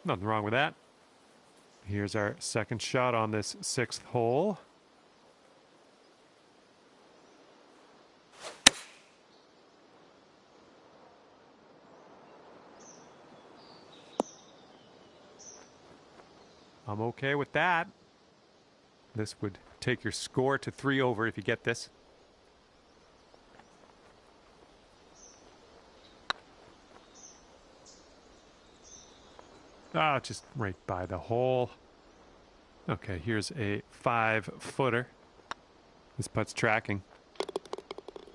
Nothing wrong with that. Here's our second shot on this 6th hole. I'm okay with that. This would take your score to 3 over if you get this. Ah, just right by the hole. Okay, here's a 5-footer. This putt's tracking.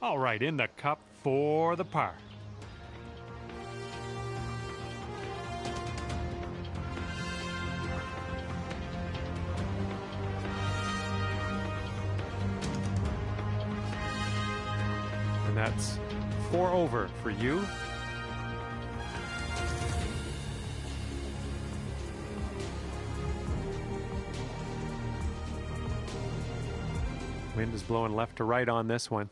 All right, in the cup for the par. And that's 4 over for you. Wind is blowing left to right on this one.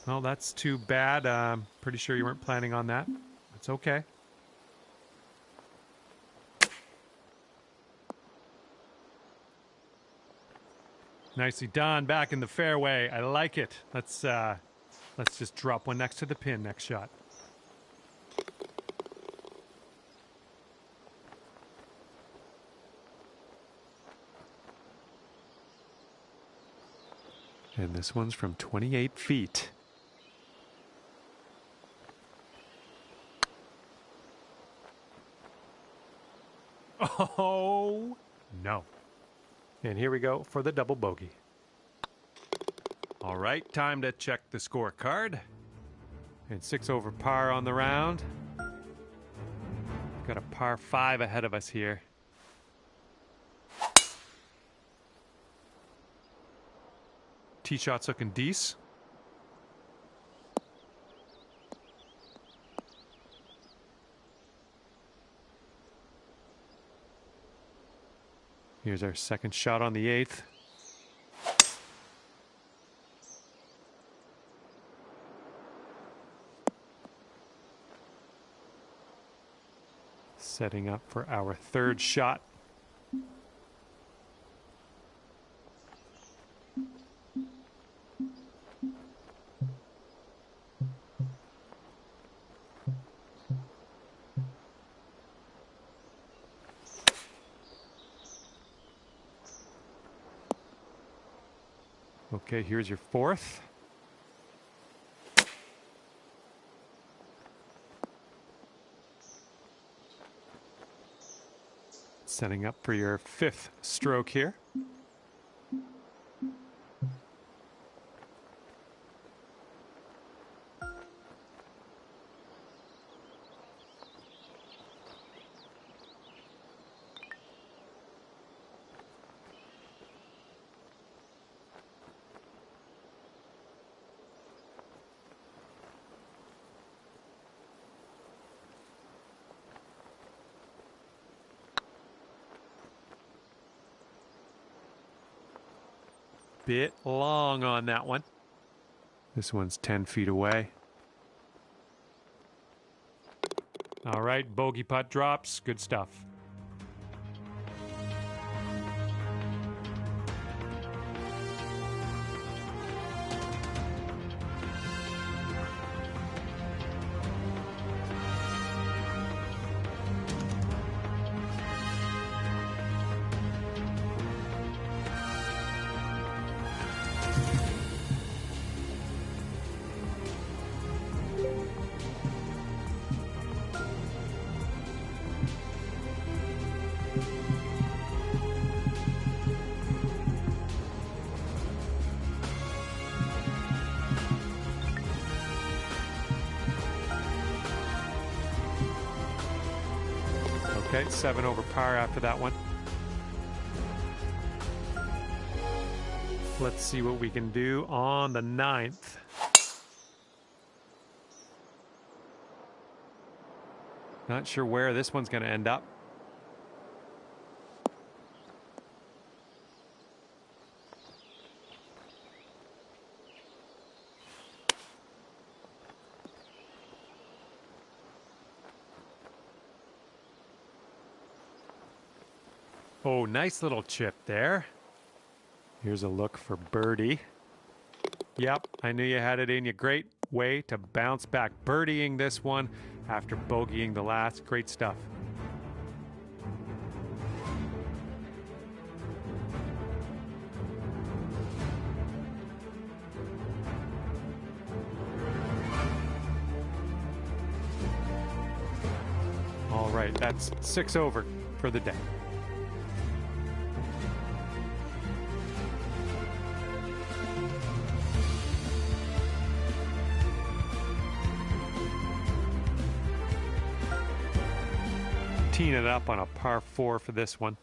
Well, that's too bad. I'm pretty sure you weren't planning on that. It's okay. Nicely done. Back in the fairway. I like it. Let's just drop one next to the pin next shot. And this one's from 28 feet. Oh, no. And here we go for the double bogey. All right, time to check the scorecard. And 6 over par on the round. Got a par 5 ahead of us here. Tee shot's looking decent. Here's our second shot on the 8th. Setting up for our third shot. Okay, here's your fourth. Setting up for your 5th stroke here. Bit long on that one. This one's 10 feet away. All right, bogey putt drops. Good stuff. Okay, 7 over par after that one. Let's see what we can do on the 9th. Not sure where this one's going to end up. Oh, nice little chip there. Here's a look for birdie. Yep, I knew you had it in you. Great way to bounce back. Birdieing this one after bogeying the last. Great stuff. All right, that's 6 over for the day. Teeing it up on a par 4 for this one.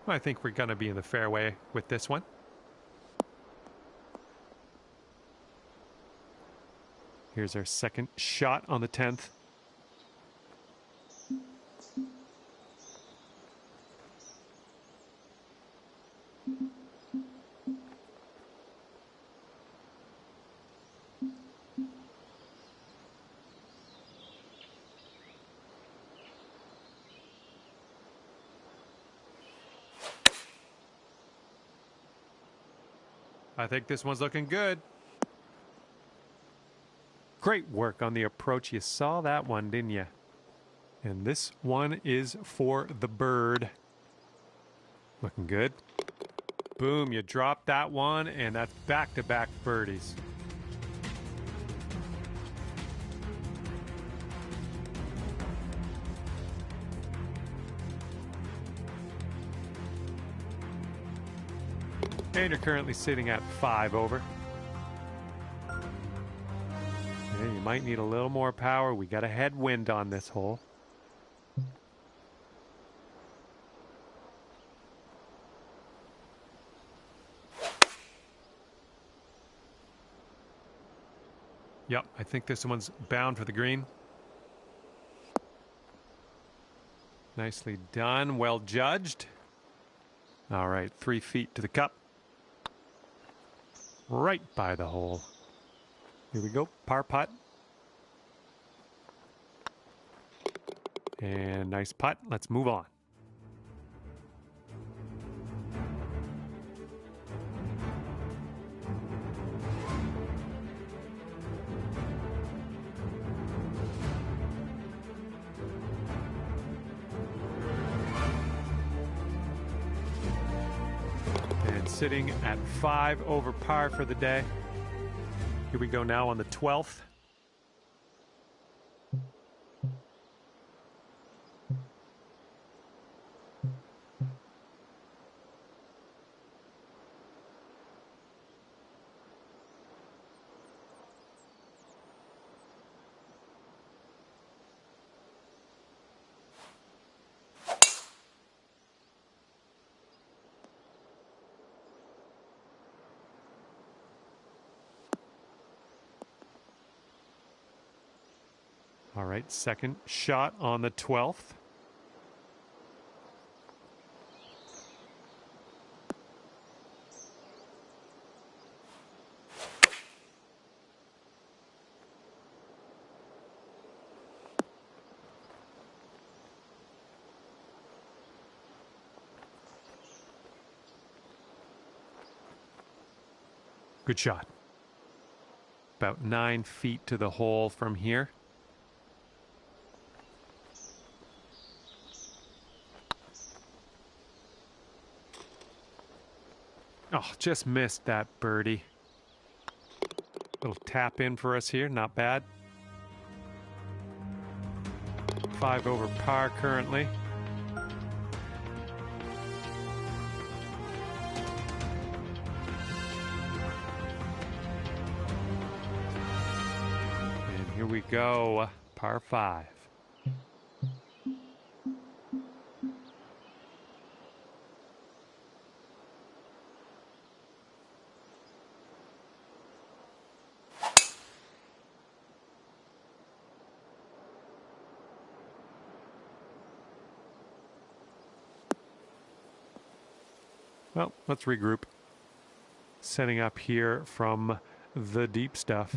I think we're going to be in the fairway with this one. Here's our second shot on the 10th. I think this one's looking good. Great work on the approach. You saw that one, didn't you? And this one is for the bird. Looking good. Boom, you dropped that one, and that's back-to-back birdies. And you're currently sitting at 5 over. Yeah, you might need a little more power. We got a headwind on this hole. Yep, I think this one's bound for the green. Nicely done, well judged. All right, 3 feet to the cup. Right by the hole. Here we go, par putt. And nice putt, let's move on. Sitting at 5 over par for the day. Here we go now on the 12th. All right, second shot on the 12th. Good shot. About 9 feet to the hole from here. Oh, just missed that birdie. Little tap in for us here, not bad. 5 over par currently. And here we go, par 5. Well, let's regroup. Setting up here from the deep stuff.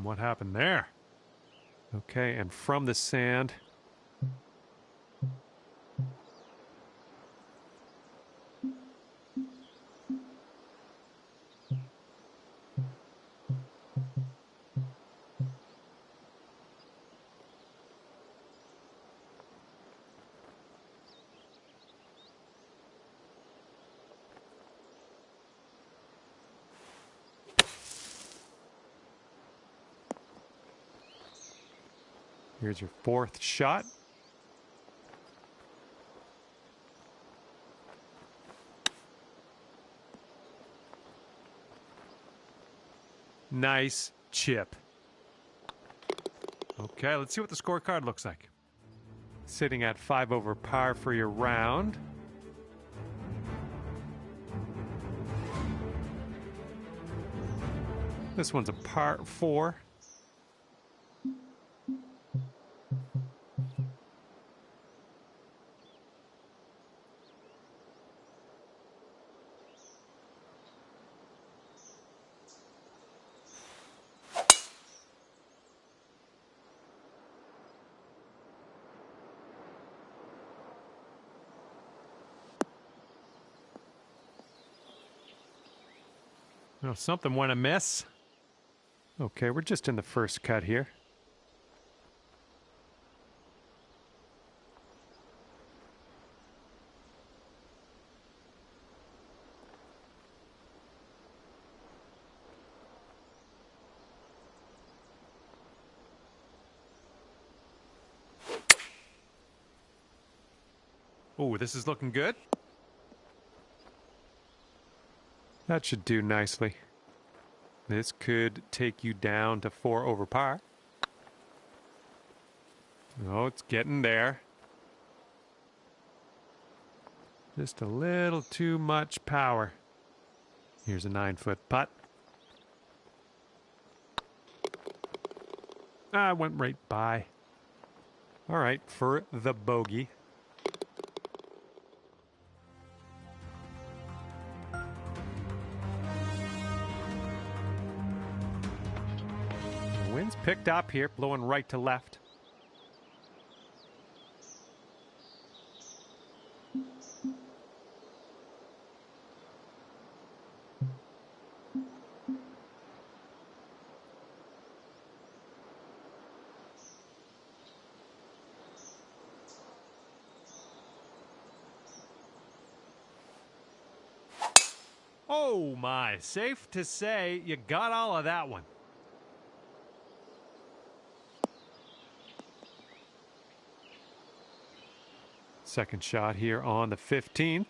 What happened there? Okay, and from the sand. Here's your 4th shot. Nice chip. Okay, let's see what the scorecard looks like. Sitting at 5 over par for your round. This one's a par 4. Oh, something went amiss. Okay, we're just in the first cut here. Oh, this is looking good. That should do nicely. This could take you down to 4 over par. Oh, it's getting there. Just a little too much power. Here's a 9-foot putt. I went right by. All right, for the bogey. The wind's picked up here, blowing right to left. Oh my, safe to say you got all of that one. Second shot here on the 15th.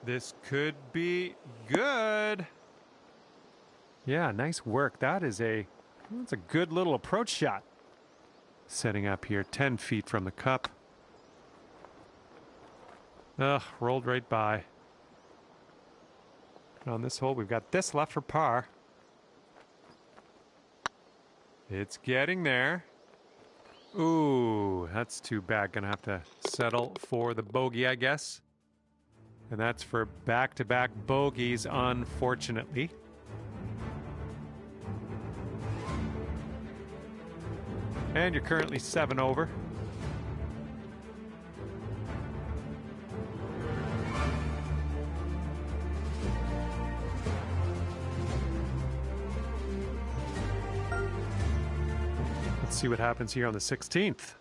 This could be good. Yeah, nice work. That's a good little approach shot. Setting up here 10 feet from the cup. Ugh, rolled right by. On this hole, we've got this left for par. It's getting there. Ooh, that's too bad. Gonna have to settle for the bogey, I guess. And that's for back-to-back bogeys, unfortunately. And you're currently 7 over. Let's see what happens here on the 16th.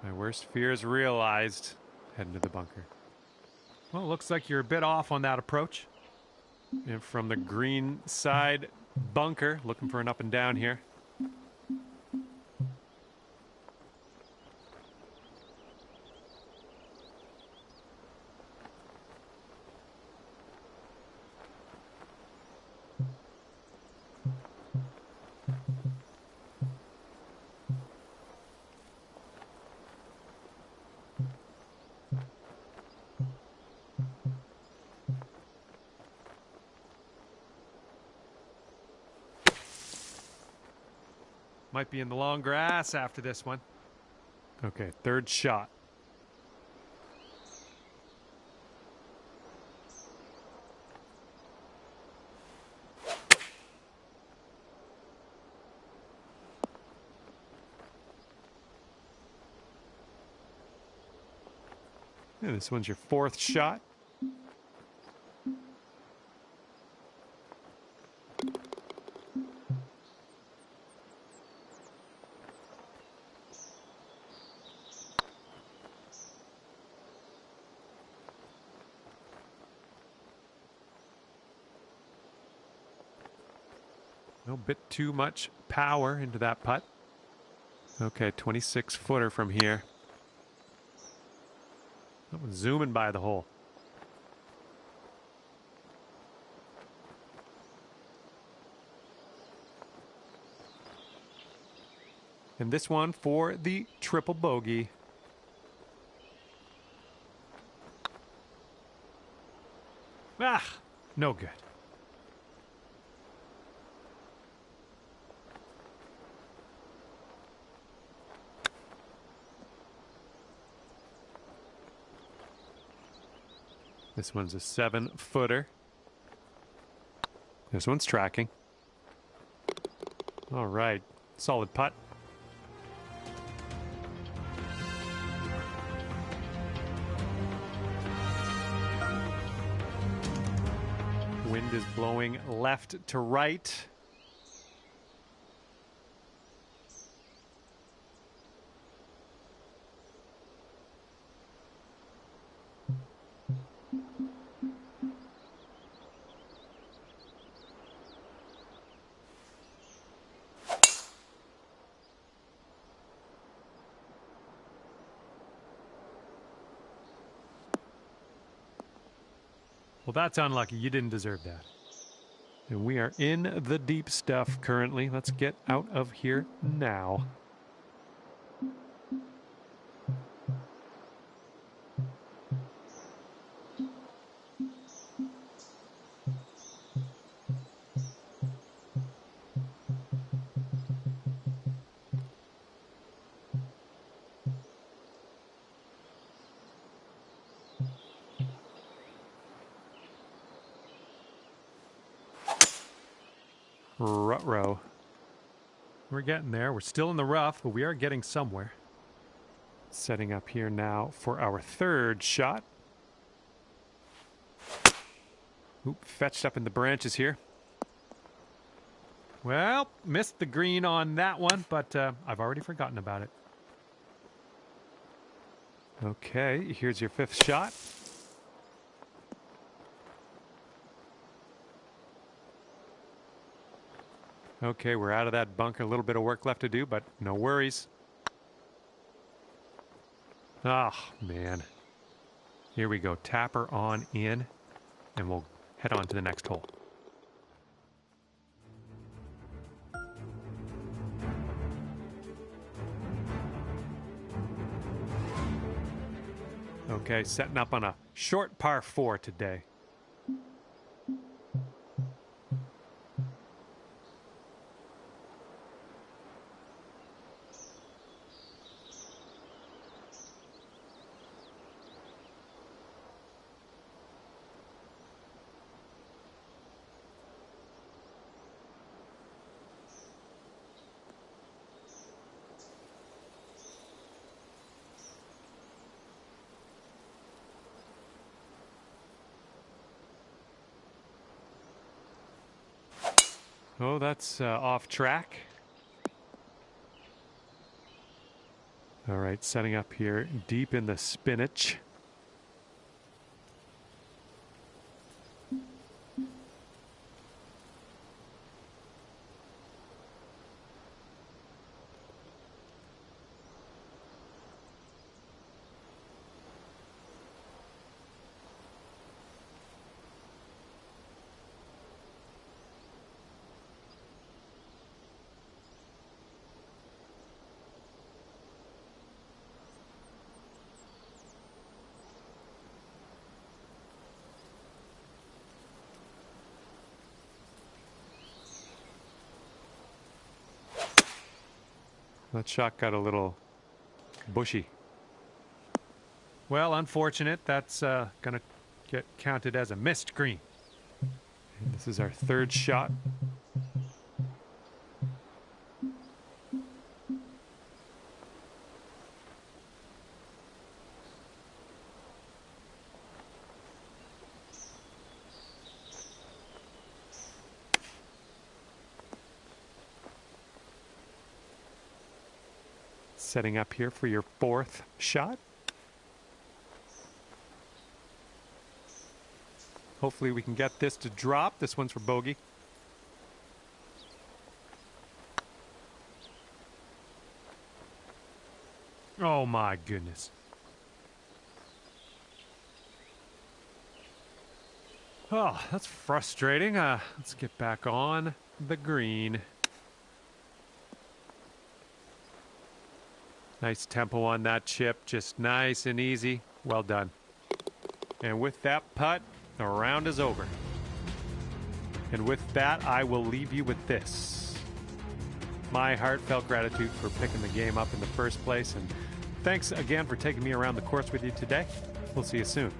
My worst fears realized. Heading to the bunker. Well, it looks like you're a bit off on that approach. And from the green side bunker, looking for an up and down here. Might be in the long grass after this one. Okay, third shot. Yeah, this one's your fourth shot. A bit too much power into that putt. Okay, 26-footer from here. That one's zooming by the hole. And this one for the triple bogey. Ah, no good. This one's a 7-footer. This one's tracking. All right, solid putt. Wind is blowing left to right. Well, that's unlucky. You didn't deserve that. And we are in the deep stuff currently. Let's get out of here now. Ruh-roh. We're getting there. We're still in the rough, but we are getting somewhere. Setting up here now for our third shot. Oop, fetched up in the branches here. Well, missed the green on that one, but I've already forgotten about it. Okay, here's your fifth shot. Okay, we're out of that bunker. A little bit of work left to do, but no worries. Oh, man. Here we go. Tapper on in, and we'll head on to the next hole. Okay, setting up on a short par 4 today. Oh, that's off track. All right, setting up here deep in the spinach. That shot got a little bushy. Well, unfortunate. That's going to get counted as a missed green. And this is our third shot. Setting up here for your fourth shot. Hopefully we can get this to drop. This one's for bogey. Oh my goodness. Oh, that's frustrating. Let's get back on the green. Nice tempo on that chip, just nice and easy. Well done. And with that putt, the round is over. And with that, I will leave you with this. My heartfelt gratitude for picking the game up in the first place, and thanks again for taking me around the course with you today. We'll see you soon.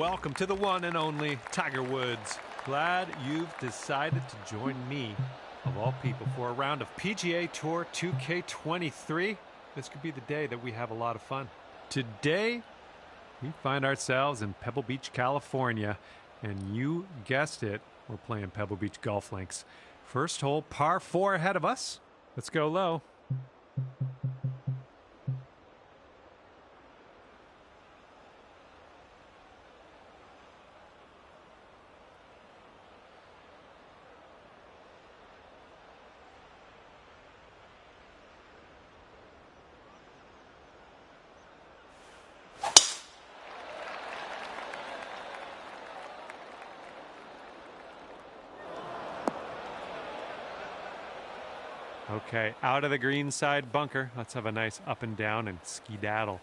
welcome to the one and only Tiger Woods. Glad you've decided to join me, of all people, for a round of PGA Tour 2K23. This could be the day that we have a lot of fun. Today, we find ourselves in Pebble Beach, California, and you guessed it, we're playing Pebble Beach Golf Links. First hole, par 4 ahead of us. Let's go low. Okay, out of the green side bunker. Let's have a nice up and down and skedaddle.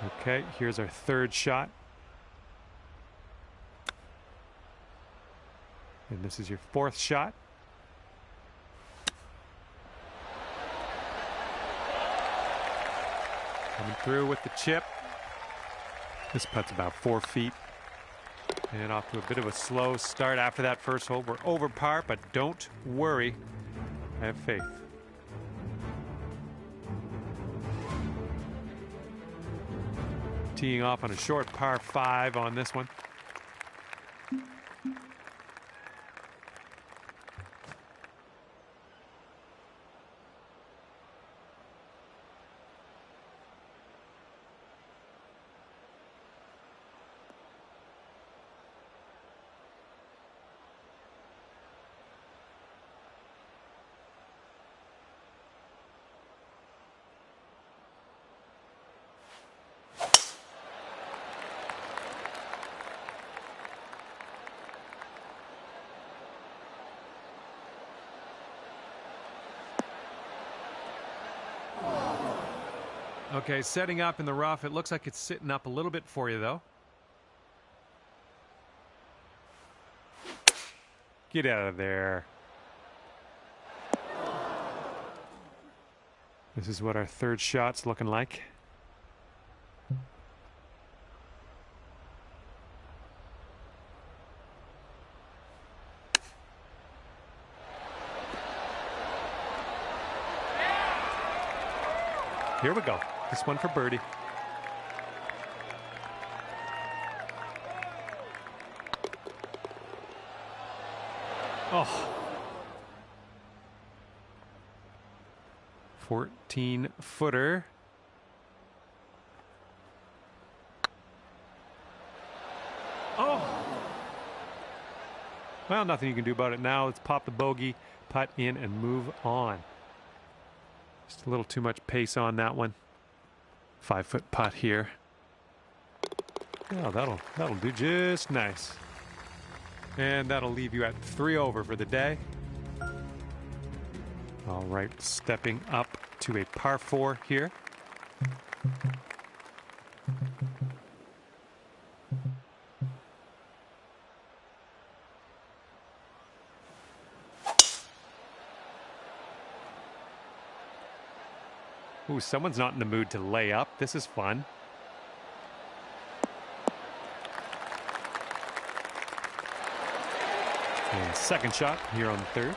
Okay, here's our third shot. And this is your fourth shot. Coming through with the chip. This putt's about 4 feet. And off to a bit of a slow start after that first hole. We're over par, but don't worry. I have faith. Teeing off on a short par 5 on this one. Okay, setting up in the rough. It looks like it's sitting up a little bit for you, though. Get out of there. This is what our third shot's looking like. Here we go. This one for birdie. Oh. 14-footer. Oh. Well, nothing you can do about it now. Let's pop the bogey, putt in, and move on. Just a little too much pace on that one. 5-foot putt here. Oh, that'll do just nice. And that'll leave you at 3 over for the day. All right, stepping up to a par 4 here. Ooh, someone's not in the mood to lay up. This is fun. And second shot here on the third.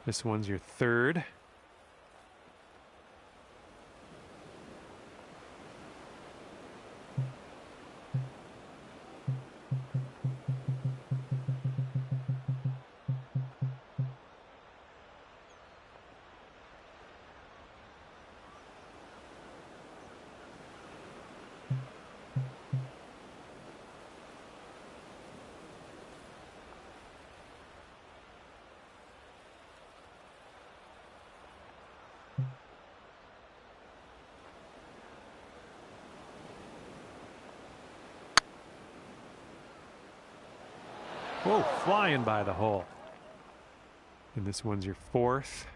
This one's your third. Whoa, flying by the hole. And this one's your fourth.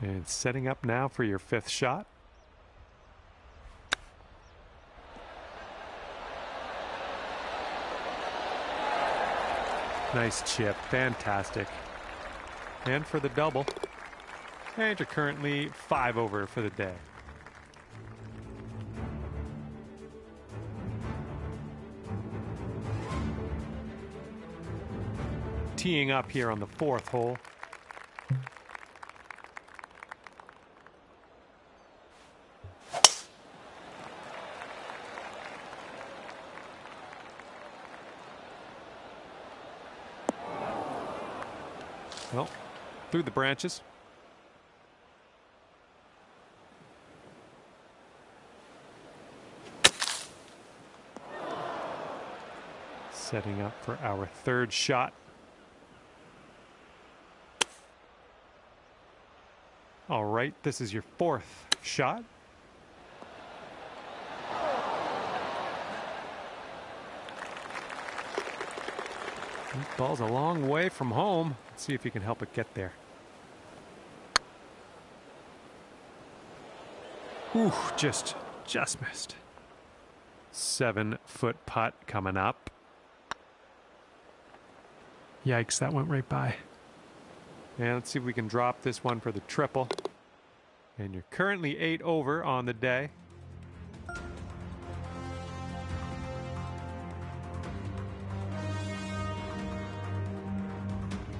And setting up now for your fifth shot. Nice chip, fantastic. And for the double. And you're currently 5 over for the day. Teeing up here on the fourth hole. Well, through the branches. Setting up for our third shot. All right, this is your fourth shot. Ball's a long way from home. Let's see if you can help it get there. Ooh, just missed. 7-foot putt coming up. Yikes, that went right by. And let's see if we can drop this one for the triple. And you're currently 8 over on the day.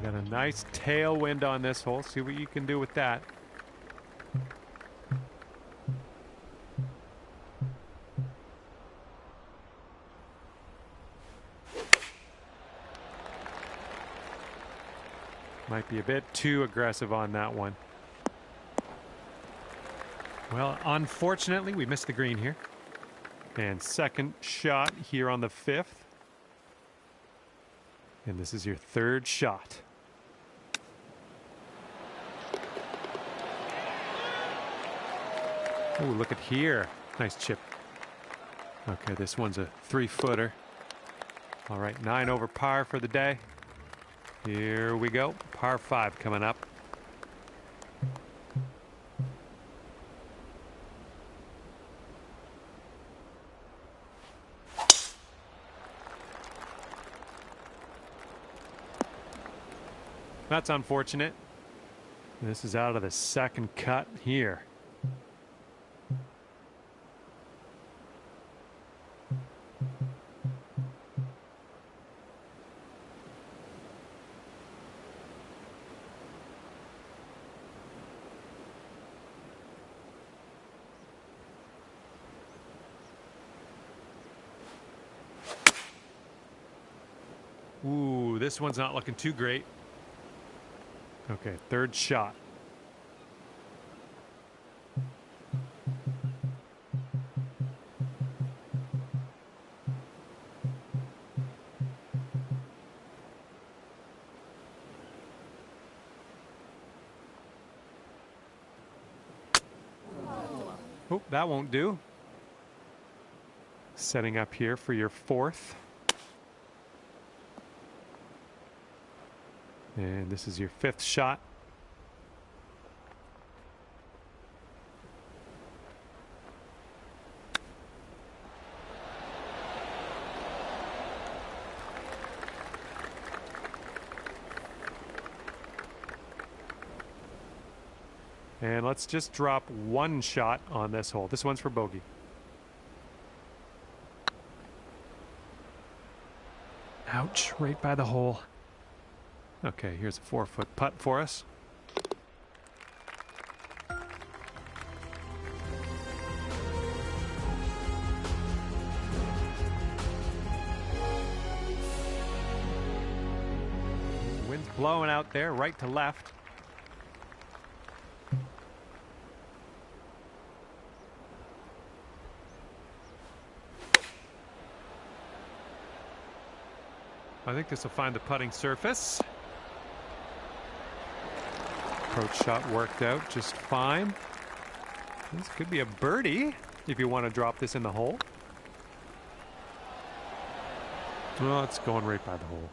Got a nice tailwind on this hole. See what you can do with that. Might be a bit too aggressive on that one. Well, unfortunately, we missed the green here. And second shot here on the fifth. And this is your third shot. Oh, look at here. Nice chip. Okay, this one's a 3-footer. All right, 9 over par for the day. Here we go. Par 5 coming up. That's unfortunate. This is out of the second cut here. Ooh, this one's not looking too great. Okay, third shot. Oh, that won't do. Setting up here for your fourth. And this is your fifth shot. And let's just drop one shot on this hole. This one's for bogey. Ouch, right by the hole. Okay, here's a 4-foot putt for us. Wind's blowing out there, right to left. I think this will find the putting surface. Approach shot worked out just fine. This could be a birdie if you want to drop this in the hole. Well, it's going right by the hole.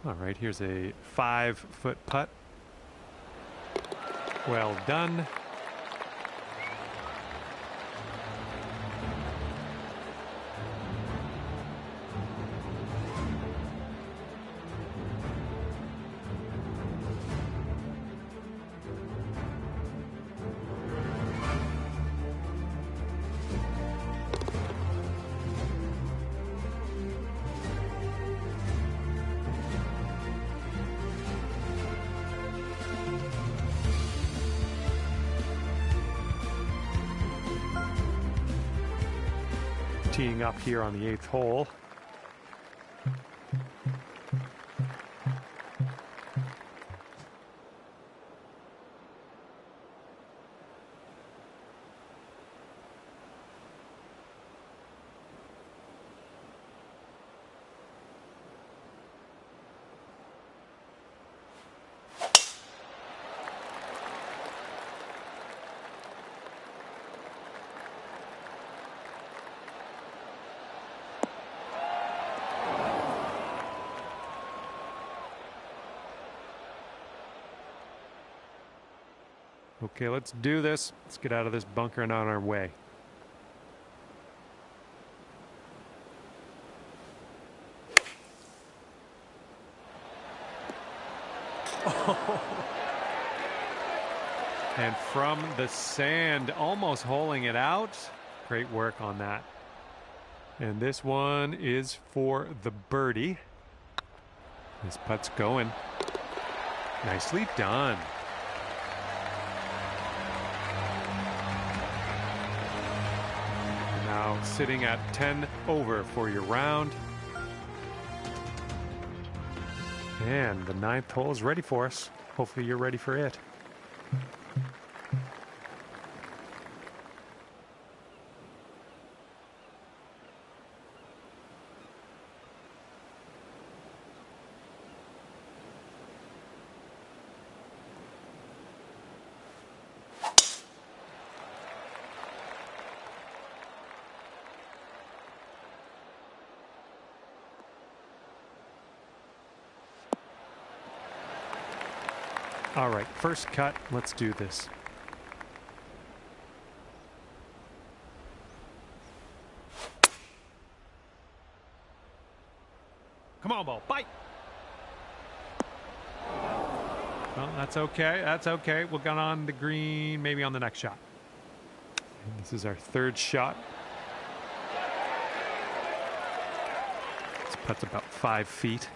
All right, here's a 5-foot putt. Well done. Teeing up here on the 8th hole. Okay, let's do this. Let's get out of this bunker and on our way. Oh. And from the sand, almost holing it out. Great work on that. And this one is for the birdie. This putt's going. Nicely done. Now sitting at 10 over for your round. And the 9th hole is ready for us. Hopefully you're ready for it. All right, first cut. Let's do this. Come on, ball, bite. Well, that's okay. That's okay. We'll get on the green, maybe on the next shot. And this is our 3rd shot. This putt's about 5 feet.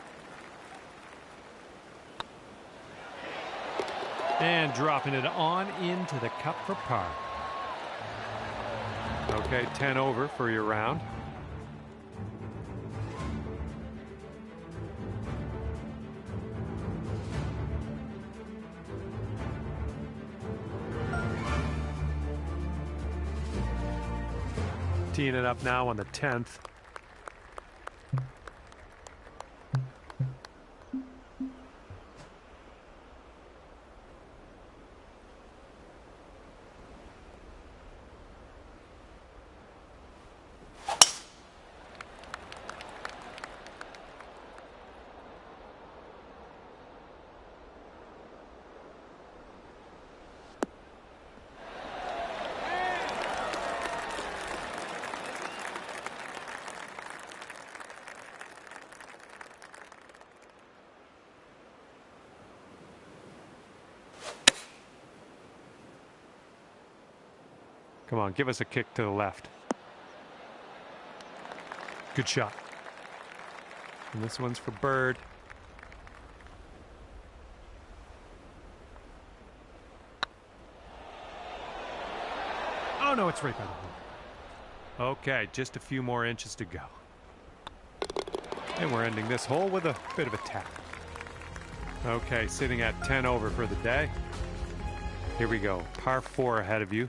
And dropping it on into the cup for par. Okay, 10 over for your round. Teeing it up now on the 10th. Come on, give us a kick to the left. Good shot. And this one's for Bird. Oh no, it's right by the hole. Okay, just a few more inches to go. And we're ending this hole with a bit of a tap. Okay, sitting at 10 over for the day. Here we go. Par 4 ahead of you.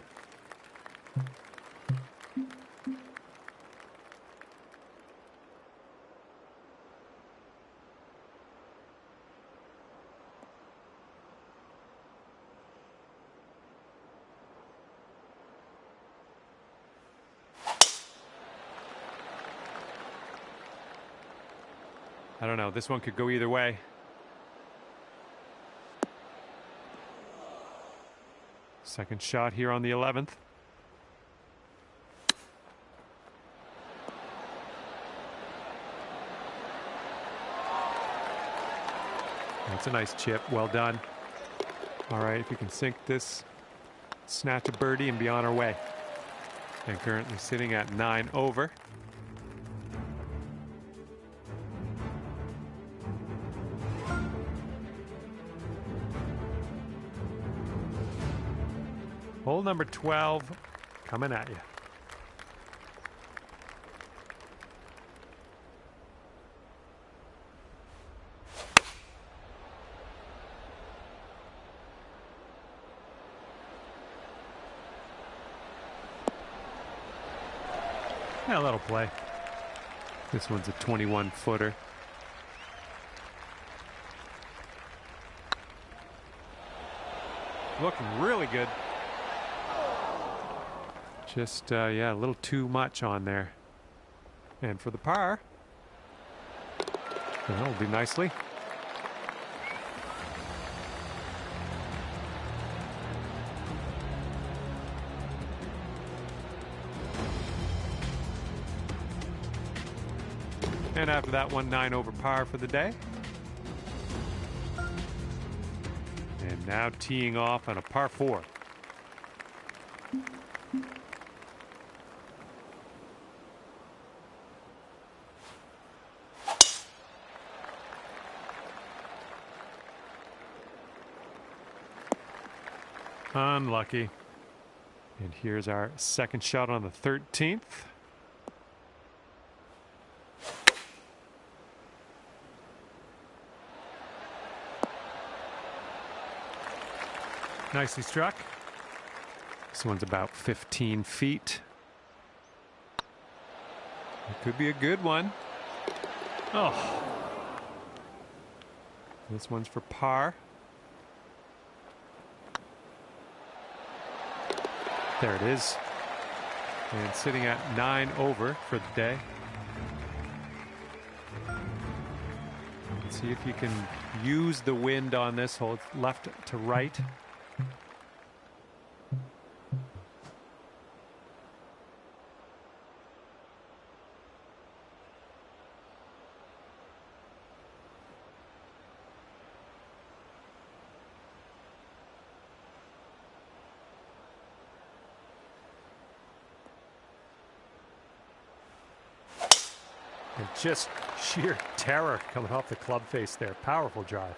I don't know. This one could go either way. Second shot here on the 11th. That's a nice chip. Well done. All right, if you can sink this, snatch a birdie and be on our way. And currently sitting at 9 over. Hole number 12 coming at you. Yeah, that'll play. This one's a 21-footer. Looking really good. Just, yeah, a little too much on there. And for the par, that'll do nicely. And after that one, 9 over par for the day. And now teeing off on a par 4. Unlucky. And here's our second shot on the 13th. Nicely struck. This one's about 15 feet. It could be a good one. Oh. This one's for par. There it is. And sitting at 9 over for the day. Let's see if you can use the wind on this hole. It's left to right. And just sheer terror coming off the club face there. Powerful drive.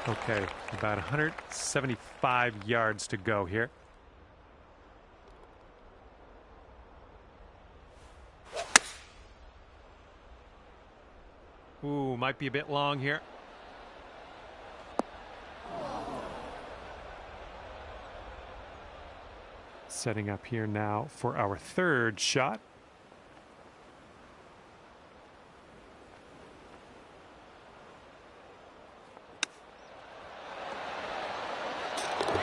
Okay, about 175 yards to go here. Ooh, might be a bit long here. Setting up here now for our third shot.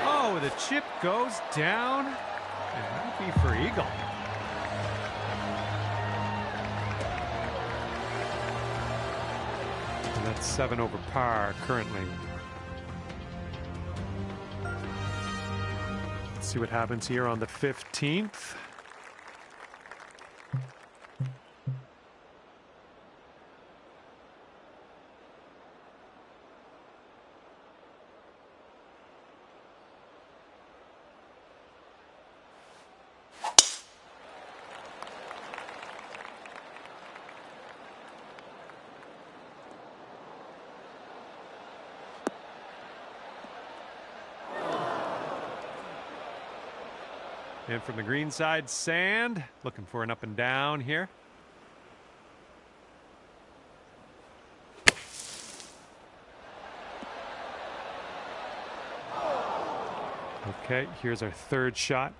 Oh, the chip goes down. And that'll be for eagle. And that's 7 over par currently. See what happens here on the 15th. And from the green side, sand. Looking for an up and down here. Okay, here's our third shot.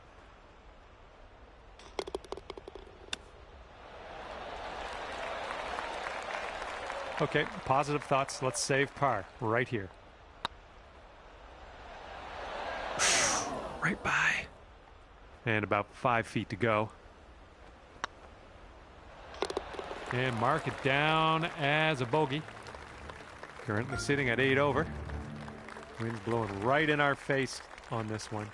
Okay, positive thoughts. Let's save par right here. Right by. And about 5 feet to go. And mark it down as a bogey. Currently sitting at 8 over. Wind's blowing right in our face on this one.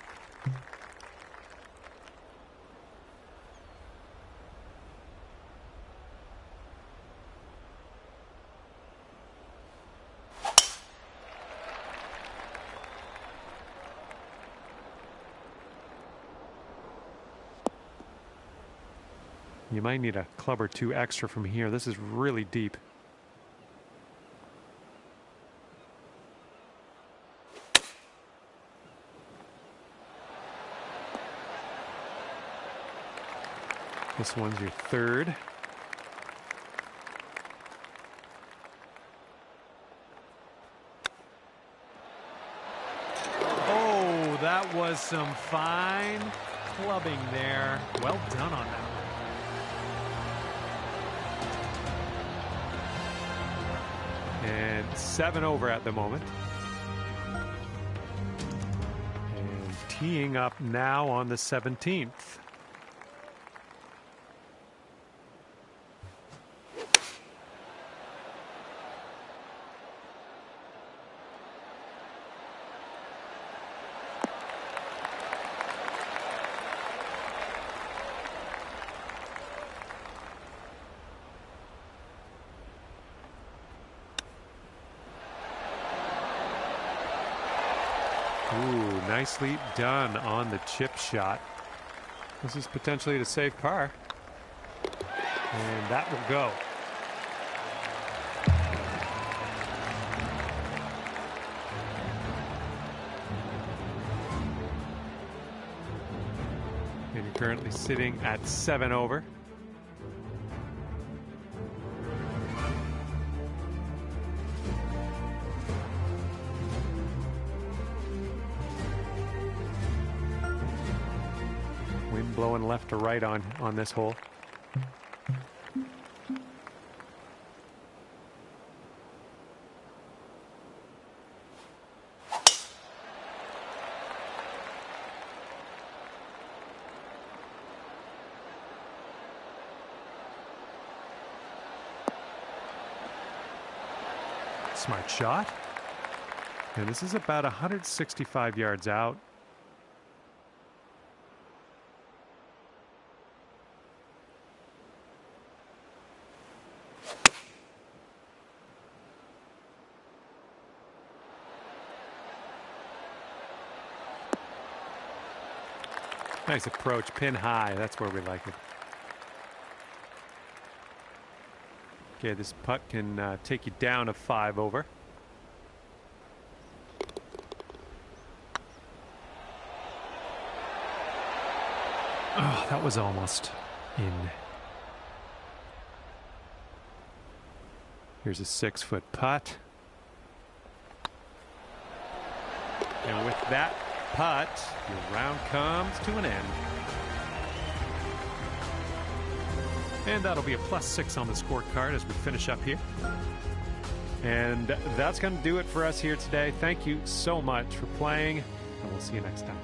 You might need a club or two extra from here. This is really deep. This one's your third. Oh, that was some fine clubbing there. Well done on that one. And 7 over at the moment. And teeing up now on the 17th. Ooh, nicely done on the chip shot. This is potentially to save par. And that will go. And you're currently sitting at 7 over. Wind blowing left to right on this hole. Smart shot. And this is about 165 yards out. Nice approach, pin high. That's where we like it. Okay, this putt can take you down to 5 over. Oh, that was almost in. Here's a 6-foot putt. And with that putt, your round comes to an end. And that'll be a +6 on the scorecard as we finish up here. And that's going to do it for us here today. Thank you so much for playing, and we'll see you next time.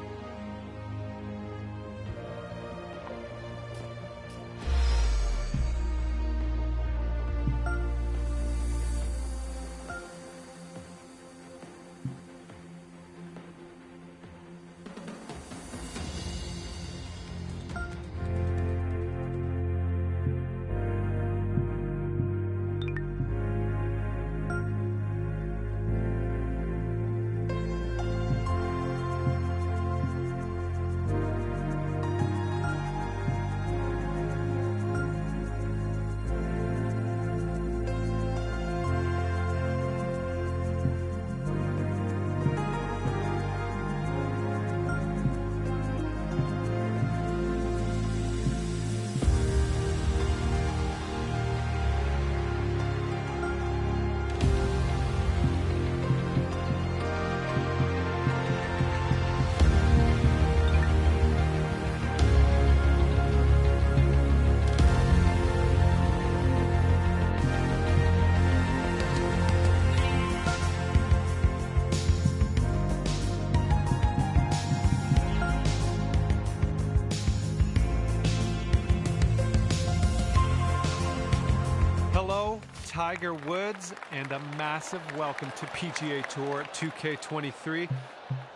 Tiger Woods, and a massive welcome to PGA Tour 2K23.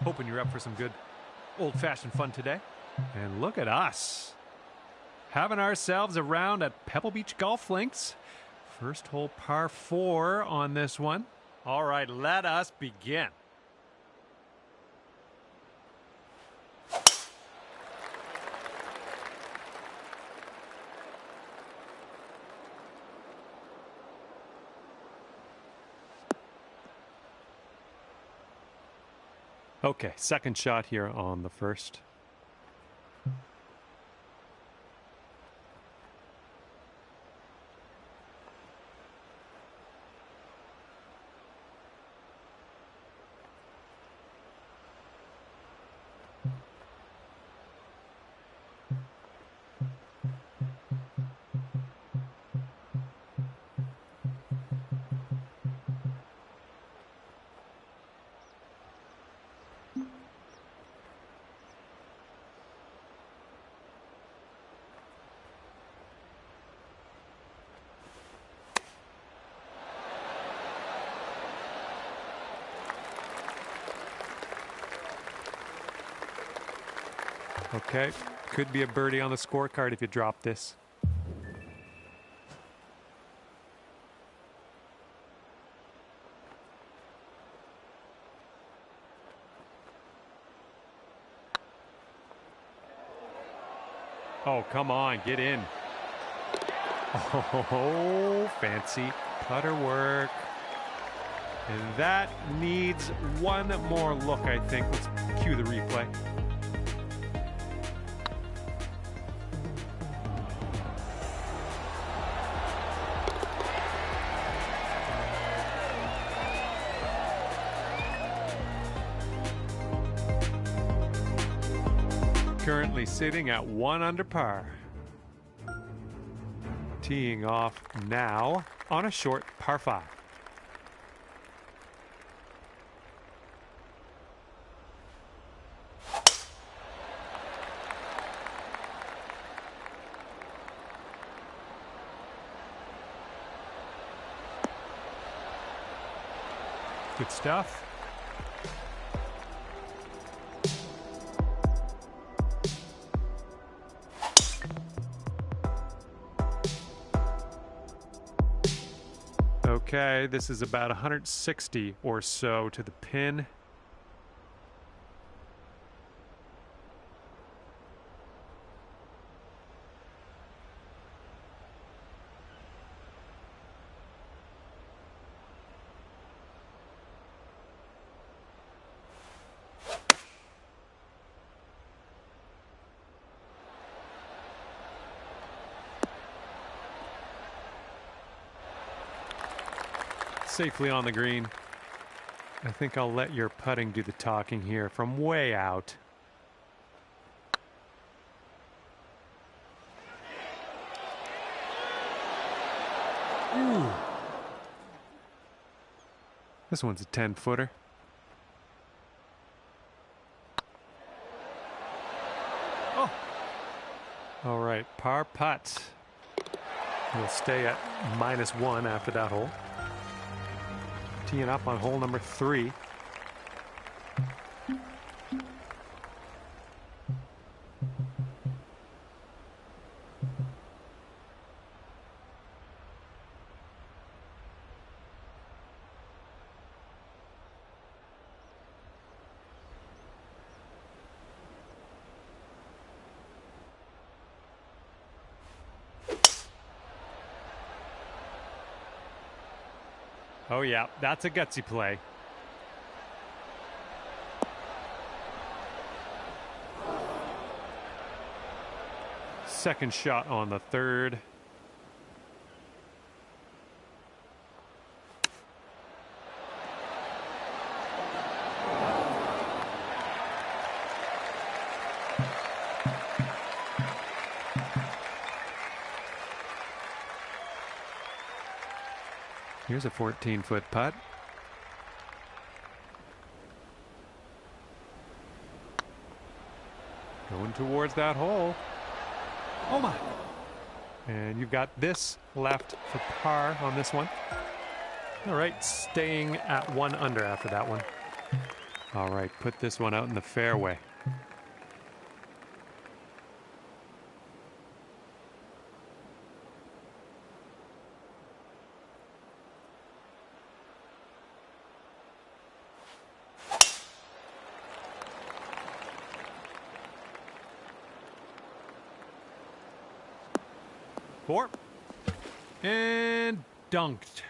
Hoping you're up for some good old-fashioned fun today. And look at us, having ourselves a round at Pebble Beach Golf Links. First hole par 4 on this one. All right, let us begin. Okay, second shot here on the first. Okay, could be a birdie on the scorecard if you drop this. Oh, come on, get in. Oh, fancy putter work. And that needs one more look, I think. Let's cue the replay. Currently sitting at 1 under par. Teeing off now on a short par 5. Good stuff. Okay, this is about 160 or so to the pin. Safely on the green. I think I'll let your putting do the talking here from way out. Ooh. This one's a 10-footer. Oh. All right, par putt. We'll stay at -1 after that hole. Teeing up on hole number 3. Oh yeah, that's a gutsy play. Second shot on the third. Here's a 14-foot putt. Going towards that hole. Oh my. And you've got this left for par on this one. All right, staying at 1 under after that one. All right, put this one out in the fairway. Four. And dunked.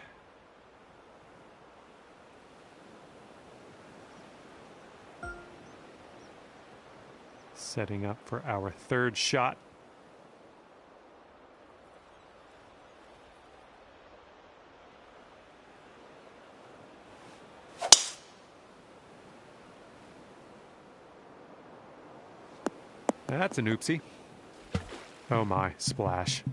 Setting up for our third shot. That's an oopsie. Oh my, splash.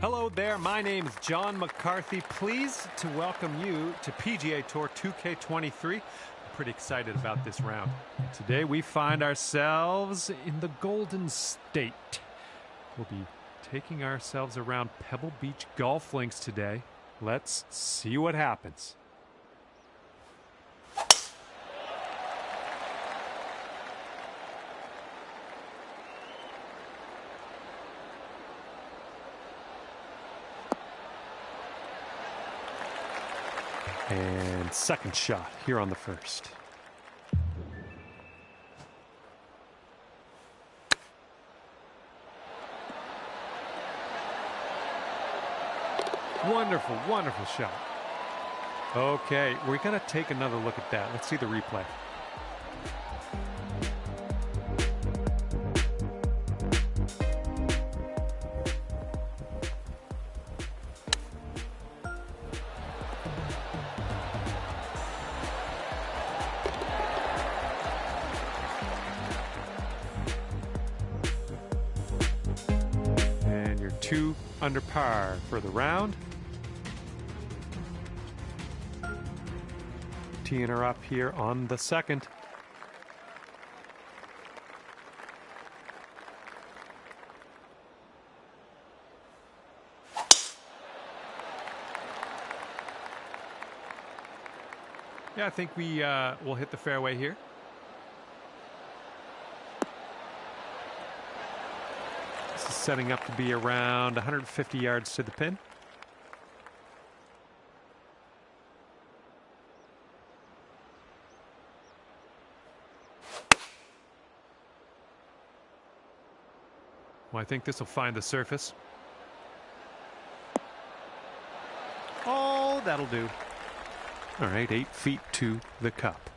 Hello there, my name is John McCarthy. Pleased to welcome you to PGA Tour 2K23. I'm pretty excited about this round. Today we find ourselves in the Golden State. We'll be taking ourselves around Pebble Beach golf links today. Let's see what happens. And second shot here on the first. Wonderful, wonderful shot. Okay, we're going to take another look at that. Let's see the replay. And you're 2 under par for the round. Teeing her up here on the second. Yeah, I think we will hit the fairway here. This is setting up to be around 150 yards to the pin. Well, I think this will find the surface. Oh, that'll do. All right, 8 feet to the cup.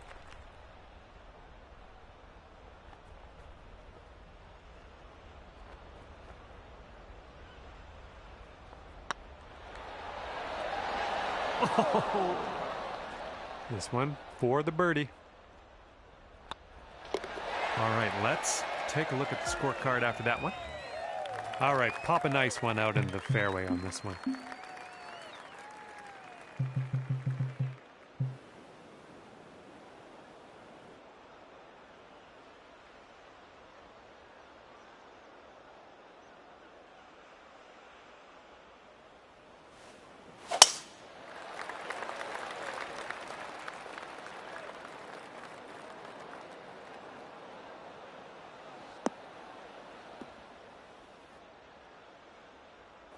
Oh, this one for the birdie. All right, let's take a look at the scorecard after that one. All right, pop a nice one out in the fairway on this one.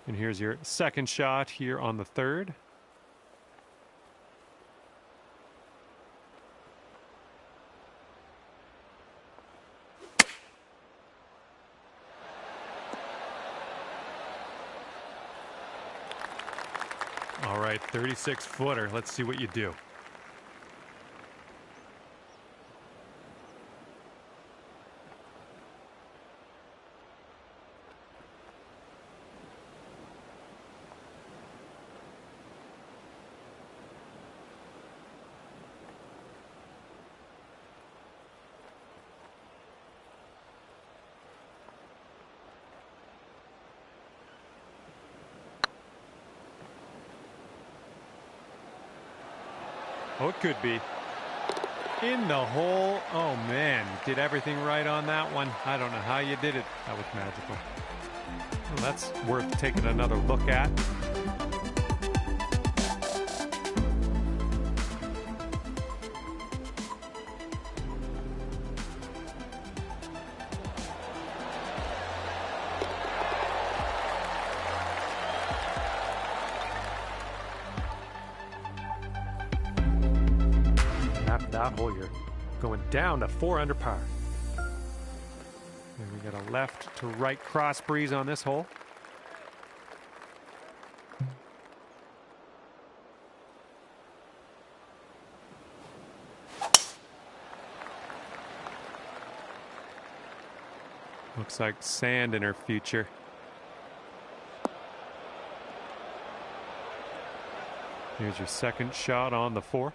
And here's your second shot here on the third. right, 36 footer. Let's see what you do. Oh, it could be. In the hole. Oh, man. Did everything right on that one. I don't know how you did it. That was magical. Well, that's worth taking another look at. That hole, you're going down to 4 under par. And we got a left to right cross breeze on this hole. Looks like sand in her future. Here's your second shot on the 4th.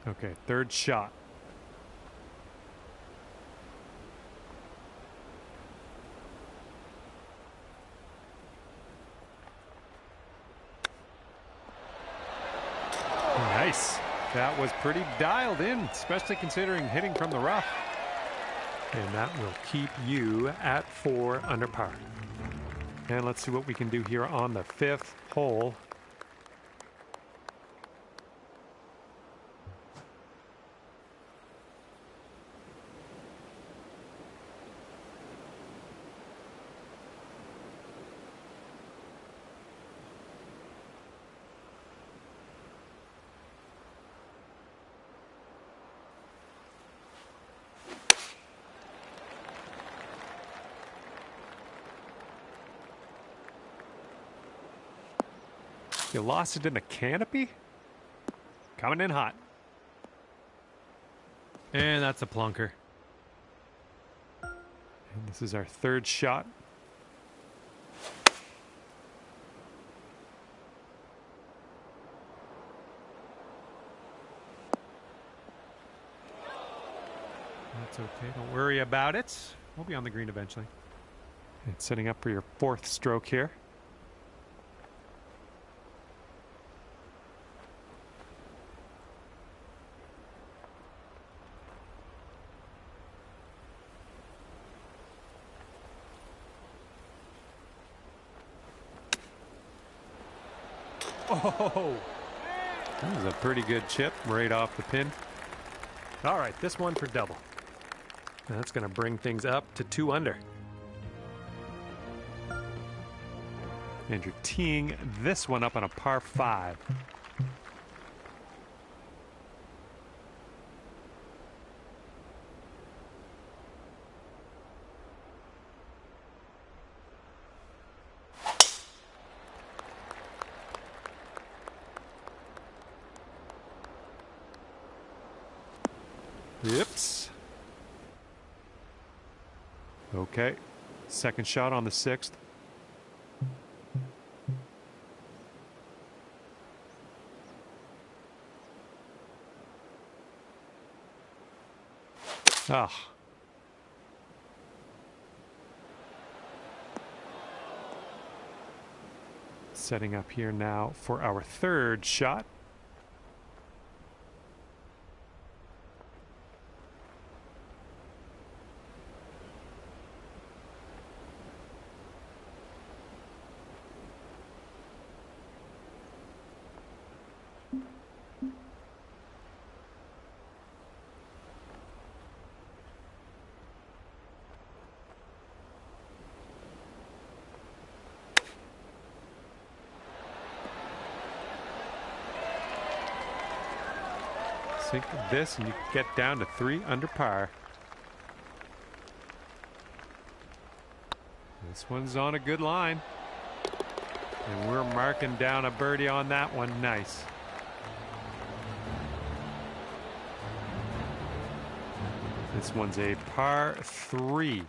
Okay, third shot. Nice. That was pretty dialed in, especially considering hitting from the rough. And that will keep you at 4 under par. And let's see what we can do here on the 5th hole. You lost it in the canopy? Coming in hot. And that's a plunker. And this is our third shot. That's okay. Don't worry about it. We'll be on the green eventually. And setting up for your 4th stroke here. Oh, that was a pretty good chip right off the pin. All right, this one for double. That's going to bring things up to 2 under. And you're teeing this one up on a par 5. Yips. Okay. Second shot on the 6th. Ah. Setting up here now for our 3rd shot. Sink this and you get down to 3 under par. This one's on a good line. And we're marking down a birdie on that one. Nice. This one's a par 3.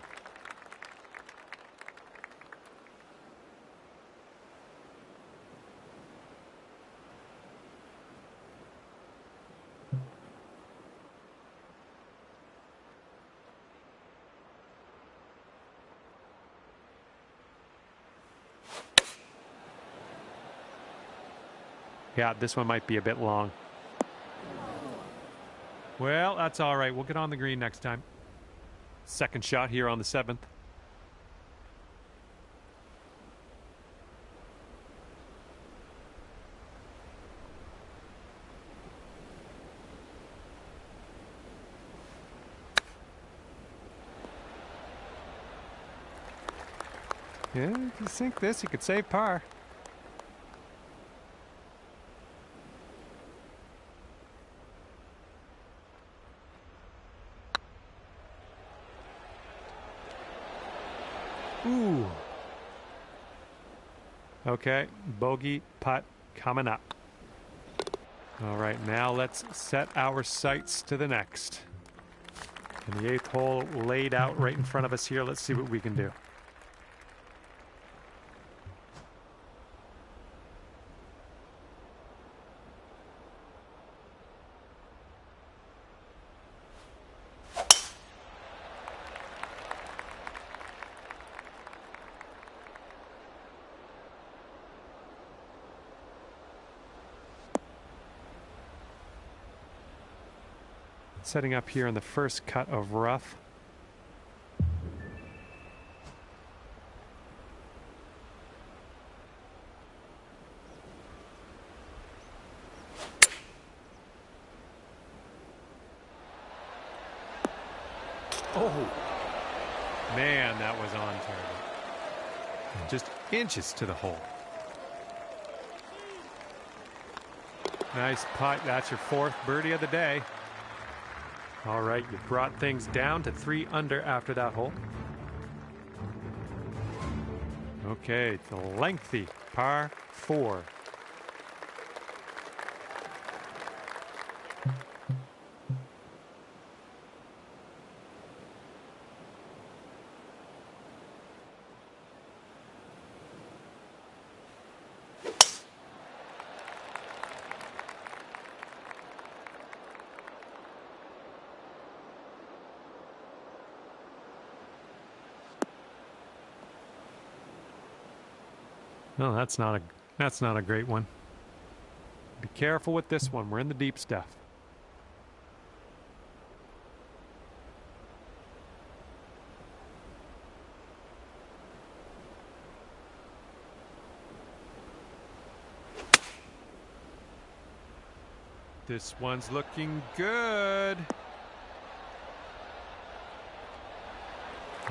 Yeah, this one might be a bit long. Well, that's all right. We'll get on the green next time. Second shot here on the 7th. Yeah, if you sink this, you could save par. Ooh. Okay, bogey putt coming up. All right, now let's set our sights to the next. And the 8th hole laid out right in front of us here. Let's see what we can do. Setting up here in the first cut of rough. Oh, man, that was on target. Just inches to the hole. Nice putt. That's your 4th birdie of the day. All right, you brought things down to 3 under after that hole. Okay, the lengthy par 4. No, that's not a great one. Be careful with this one. We're in the deep stuff. This one's looking good.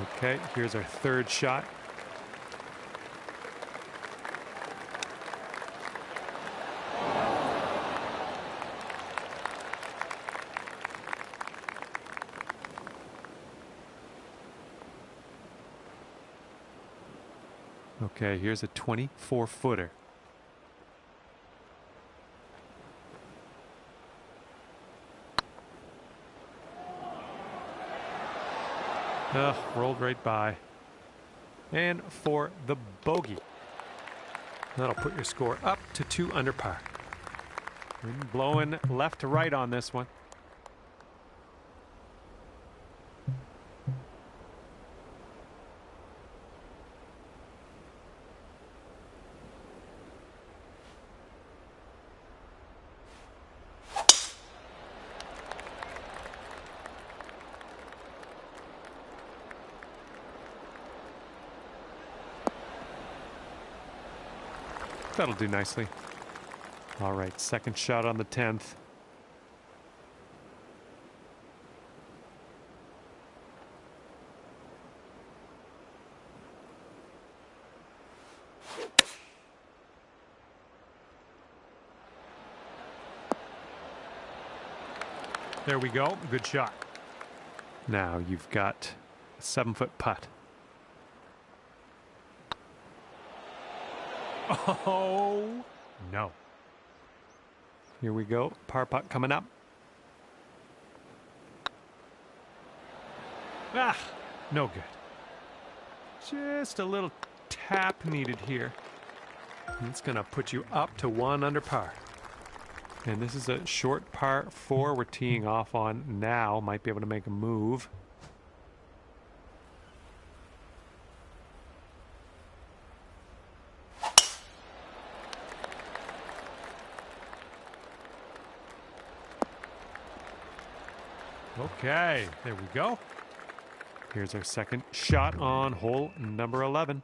Okay, here's our 3rd shot. Okay, here's a 24-footer. Rolled right by. And for the bogey. That'll put your score up to 2 under par. Wind blowing left to right on this one. That'll do nicely. All right, second shot on the 10th. There we go. Good shot. Now you've got a 7-foot putt. Oh, no. Here we go. Par putt coming up. Ah, no good. Just a little tap needed here. It's going to put you up to 1 under par. And this is a short par 4 we're teeing off on now. Might be able to make a move. Okay, there we go. Here's our second shot on hole number 11.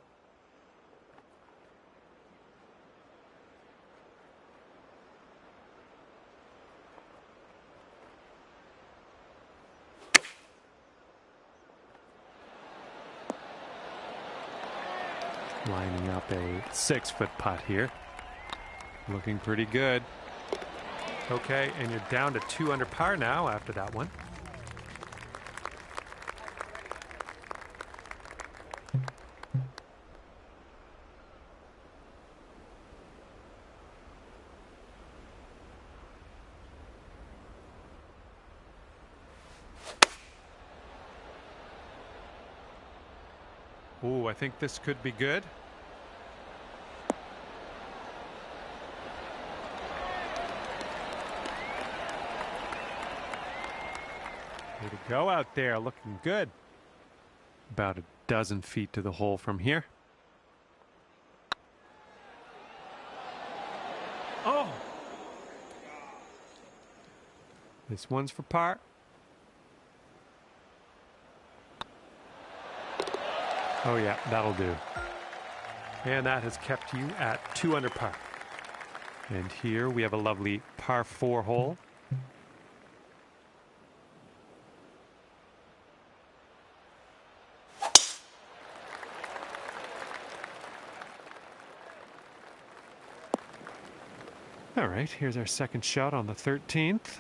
Lining up a 6-foot putt here. Looking pretty good. Okay, and you're down to 2 under par now after that one. Ooh, I think this could be good. Way to go out there, looking good. About a dozen feet to the hole from here. Oh! This one's for par. Oh yeah, that'll do. And that has kept you at 2 under par. And here we have a lovely par 4 hole. All right, here's our second shot on the 13th.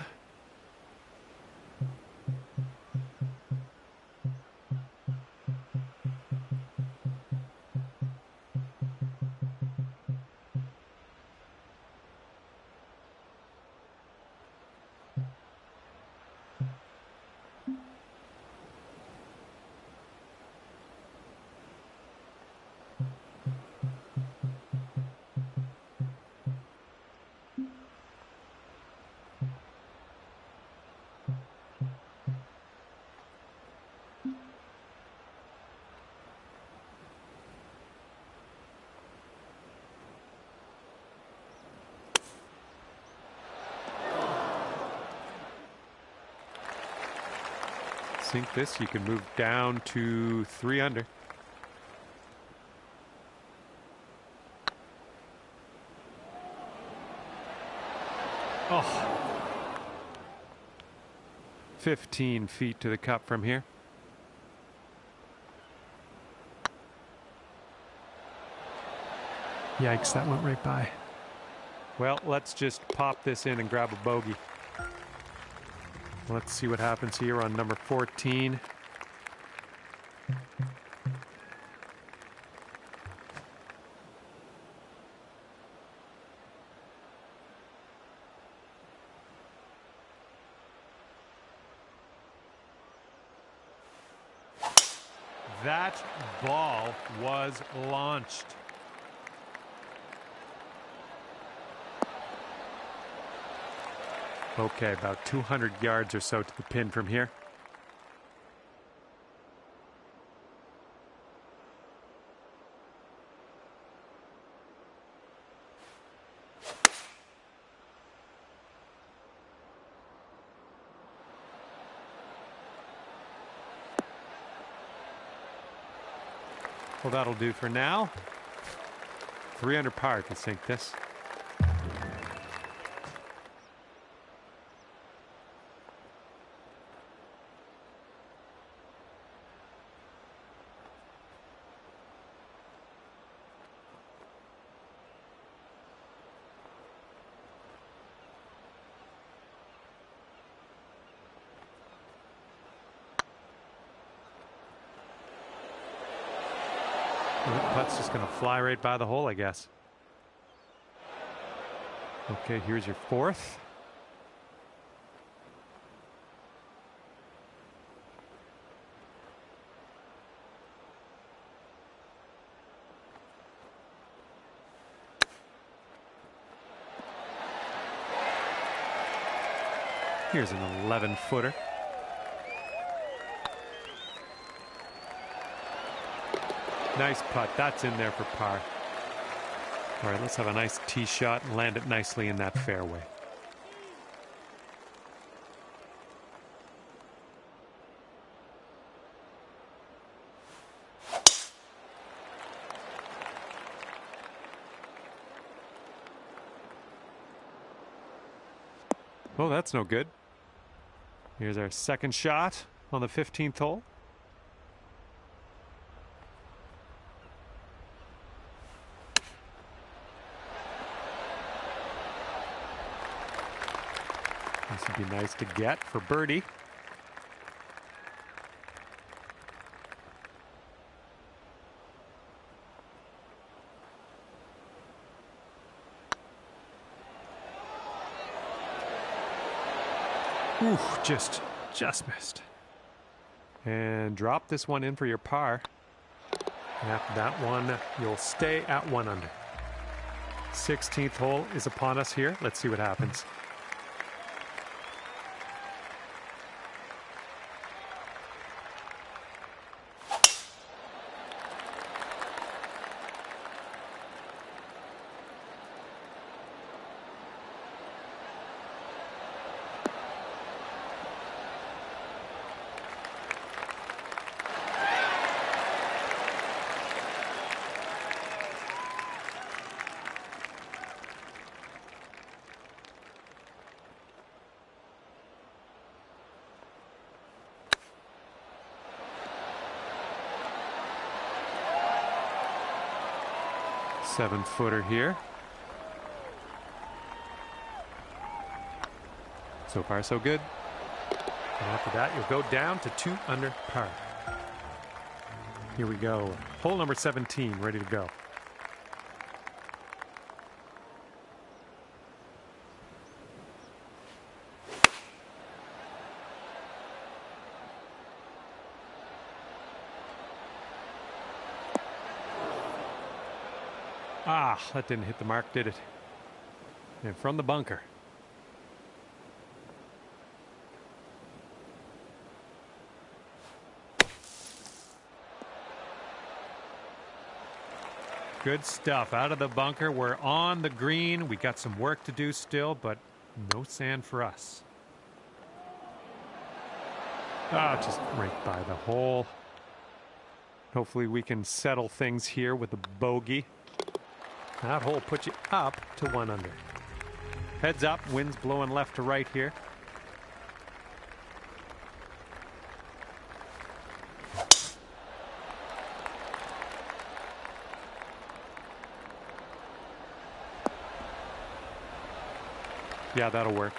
Sink this, you can move down to 3 under. Oh. 15 feet to the cup from here. Yikes, that went right by. Well, let's just pop this in and grab a bogey. Let's see what happens here on number 14. That ball was launched. Okay, about 200 yards or so to the pin from here. Well, that'll do for now. 3 under par to sink this. Well, that putt's just going to fly right by the hole, I guess. Okay, here's your fourth. Here's an 11-footer. Nice putt. That's in there for par. All right, let's have a nice tee shot and land it nicely in that fairway. Oh, that's no good. Here's our second shot on the 15th hole. This would be nice to get for birdie. Ooh, just missed. And drop this one in for your par. And after that one, you'll stay at 1 under. 16th hole is upon us here. Let's see what happens. Seven-footer here. So far, so good. And after that, you'll go down to 2 under par. Here we go. Hole number 17, ready to go. Ah, that didn't hit the mark, did it? And from the bunker. Good stuff. Out of the bunker. We're on the green. We got some work to do still, but no sand for us. Ah, just right by the hole. Hopefully we can settle things here with a bogey. That hole puts you up to 1 under. Heads up, wind's blowing left to right here. Yeah, that'll work.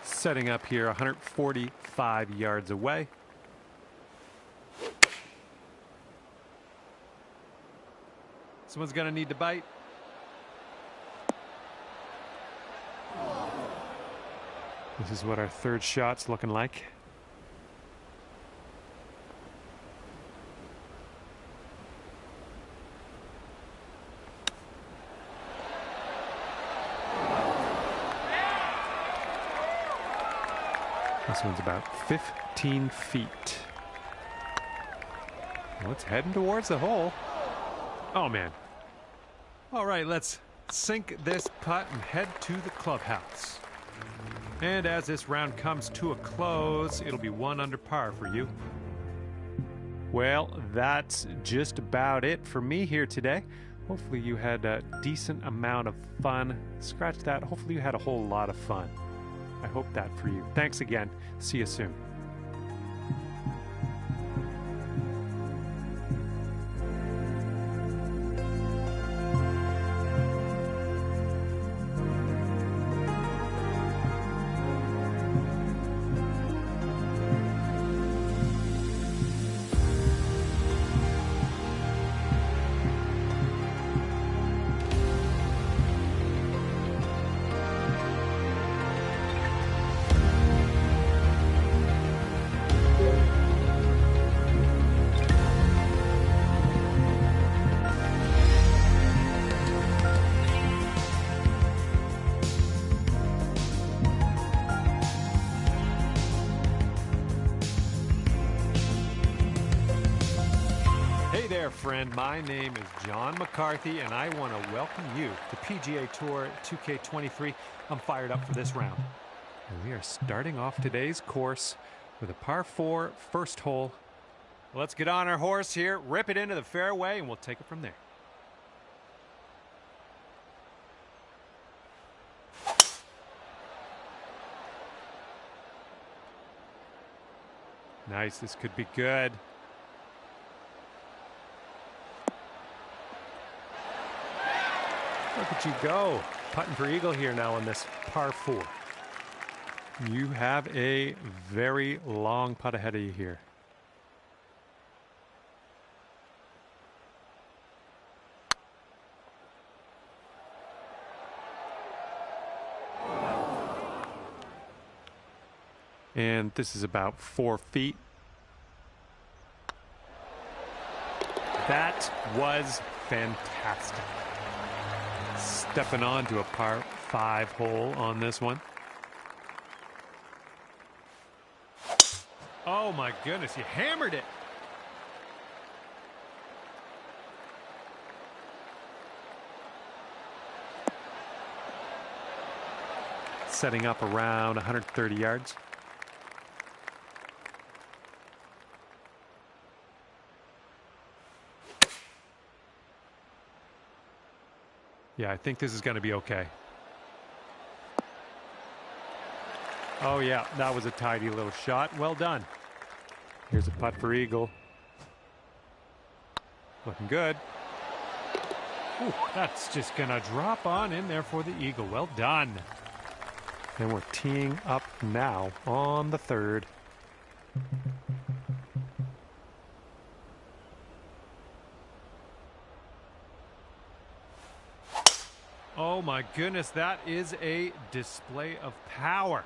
Setting up here 145 yards away. Someone's gonna need to bite. This is what our third shot's looking like. This one's about 15 feet. Well, it's heading towards the hole. Oh, man. All right, let's sink this putt and head to the clubhouse. And as this round comes to a close, it'll be 1 under par for you. Well, that's just about it for me here today. Hopefully you had a decent amount of fun. Scratch that. Hopefully you had a whole lot of fun. I hope that for you. Thanks again. See you soon. friend. My name is John McCarthy, and I want to welcome you to PGA Tour 2K23. I'm fired up for this round. And we are starting off today's course with a par 4 first hole. Let's get on our horse here, rip it into the fairway, and we'll take it from there. Nice, this could be good. Look at you go. Putting for eagle here now on this par 4. You have a very long putt ahead of you here. And this is about 4 feet. That was fantastic. Stepping on to a par 5 hole on this one. Oh my goodness, you hammered it. Setting up around 130 yards. Yeah, I think this is going to be okay. Oh yeah, that was a tidy little shot. Well done. Here's a putt for eagle. Looking good. Ooh, that's just going to drop on in there for the eagle. Well done. And we're teeing up now on the 3rd. Oh my goodness, that is a display of power.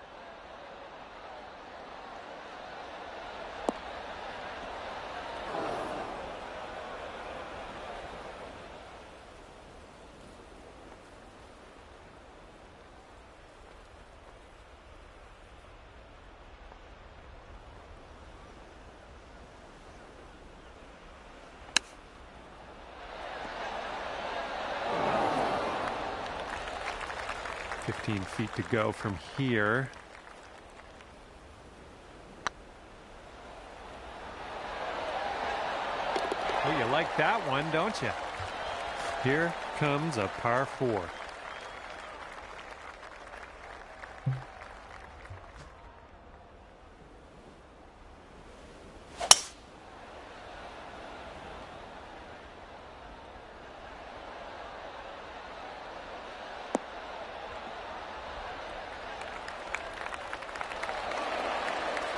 Fifteen feet to go from here. Oh, you like that one, don't you? Here comes a par 4.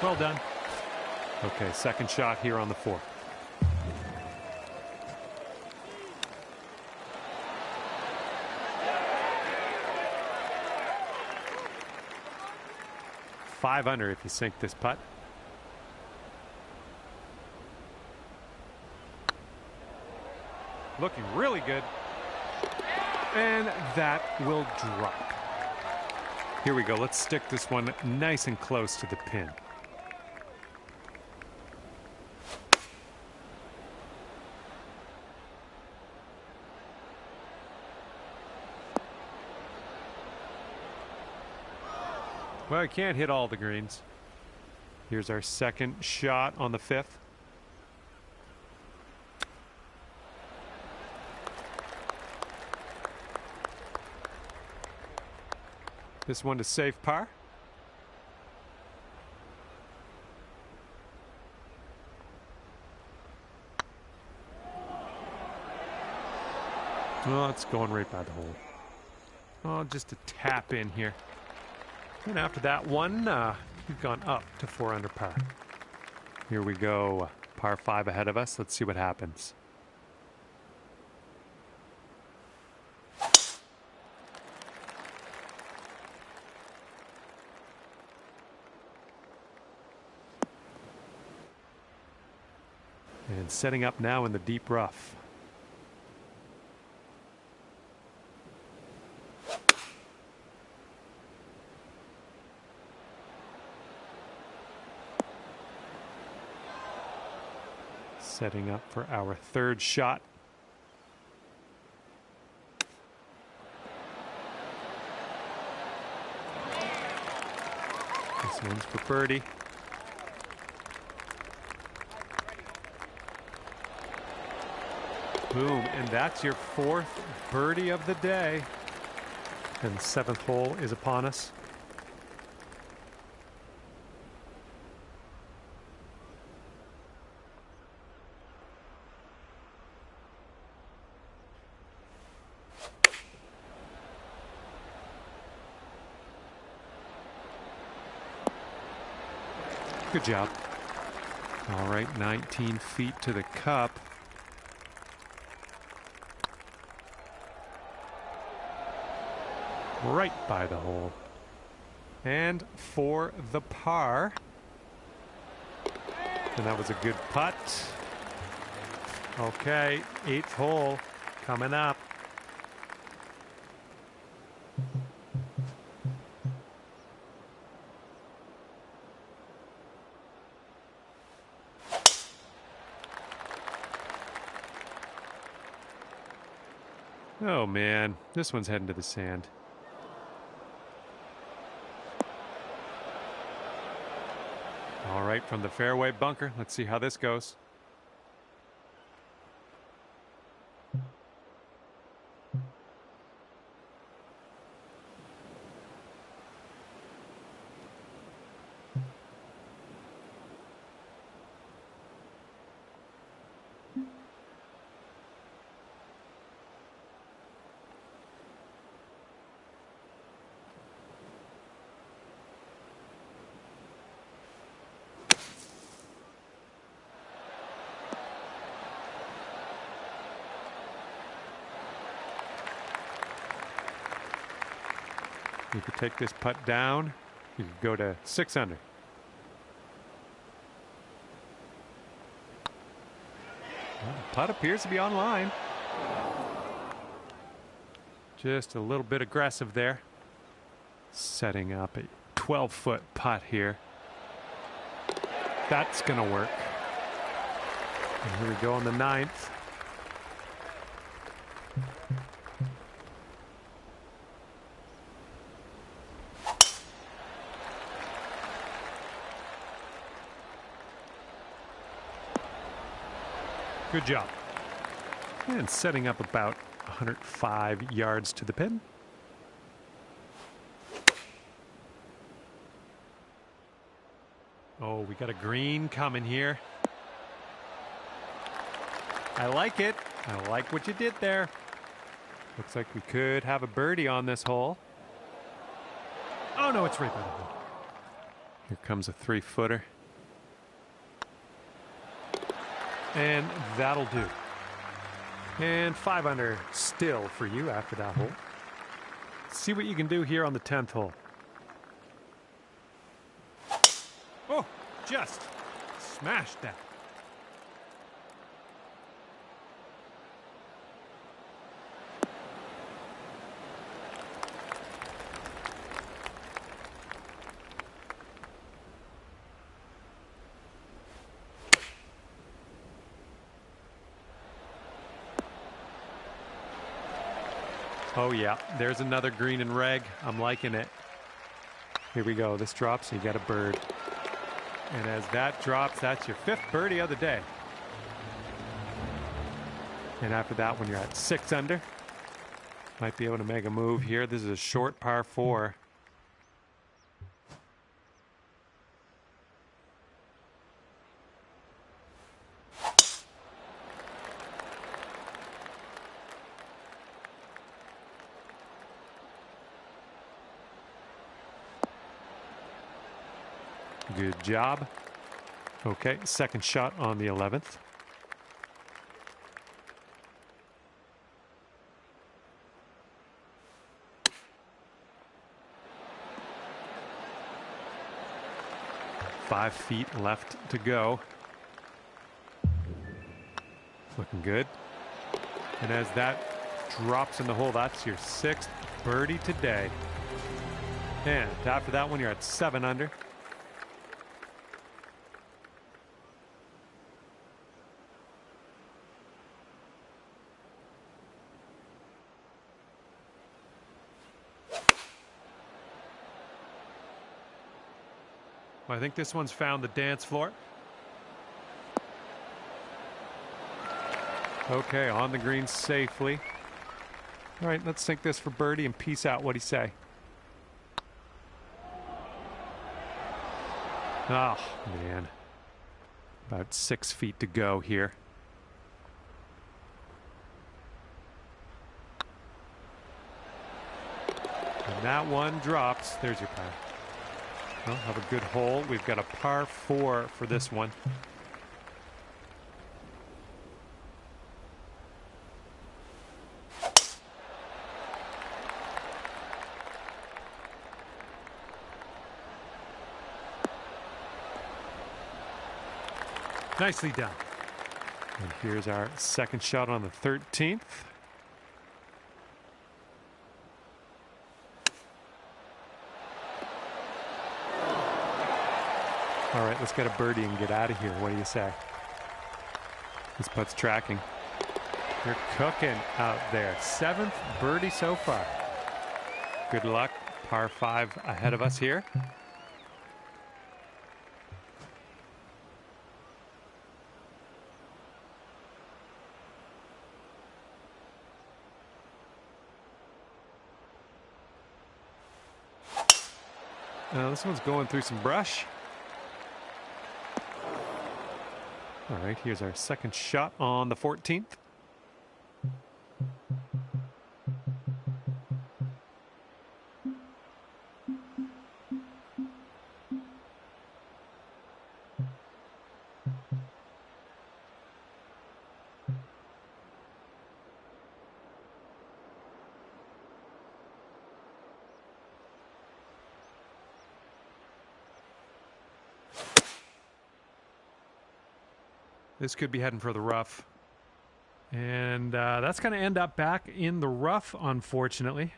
Well done. Okay, second shot here on the 4th. Five under if you sink this putt. Looking really good. And that will drop. Here we go. Let's stick this one nice and close to the pin. Well, I can't hit all the greens. Here's our second shot on the 5th. This one to safe par. Oh, it's going right by the hole. Oh, just a tap in here. And after that one, we've gone up to 4 under par. Here we go, par 5 ahead of us. Let's see what happens. And setting up now in the deep rough. Setting up for our third shot. This one's for birdie. Boom, and that's your fourth birdie of the day. And the seventh hole is upon us. Good job. All right, 19 feet to the cup. Right by the hole. And for the par. And that was a good putt. Okay, eighth hole coming up. Oh man, this one's heading to the sand. All right, from the fairway bunker, let's see how this goes. You could take this putt down. You could go to 6 under. Well, the putt appears to be on line. Just a little bit aggressive there. Setting up a 12-foot putt here. That's going to work. And here we go on the 9th. Good job. And setting up about 105 yards to the pin. Oh, we got a green coming here. I like it. I like what you did there. Looks like we could have a birdie on this hole. Oh no, it's right by the hole. Here comes a 3-footer. And that'll do. And 5 under still for you after that hole. See what you can do here on the 10th hole. Oh, just smashed that. Oh yeah, there's another green and reg. I'm liking it. Here we go. This drops, you got a bird. And as that drops, that's your 5th birdie of the day. And after that one, you're at 6 under. Might be able to make a move here. This is a short par 4. Good job. Okay, second shot on the 11th. Five feet left to go. Looking good. And as that drops in the hole, that's your 6th birdie today. And after that one, you're at 7 under. Well, I think this one's found the dance floor. Okay, on the green safely. All right, let's sink this for birdie and peace out. What'd he say? Oh, man. About 6 feet to go here. And that one drops. There's your par. Well, have a good hole. We've got a par 4 for this one. Nicely done. And here's our second shot on the 13th. All right, let's get a birdie and get out of here. What do you say? This putt's tracking. You're cooking out there. 7th birdie so far. Good luck. Par 5 ahead of us here. Now this one's going through some brush. All right, here's our second shot on the 14th. This could be heading for the rough. And that's going to end up back in the rough, unfortunately.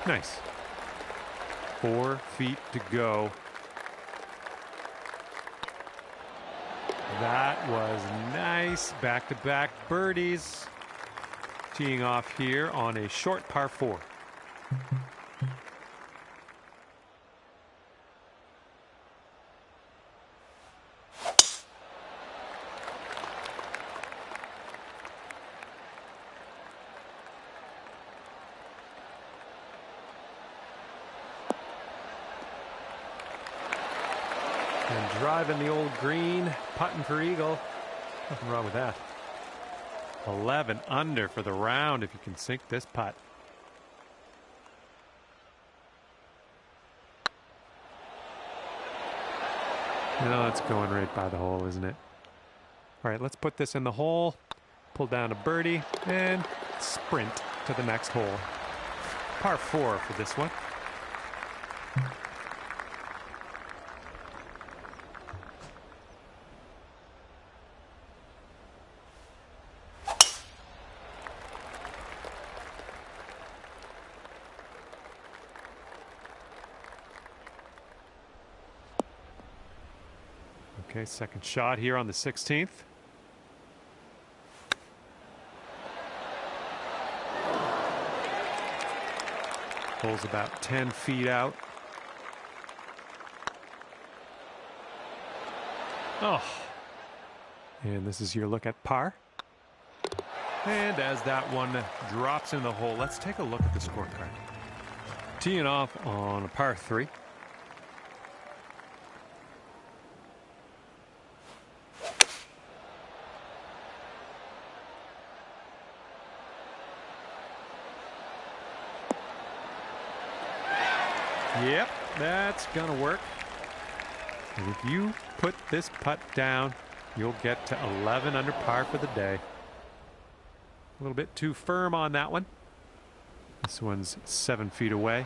Nice. 4 feet to go. That was nice. Back-to-back birdies. Teeing off here on a short par 4. And driving the old green, putting for eagle. Nothing wrong with that. 11 under for the round if you can sink this putt. No, it's going right by the hole, isn't it? All right, let's put this in the hole, pull down a birdie, and sprint to the next hole. Par 4 for this one. Okay, second shot here on the 16th. Hole's about 10 feet out. Oh. And this is your look at par. And as that one drops in the hole, let's take a look at the scorecard. Teeing off on a par 3. Yep, that's gonna work. And if you put this putt down, you'll get to 11 under par for the day. A little bit too firm on that one. This one's 7 feet away.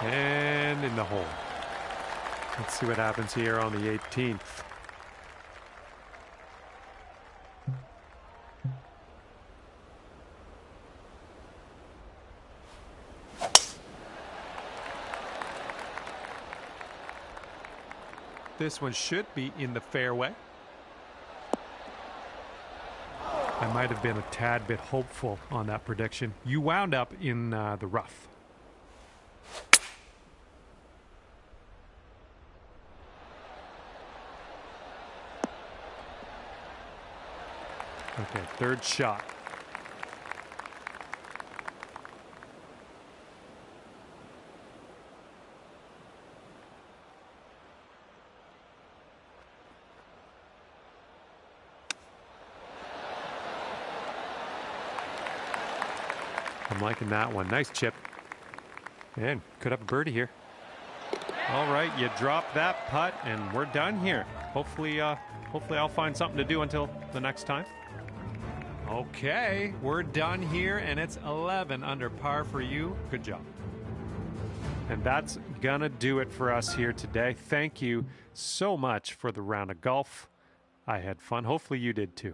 And in the hole. Let's see what happens here on the 18th. This one should be in the fairway. I might have been a tad bit hopeful on that prediction. You wound up in the rough. Okay, third shot. I'm liking that one. Nice chip. And could have a birdie here. All right, you drop that putt, and we're done here. Hopefully I'll find something to do until the next time. Okay, we're done here, and it's 11 under par for you. Good job. And that's gonna do it for us here today. Thank you so much for the round of golf. I had fun. Hopefully you did too.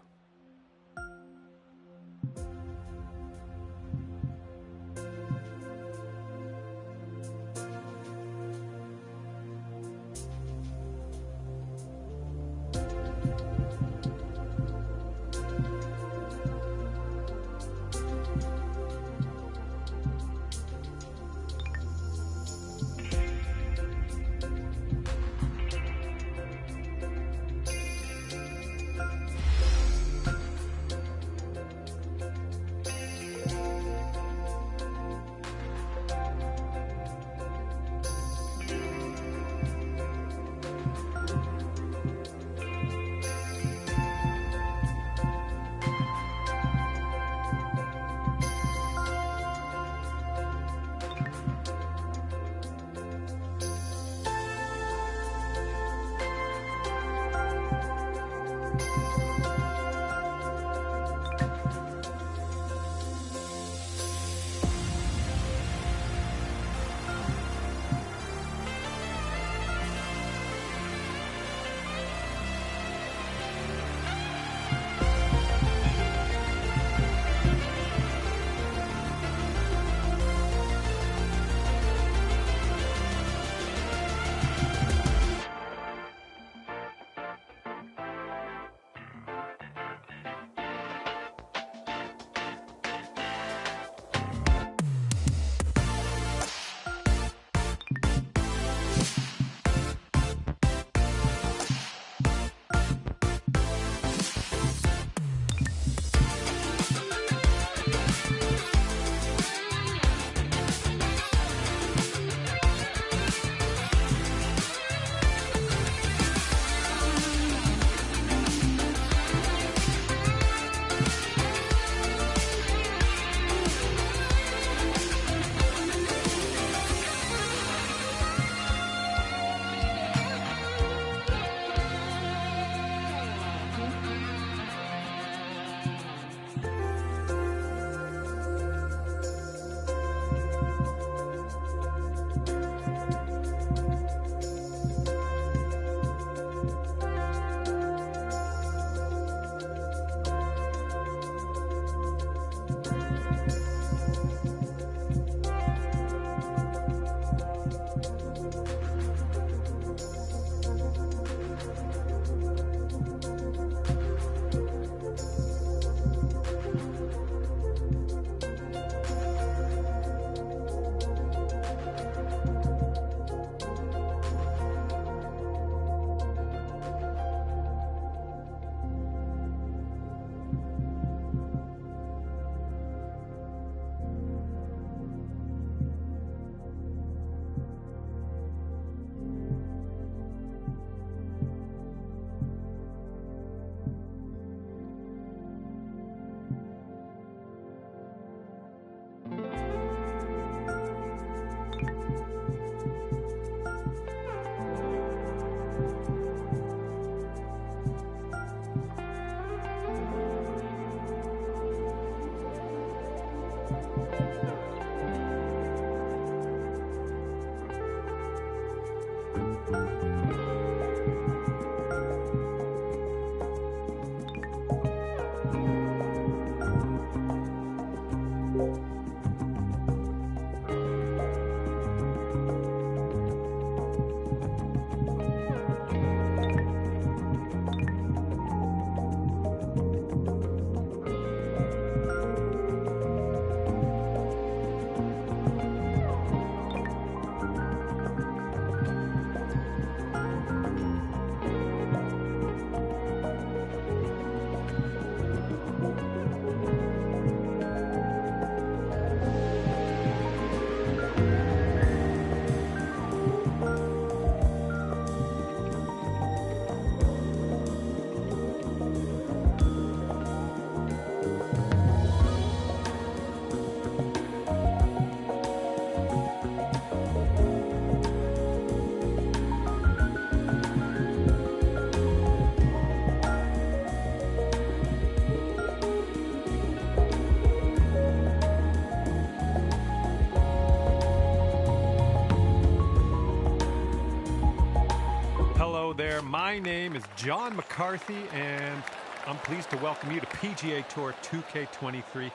there. My name is John McCarthy, and I'm pleased to welcome you to PGA Tour 2K23.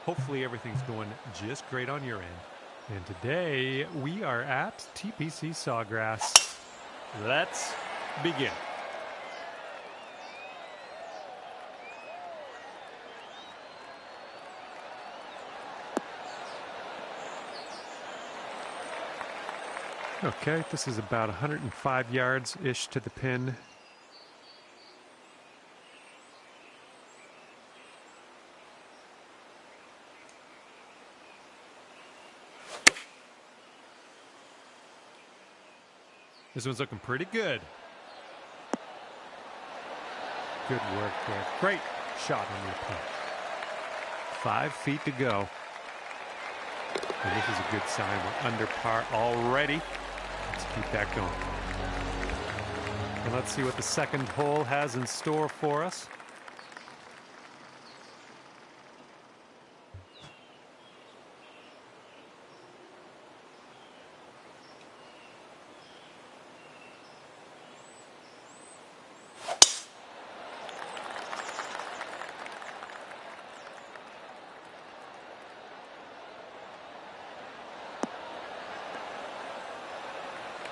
Hopefully everything's going just great on your end. And today we are at TPC Sawgrass. Let's begin. Okay, this is about 105 yards-ish to the pin. This one's looking pretty good. Good work there. Great shot on the approach. 5 feet to go. And this is a good sign. We're under par already. Let's keep that going. And let's see what the second hole has in store for us.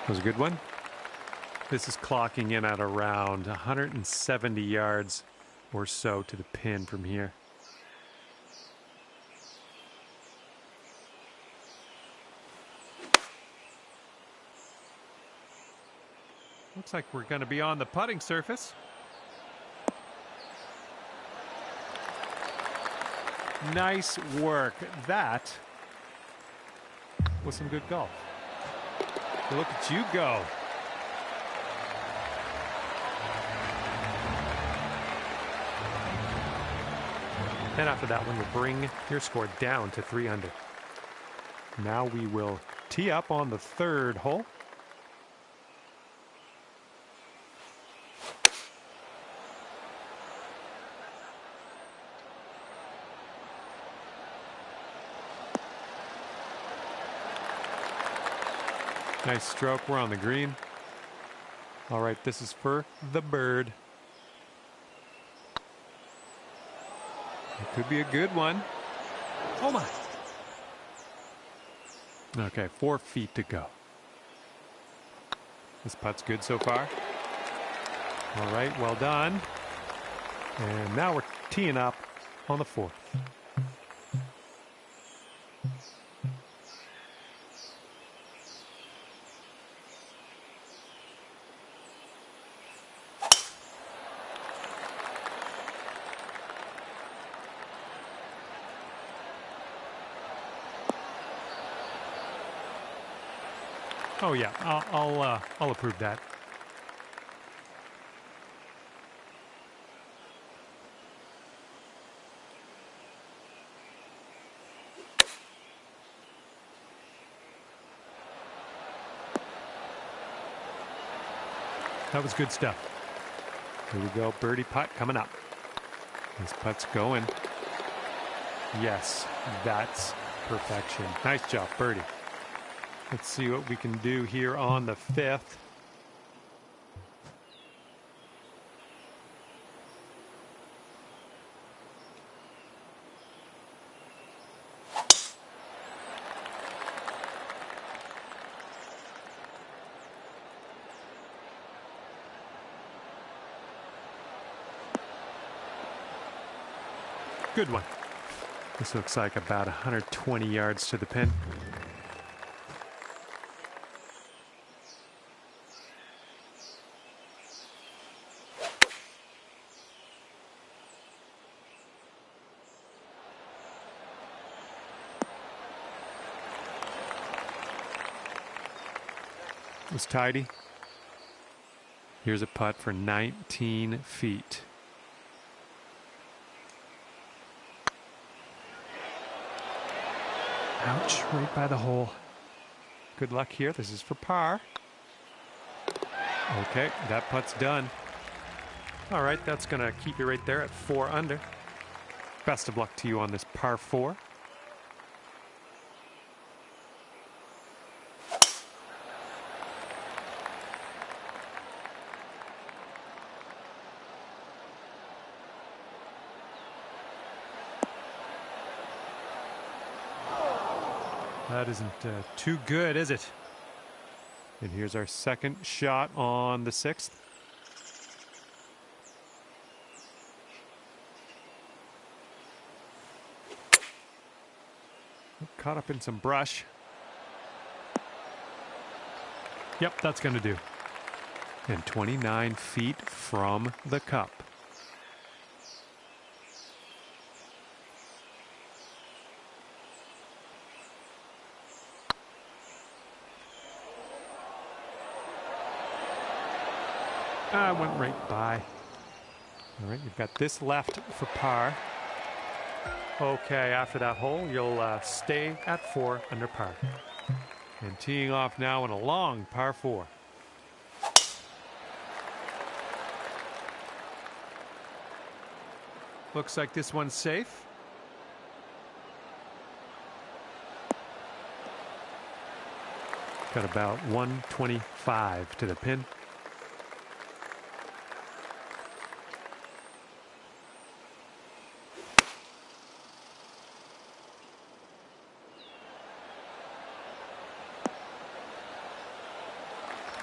That was a good one. This is clocking in at around 170 yards or so to the pin from here. Looks like we're going to be on the putting surface. Nice work. That was some good golf. Look at you go. And after that one, we'll bring your score down to 3 under. Now we will tee up on the third hole. Nice stroke. We're on the green. All right, this is for the bird. It could be a good one. Oh my. Okay, 4 feet to go. This putt's good so far. All right, well done. And now we're teeing up on the 4th. Oh yeah, I'll approve that. That was good stuff. Here we go, birdie putt coming up. This putt's going. Yes, that's perfection. Nice job, birdie. Let's see what we can do here on the 5th. Good one. This looks like about 120 yards to the pin. It was tidy. Here's a putt for 19 feet. Ouch, right by the hole. Good luck here. This is for par. Okay, that putt's done. All right, that's going to keep you right there at 4 under. Best of luck to you on this par 4. That isn't too good, is it? And here's our second shot on the 6th. Caught up in some brush. Yep, that's going to do. And 29 feet from the cup. Went right by. All right, you've got this left for par. Okay, after that hole, you'll stay at 4 under par. And teeing off now in a long par 4. Looks like this one's safe. Got about 125 to the pin.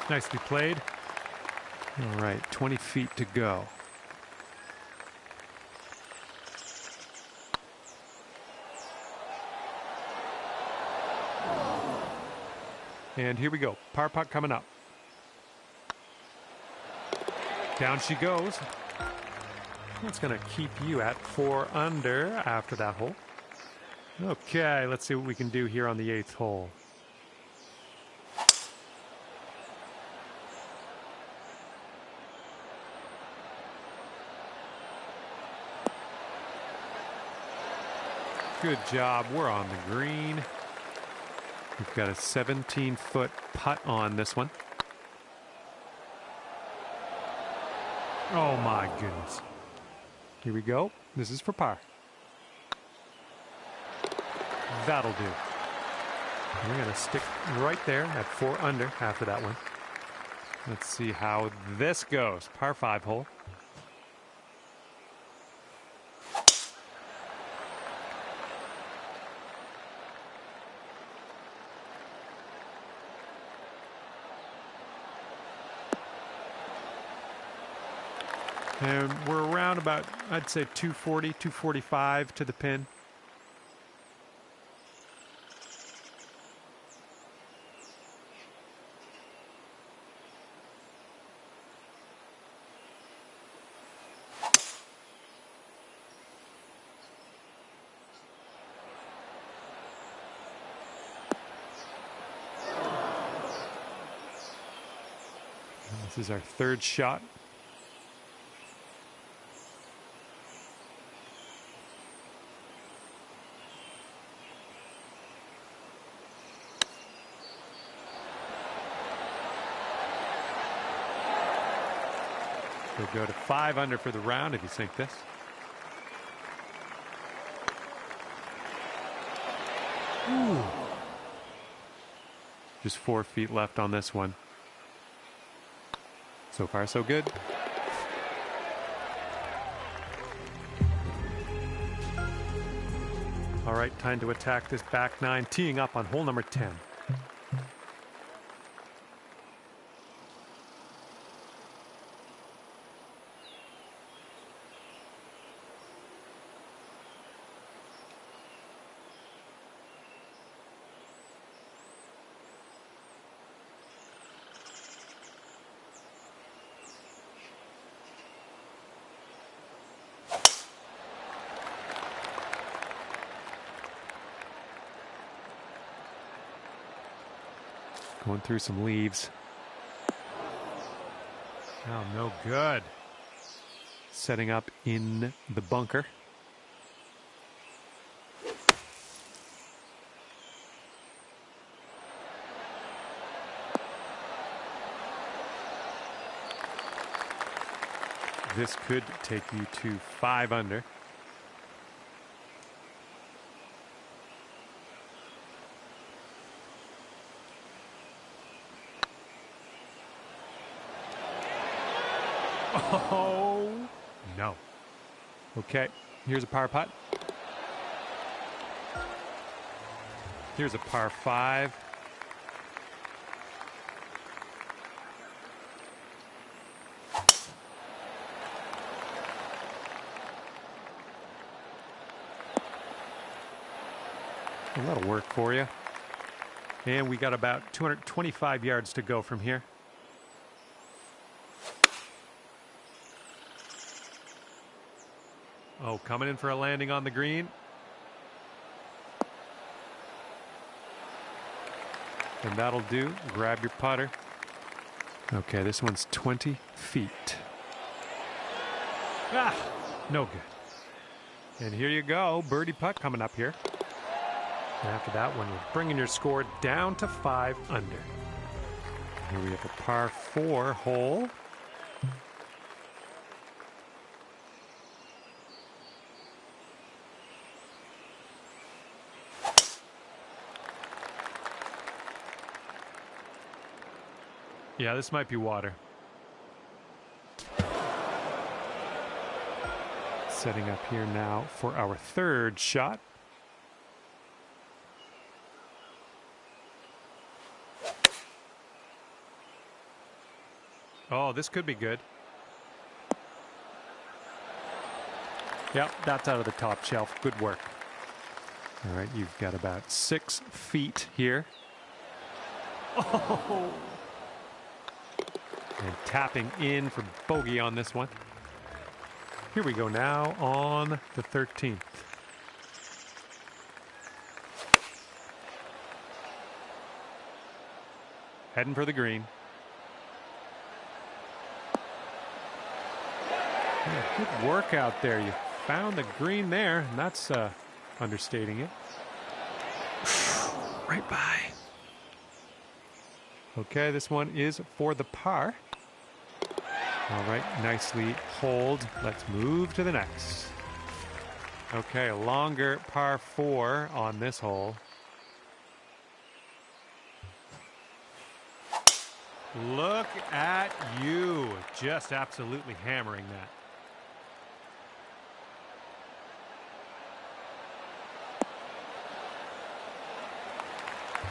Nicely played. All right, 20 feet to go. And here we go. Par putt coming up. Down she goes. That's going to keep you at 4 under after that hole. Okay, let's see what we can do here on the 8th hole. Good job. We're on the green. We've got a 17-foot putt on this one. Oh my goodness. Here we go. This is for par. That'll do. We're going to stick right there at 4 under after that one. Let's see how this goes. Par 5 hole. And we're around about, I'd say 240, 245 to the pin. This is our 3rd shot. We'll go to 5 under for the round if you sink this. Ooh. Just 4 feet left on this one. So far, so good. All right, time to attack this back 9, teeing up on hole number 10. Going through some leaves. Oh, no good. Setting up in the bunker. This could take you to 5 under. Oh, no. Okay, here's a par putt. Here's a par 5. Well, that'll work for you. And we got about 225 yards to go from here. Oh, coming in for a landing on the green. And that'll do. Grab your putter. Okay, this one's 20 feet. Ah, no good. And here you go, birdie putt coming up here. And after that one, you're bringing your score down to 5 under. Here we have a par 4 hole. Yeah, this might be water. Setting up here now for our 3rd shot. Oh, this could be good. Yep, that's out of the top shelf. Good work. All right, you've got about 6 feet here. Oh! And tapping in for bogey on this one. Here we go now on the 13th. Heading for the green. Yeah, good work out there. You found the green there, and that's understating it. Right by. Okay, this one is for the par. All right, nicely holed. Let's move to the next. Okay, a longer par 4 on this hole. Look at you, just absolutely hammering that.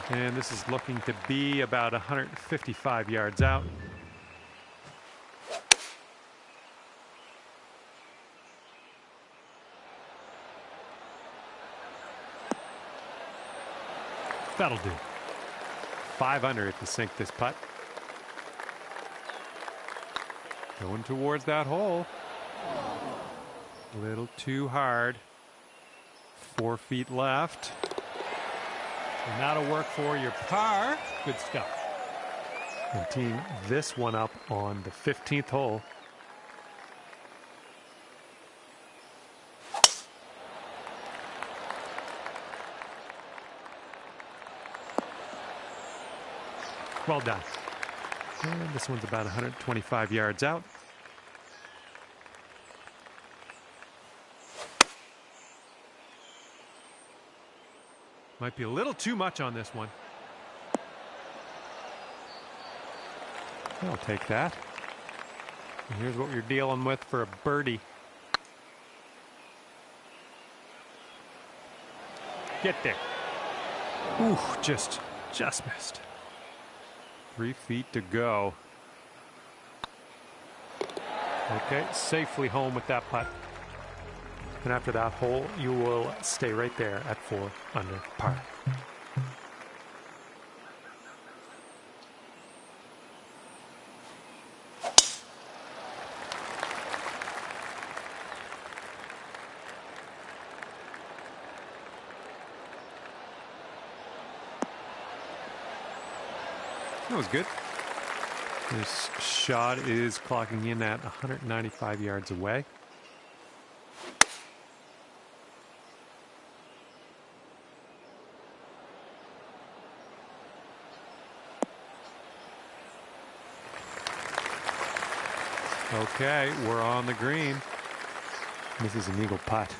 And this is looking to be about 155 yards out. That'll do. 5 under if you sink this putt. Going towards that hole. A little too hard. 4 feet left. And that'll work for your par. Good stuff. And teeing this one up on the 15th hole. Well done. And this one's about 125 yards out. Might be a little too much on this one. I'll take that. And here's what you're dealing with for a birdie. Get there. Ooh, just missed. 3 feet to go. Okay, safely home with that putt. And after that hole, you will stay right there at 4 under par. That was good. This shot is clocking in at 195 yards away. Okay, we're on the green. This is an eagle putt.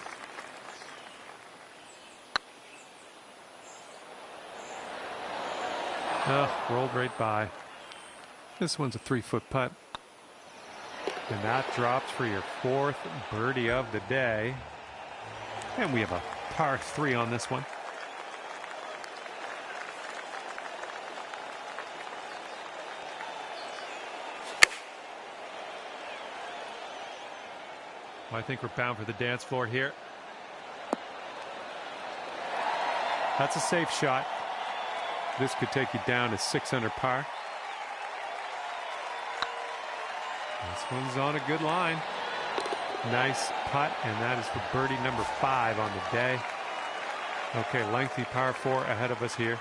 Rolled right by. This one's a 3-foot putt. And that drops for your 4th birdie of the day. And we have a par 3 on this one. I think we're bound for the dance floor here. That's a safe shot. This could take you down to 6 under par. This one's on a good line. Nice putt, and that is for birdie number 5 on the day. Okay, lengthy par 4 ahead of us here.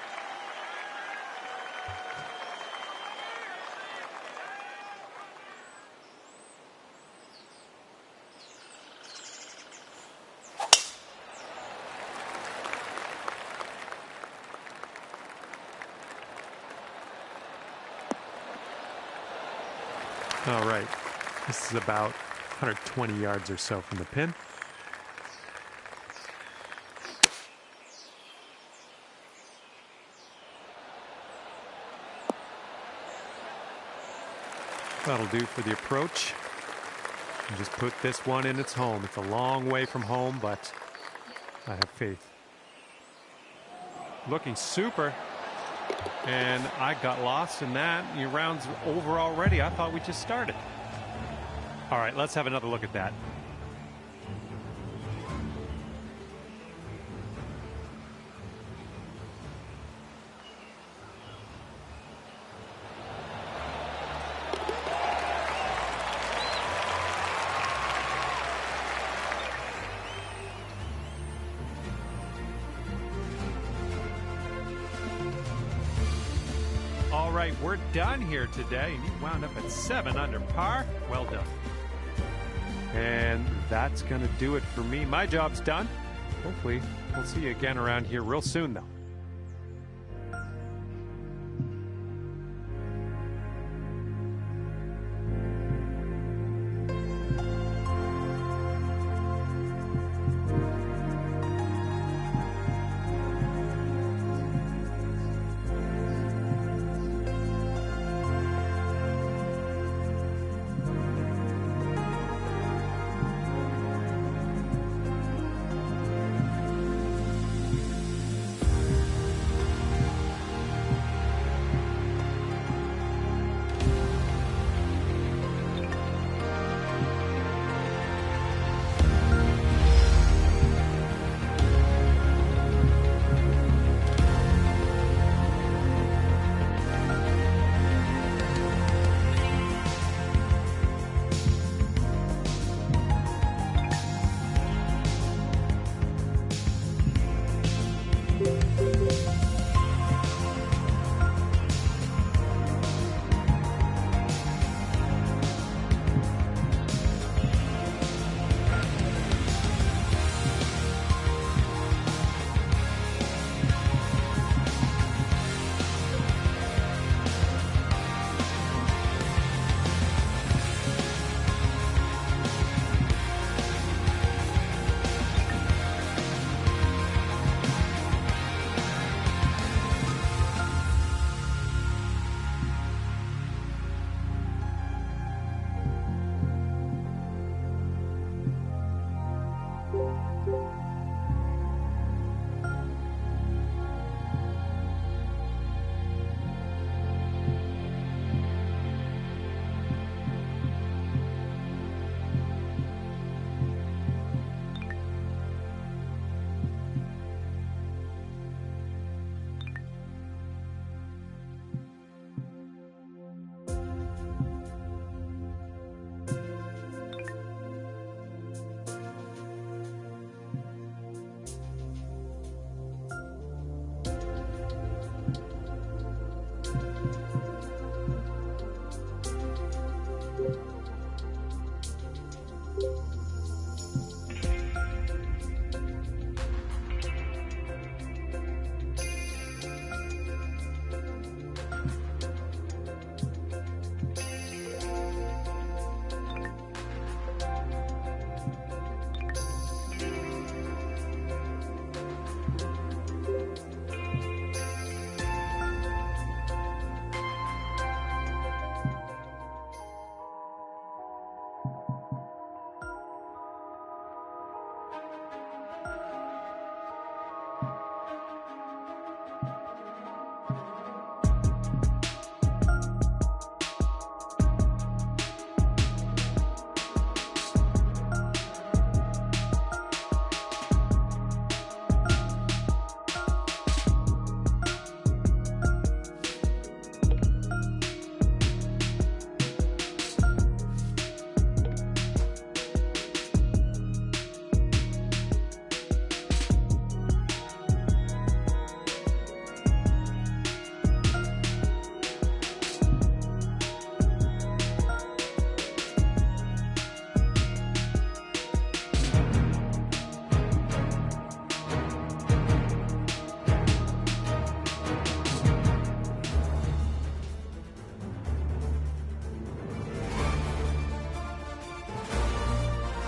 All right, this is about 120 yards or so from the pin. That'll do for the approach. And just put this one in its home. It's a long way from home, but I have faith. Looking super. And I got lost in that. Your round's over already. I thought we just started. All right, let's have another look at that. All right, we're done here today, and you wound up at 7 under par. Well done. And that's going to do it for me. My job's done. Hopefully, we'll see you again around here real soon, though.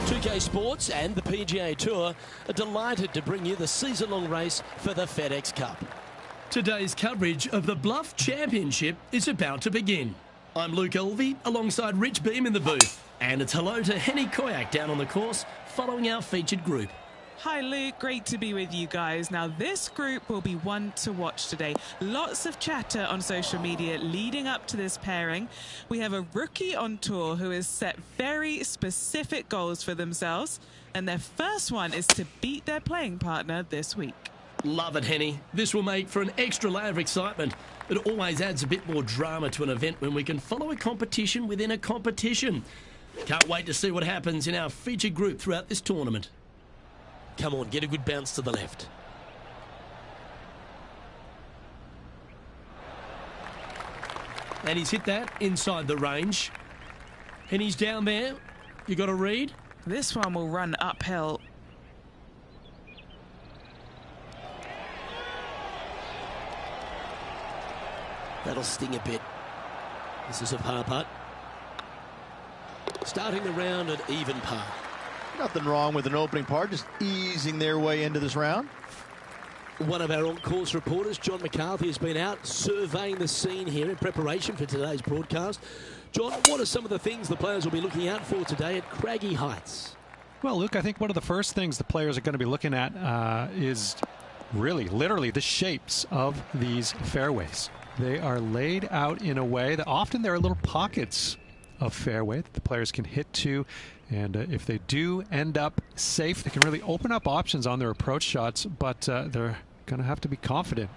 2K Sports and the PGA Tour are delighted to bring you the season-long race for the FedEx Cup. Today's coverage of the Bluff Championship is about to begin. I'm Luke Elvey alongside Rich Beam in the booth. And it's hello to Henny Koyak down on the course following our featured group. Hi Luke, great to be with you guys. Now this group will be one to watch today. Lots of chatter on social media leading up to this pairing. We have a rookie on tour who has set very specific goals for themselves, and their first one is to beat their playing partner this week. Love it, Henny. This will make for an extra layer of excitement. It always adds a bit more drama to an event when we can follow a competition within a competition. Can't wait to see what happens in our featured group throughout this tournament. Come on, get a good bounce to the left. And he's hit that inside the range. And he's down there. You got a read? This one will run uphill. That'll sting a bit. This is a par putt. Starting the round at even par. Nothing wrong with an opening par, just easing their way into this round. One of our on-course reporters, John McCarthy, has been out surveying the scene here in preparation for today's broadcast. John, what are some of the things the players will be looking out for today at Craggy Heights? Well, Luke, I think one of the first things the players are going to be looking at is really, literally, the shapes of these fairways. They are laid out in a way that often there are little pockets of fairway that the players can hit to, and if they do end up safe, they can really open up options on their approach shots, but they're going to have to be confident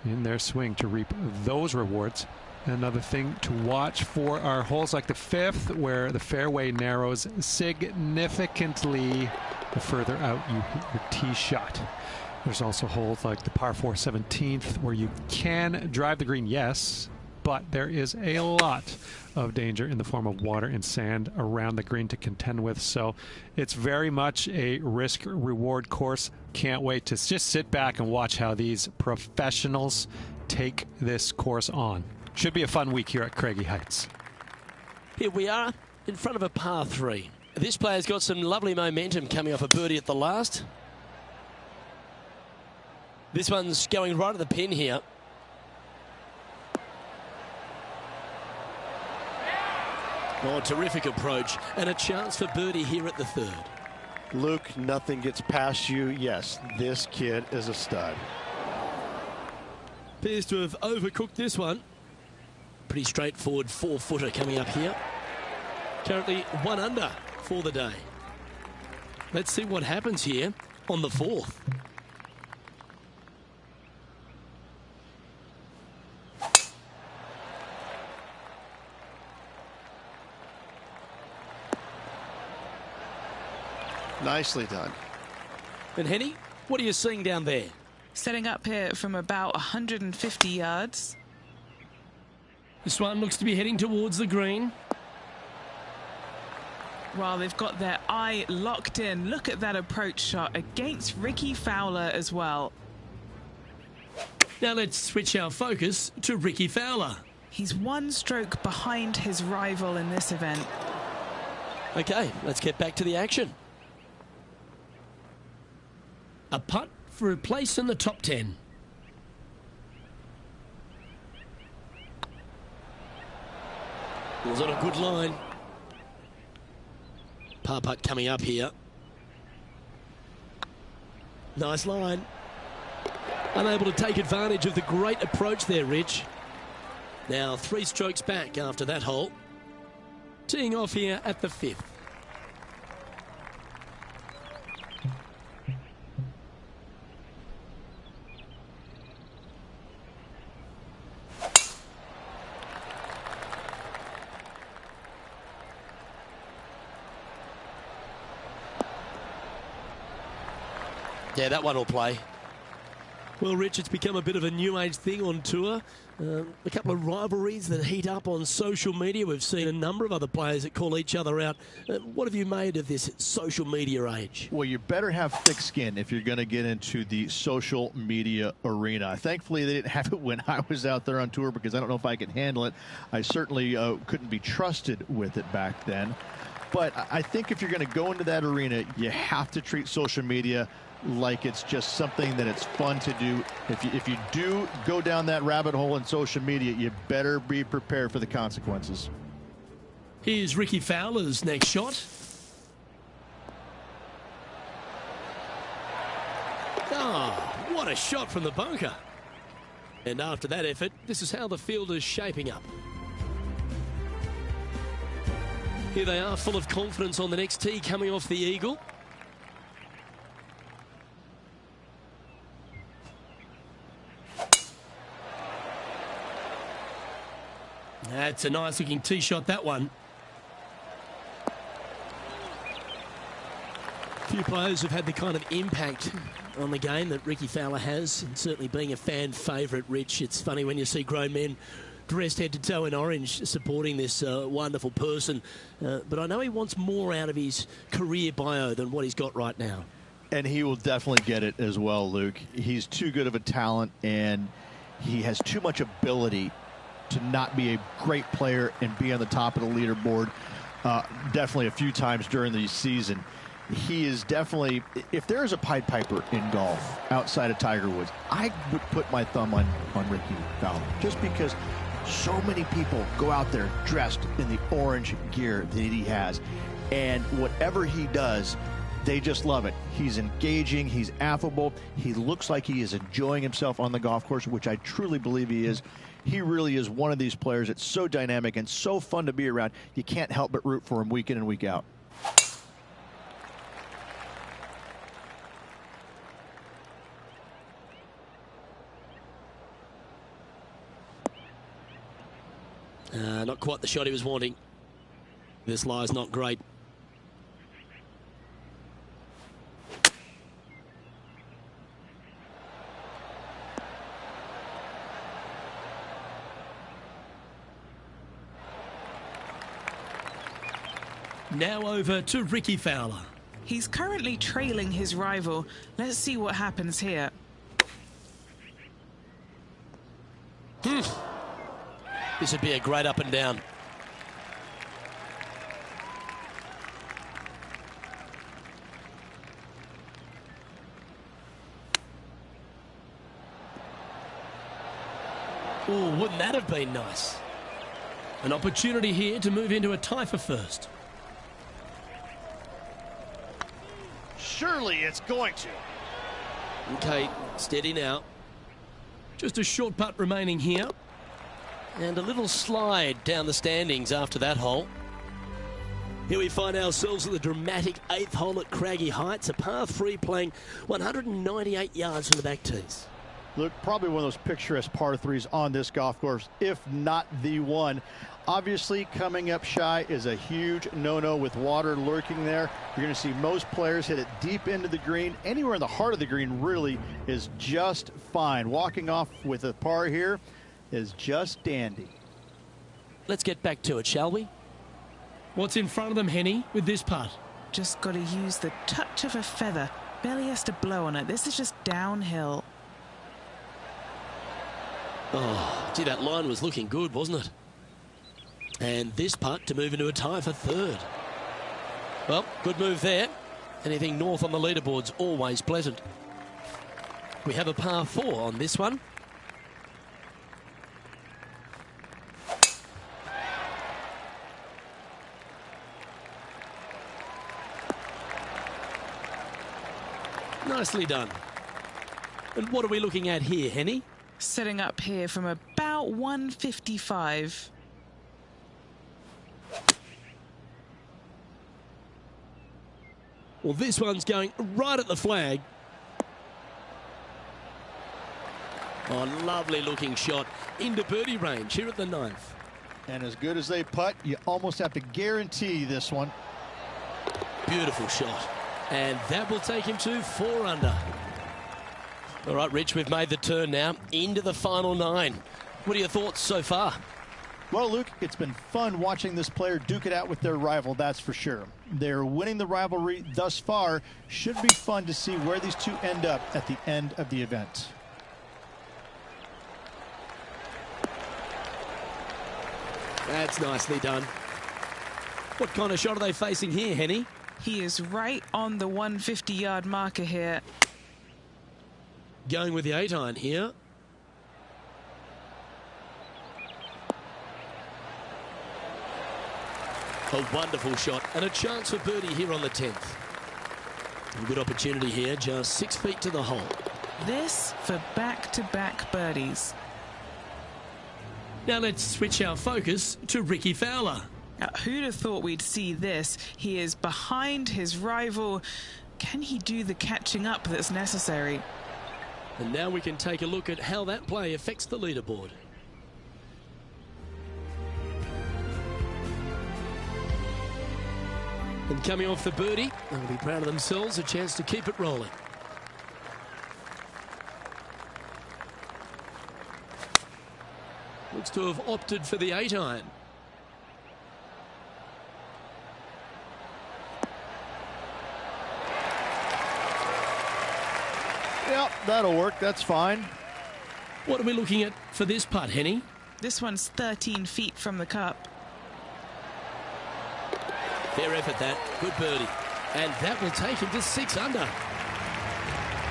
in their swing to reap those rewards. Another thing to watch for are holes like the fifth, where the fairway narrows significantly the further out you hit your tee shot. There's also holes like the par 4 17th, where you can drive the green, yes, but there is a lot of danger in the form of water and sand around the green to contend with. So it's very much a risk-reward course. Can't wait to just sit back and watch how these professionals take this course on. Should be a fun week here at Craggy Heights. Here we are in front of a par 3. This player's got some lovely momentum coming off a birdie at the last. This one's going right at the pin here. Oh, terrific approach, and a chance for birdie here at the third. Luke, nothing gets past you. Yes, this kid is a stud. Appears to have overcooked this one. Pretty straightforward 4-footer coming up here. Currently 1 under for the day. Let's see what happens here on the fourth. Nicely done. And Henny, what are you seeing down there? Setting up here from about 150 yards. This one looks to be heading towards the green. While they've got their eye locked in, look at that approach shot against Rickie Fowler as well. Now let's switch our focus to Rickie Fowler. He's 1 stroke behind his rival in this event. Okay, let's get back to the action. A putt for a place in the top 10. Was on a good line. Par putt coming up here. Nice line. Unable to take advantage of the great approach there, Rich. Now 3 strokes back after that hole. Teeing off here at the 5th. Yeah, that one will play. Well, Rich, it's become a bit of a new age thing on tour. A couple of rivalries that heat up on social media. We've seen a number of other players that call each other out. What have you made of this social media age? Well, you better have thick skin if you're going to get into the social media arena. Thankfully, they didn't have it when I was out there on tour, because I don't know if I could handle it. I certainly couldn't be trusted with it back then. But I think if you're going to go into that arena, you have to treat social media like it's just something that it's fun to do. If you do go down that rabbit hole in social media, you better be prepared for the consequences. Here's Ricky Fowler's next shot. Oh, what a shot from the bunker. And after that effort, this is how the field is shaping up. Here they are, full of confidence on the next tee, coming off the eagle. That's a nice looking tee shot, that one. Few players have had the kind of impact on the game that Ricky Fowler has, and certainly being a fan favourite, Rich. It's funny when you see grown men dressed head to toe in orange supporting this wonderful person. But I know he wants more out of his career bio than what he's got right now. And he will definitely get it as well, Luke. He's too good of a talent, and he has too much ability to not be a great player and be on the top of the leaderboard definitely a few times during the season. He is definitely, if there is a Pied Piper in golf outside of Tiger Woods, I would put my thumb on Ricky Fowler, just because so many people go out there dressed in the orange gear that he has, and whatever he does, they just love it. He's engaging, he's affable, he looks like he is enjoying himself on the golf course, which I truly believe he is. He really is one of these players that's so dynamic and so fun to be around. You can't help but root for him week in and week out. Not quite the shot he was wanting. This lie's not great. Now over to Ricky Fowler. He's currently trailing his rival. Let's see what happens here. This would be a great up and down. Oh, wouldn't that have been nice? An opportunity here to move into a tie for first. Surely it's going to. Okay, steady now. Just a short putt remaining here. And a little slide down the standings after that hole. Here we find ourselves at the dramatic 8th hole at Craggy Heights, a par 3 playing 198 yards from the back tees. Look, probably one of those picturesque par 3s on this golf course, if not the one. Obviously, coming up shy is a huge no-no with water lurking there. You're going to see most players hit it deep into the green. Anywhere in the heart of the green really is just fine. Walking off with a par here is just dandy. Let's get back to it, shall we? What's in front of them, Henny, with this putt? Just got to use the touch of a feather. Barely has to blow on it. This is just downhill. Oh, gee, that line was looking good, wasn't it? And this putt to move into a tie for third. Well, good move there. Anything north on the leaderboard's always pleasant. We have a par 4 on this one. Nicely done. And what are we looking at here, Henny? Setting up here from about 155. Well, this one's going right at the flag. Oh, lovely looking shot into birdie range here at the 9th. And as good as they putt, you almost have to guarantee this one. Beautiful shot. And that will take him to 4 under. All right, Rich, we've made the turn now into the final 9. What are your thoughts so far? Well, Luke, it's been fun watching this player duke it out with their rival, that's for sure. They're winning the rivalry thus far. Should be fun to see where these two end up at the end of the event. That's nicely done. What kind of shot are they facing here, Henny? He is right on the 150-yard marker here. Going with the 8-iron here. A wonderful shot and a chance for birdie here on the 10th. A good opportunity here, just 6 feet to the hole. This for back-to-back birdies. Now let's switch our focus to Rickie Fowler. Now, who'd have thought we'd see this? He is behind his rival. Can he do the catching up that's necessary? And now we can take a look at how that play affects the leaderboard. And coming off the birdie, they'll be proud of themselves, a chance to keep it rolling. Looks to have opted for the 8-iron. Yep, that'll work. That's fine. What are we looking at for this putt, Henny? This one's 13 feet from the cup. Fair effort that. Good birdie. And that will take him to 6 under.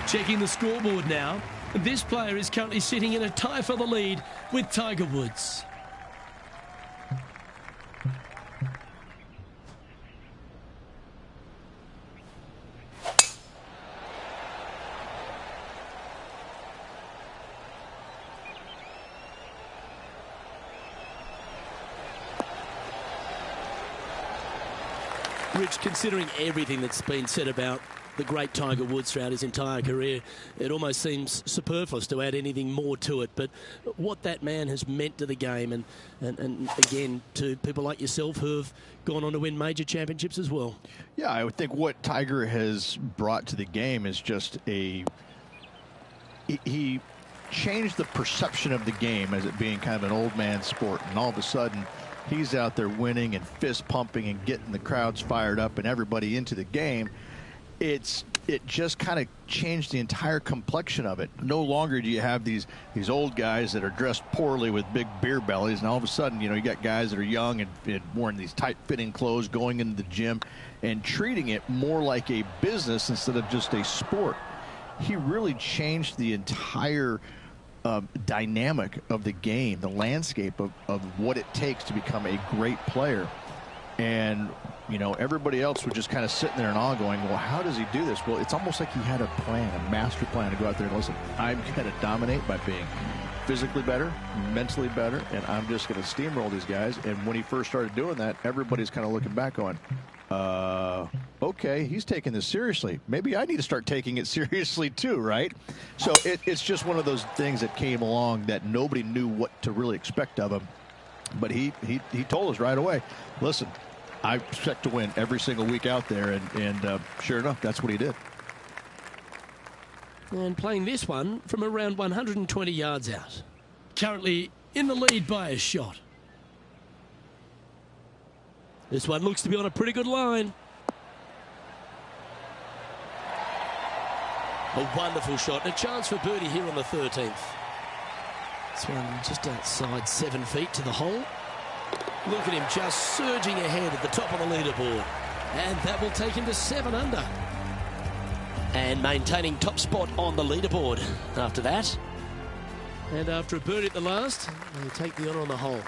Checking the scoreboard now. This player is currently sitting in a tie for the lead with Tiger Woods. Rich, considering everything that's been said about the great Tiger Woods throughout his entire career, it almost seems superfluous to add anything more to it. But what that man has meant to the game and again, to people like yourself who have gone on to win major championships as well. Yeah, I would think what Tiger has brought to the game is just he changed the perception of the game as it being kind of an old man sport. And all of a sudden, he's out there winning and fist pumping and getting the crowds fired up and everybody into the game. It just kind of changed the entire complexion of it. No longer do you have these old guys that are dressed poorly with big beer bellies, and all of a sudden, you got guys that are young and wearing these tight-fitting clothes, going into the gym and treating it more like a business instead of just a sport. He really changed the entire dynamic of the game, the landscape of what it takes to become a great player. And everybody else was just kind of sitting there in awe going, well, how does he do this? Well, it's almost like he had a plan, a master plan to go out there and listen, I'm going to dominate by being physically better, mentally better, and I'm just going to steamroll these guys. And when he first started doing that, everybody's kind of looking back going, okay, he's taking this seriously. Maybe I need to start taking it seriously too, right? So it's just one of those things that came along that nobody knew what to really expect of him. But he told us right away, listen, I expect to win every single week out there, and sure enough, that's what he did. And playing this one from around 120 yards out. Currently in the lead by a shot. This one looks to be on a pretty good line. A wonderful shot and a chance for birdie here on the 13th. This one just outside 7 feet to the hole. Look at him just surging ahead at the top of the leaderboard. And that will take him to 7 under. And maintaining top spot on the leaderboard after that. And after a birdie at the last, they take the honour on the hole.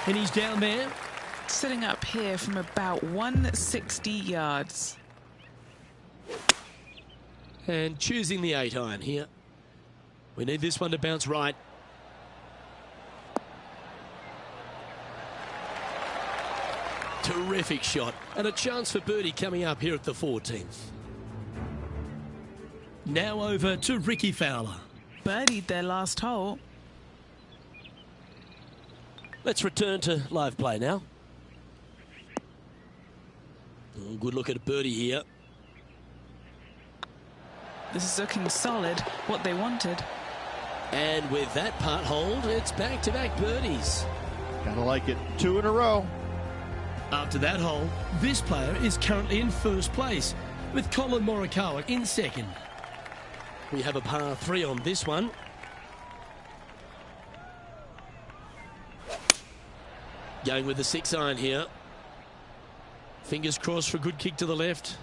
And he's down there. Sitting up here from about 160 yards. And choosing the 8-iron here. We need this one to bounce right. Terrific shot. And a chance for birdie coming up here at the 14th. Now over to Rickie Fowler. Birdied their last hole. Let's return to live play now. Oh, good look at a birdie here. This is looking solid, what they wanted. And with that putt hold, it's back-to-back birdies. Kind of like it. 2 in a row. After that hole, this player is currently in first place, with Colin Morikawa in second. We have a par 3 on this one. Going with the 6-iron here. Fingers crossed for a good kick to the left.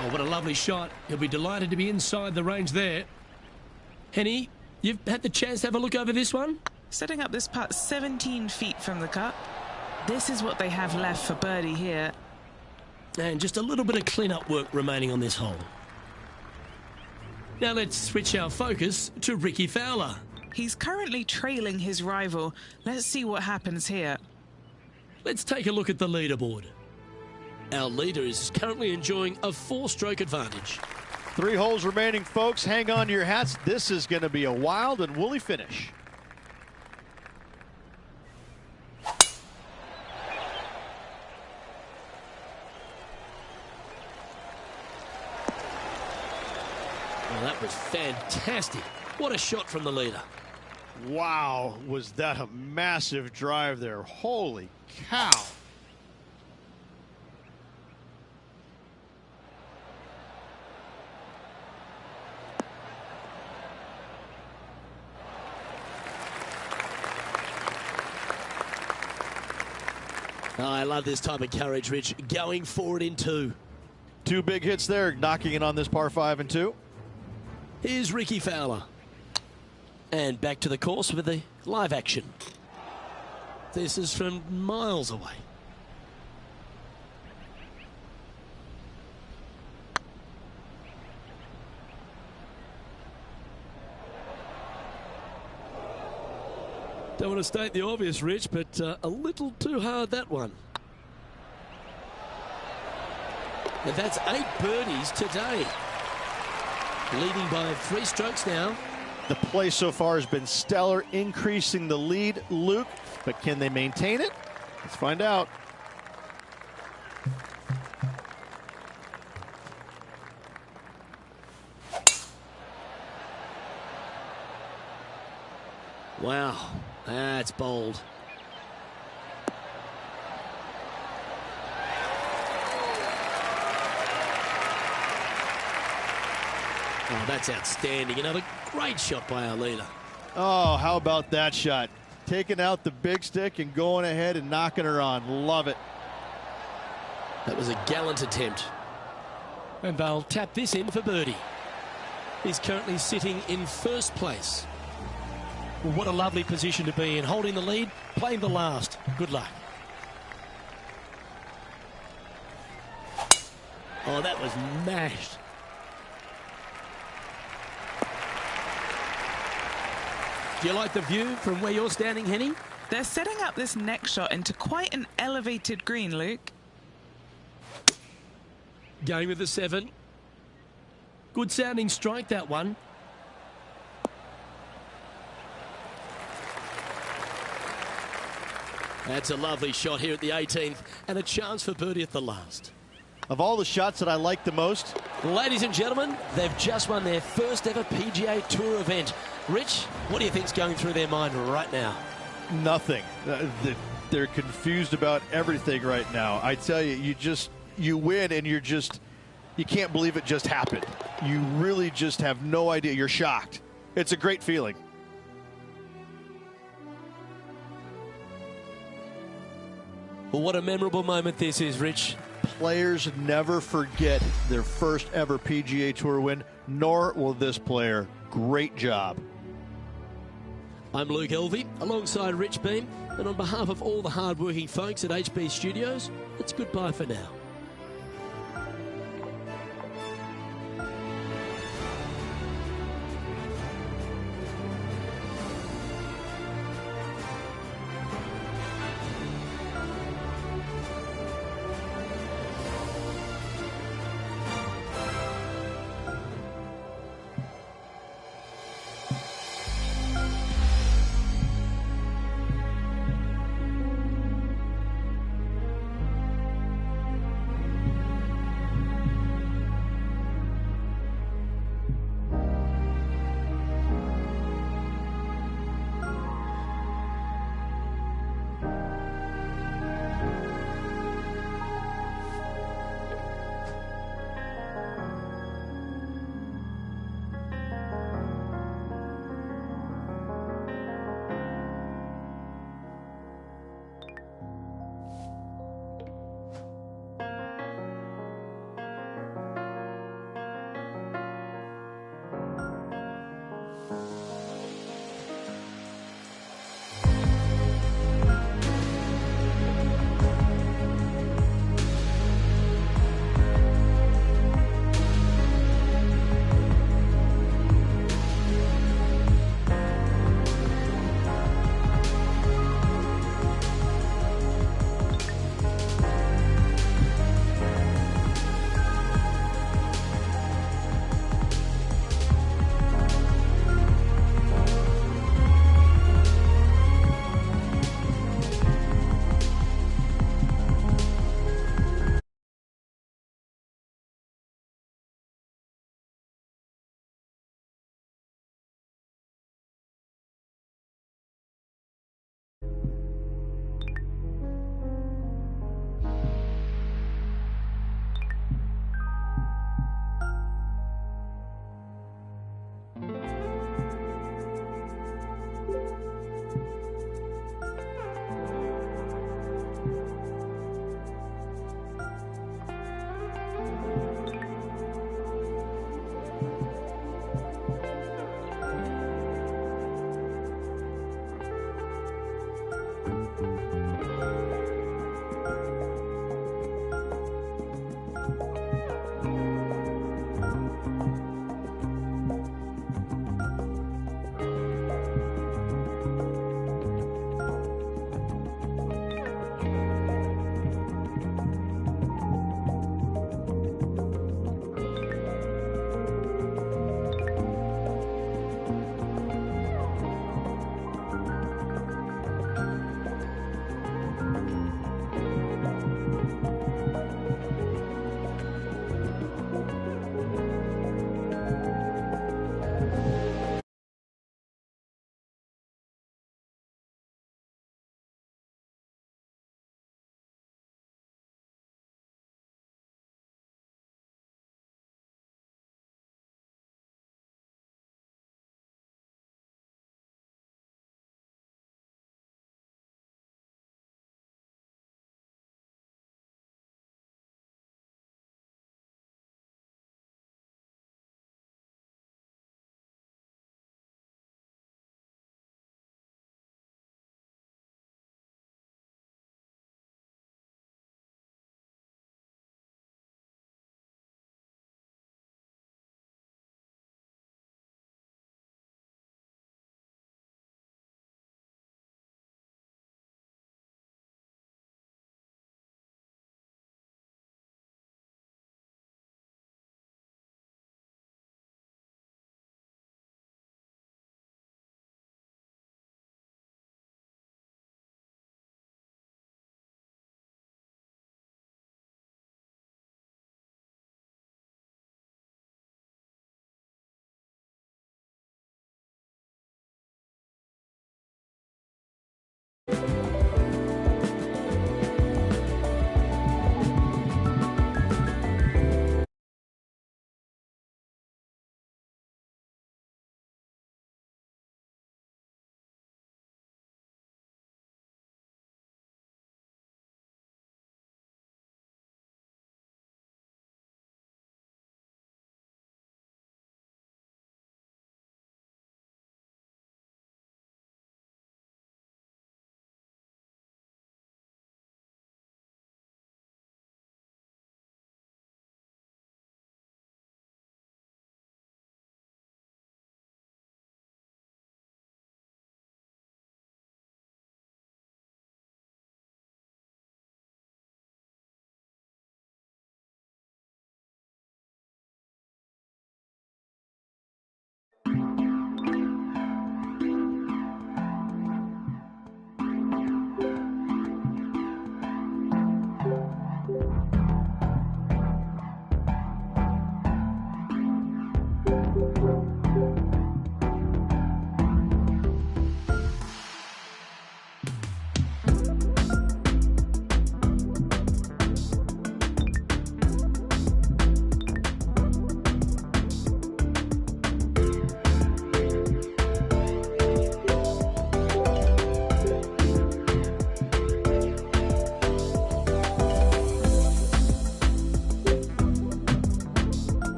Oh, what a lovely shot. He'll be delighted to be inside the range there. Henny, you've had the chance to have a look over this one? Setting up this putt 17 feet from the cup. This is what they have left for birdie here. And just a little bit of clean-up work remaining on this hole. Now let's switch our focus to Rickie Fowler. He's currently trailing his rival. Let's see what happens here. Let's take a look at the leaderboard. Our leader is currently enjoying a 4-stroke advantage. 3 holes remaining, folks. Hang on to your hats. This is going to be a wild and woolly finish. Well, that was fantastic. What a shot from the leader. Wow, was that a massive drive there. Holy cow. Oh, I love this type of courage, Rich. Going forward in 2. 2 big hits there, knocking it on this par 5 and 2. Here's Rickie Fowler. And back to the course with the live action. This is from miles away. Don't want to state the obvious, Rich, but a little too hard, that one. And that's 8 birdies today. Leading by 3 strokes now. The play so far has been stellar, increasing the lead, Luke. But can they maintain it? Let's find out. Wow, that's bold. Oh, that's outstanding. Another great shot by our leader. Oh, how about that shot? Taking out the big stick and going ahead and knocking her on. Love it. That was a gallant attempt. And they'll tap this in for birdie. He's currently sitting in first place. Well, what a lovely position to be in. Holding the lead, playing the last. Good luck. Oh, that was mashed. Do you like the view from where you're standing, Henny? They're setting up this next shot into quite an elevated green, Luke. Going with the 7. Good sounding strike, that one. That's a lovely shot here at the 18th and a chance for birdie at the last. Of all the shots that I like the most, ladies and gentlemen, they've just won their first ever PGA Tour event. Rich, what do you think's going through their mind right now? nothing. They're confused about everything right now. I tell you, you win and you can't believe it just happened. You really just have no idea. You're shocked. It's a great feeling. Well, what a memorable moment this is, Rich. Players never forget their first ever PGA Tour win, nor will this player. Great job. I'm Luke Elvey, alongside Rich Beem, and on behalf of all the hard-working folks at HB Studios, it's goodbye for now.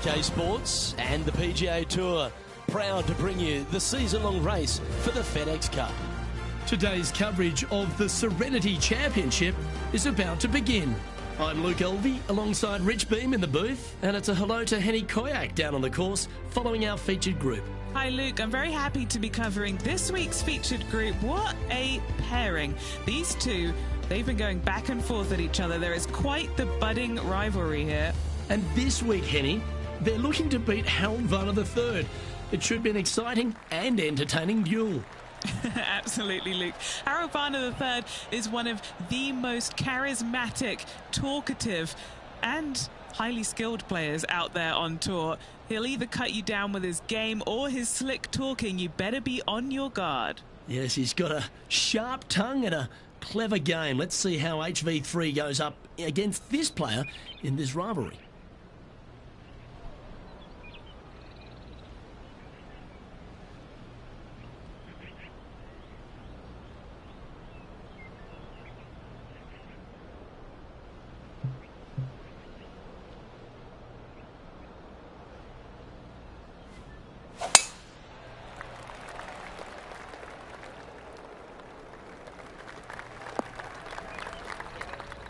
UK Sports and the PGA Tour, proud to bring you the season-long race for the FedEx Cup. Today's coverage of the Serenity Championship is about to begin. I'm Luke Elvey alongside Rich Beam in the booth, and it's a hello to Henny Koyak down on the course following our featured group. Hi Luke, I'm very happy to be covering this week's featured group. What a pairing. These two, they've been going back and forth at each other. There is quite the budding rivalry here. And this week, Henny, they're looking to beat Harold Varner III. It should be an exciting and entertaining duel. Absolutely, Luke. Harold Varner III is one of the most charismatic, talkative, and highly skilled players out there on tour. He'll either cut you down with his game or his slick talking. You better be on your guard. Yes, he's got a sharp tongue and a clever game. Let's see how HV3 goes up against this player in this rivalry.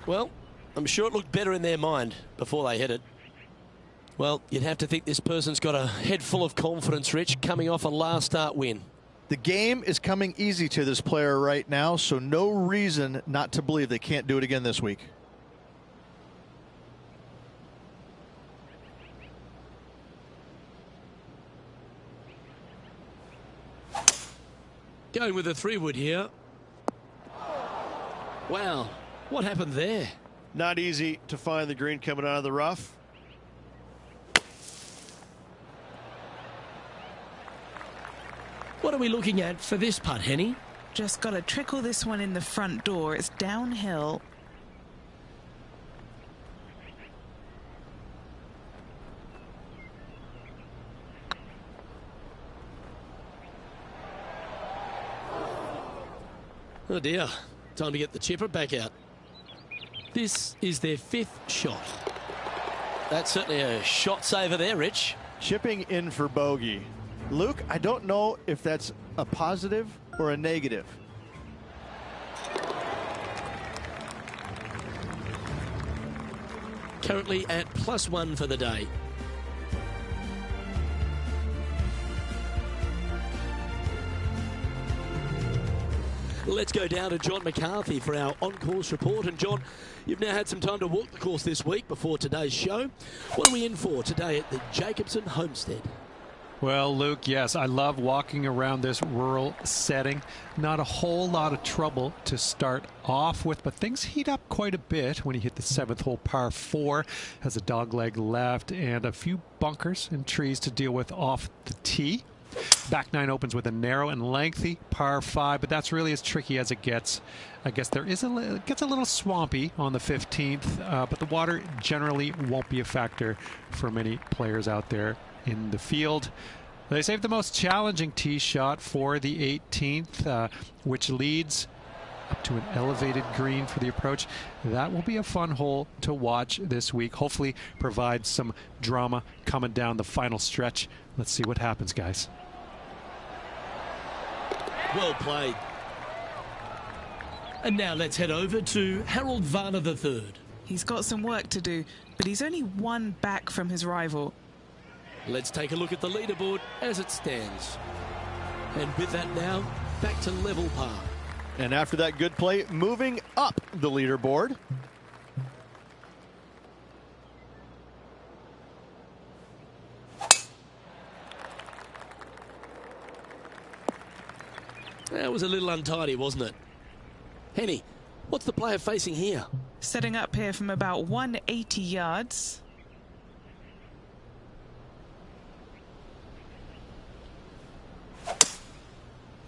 Well, I'm sure it looked better in their mind before they hit it. Well, you'd have to think this person's got a head full of confidence, Rich, coming off a last start win. The game is coming easy to this player right now, so no reason not to believe they can't do it again this week. Going with a 3-wood here. Wow, what happened there? Not easy to find the green coming out of the rough. What are we looking at for this putt, Henny? Just got to trickle this one in the front door. It's downhill. Oh dear, time to get the chipper back out. This is their 5th shot. That's certainly a shot saver there, Rich. Chipping in for bogey. Luke, I don't know if that's a positive or a negative. Currently at +1 for the day. Let's go down to John McCarthy for our on-course report. And John, you've now had some time to walk the course this week before today's show. What are we in for today at the Jacobson Homestead? Well, Luke, yes, I love walking around this rural setting. Not a whole lot of trouble to start off with, but things heat up quite a bit when you hit the 7th hole, par 4. Has a dogleg left and a few bunkers and trees to deal with off the tee. Back 9 opens with a narrow and lengthy par 5, but that's really as tricky as it gets. I guess it gets a little swampy on the 15th, but the water generally won't be a factor for many players out there in the field. They saved the most challenging tee shot for the 18th, which leads up to an elevated green for the approach. That will be a fun hole to watch this week. Hopefully provide some drama coming down the final stretch. Let's see what happens, guys. Well played. And now let's head over to Harold Varner III. He's got some work to do, but he's only one back from his rival. Let's take a look at the leaderboard as it stands. And with that now, back to level par. And after that good play, moving up the leaderboard. That was a little untidy, wasn't it? Henny, what's the player facing here? Setting up here from about 180 yards.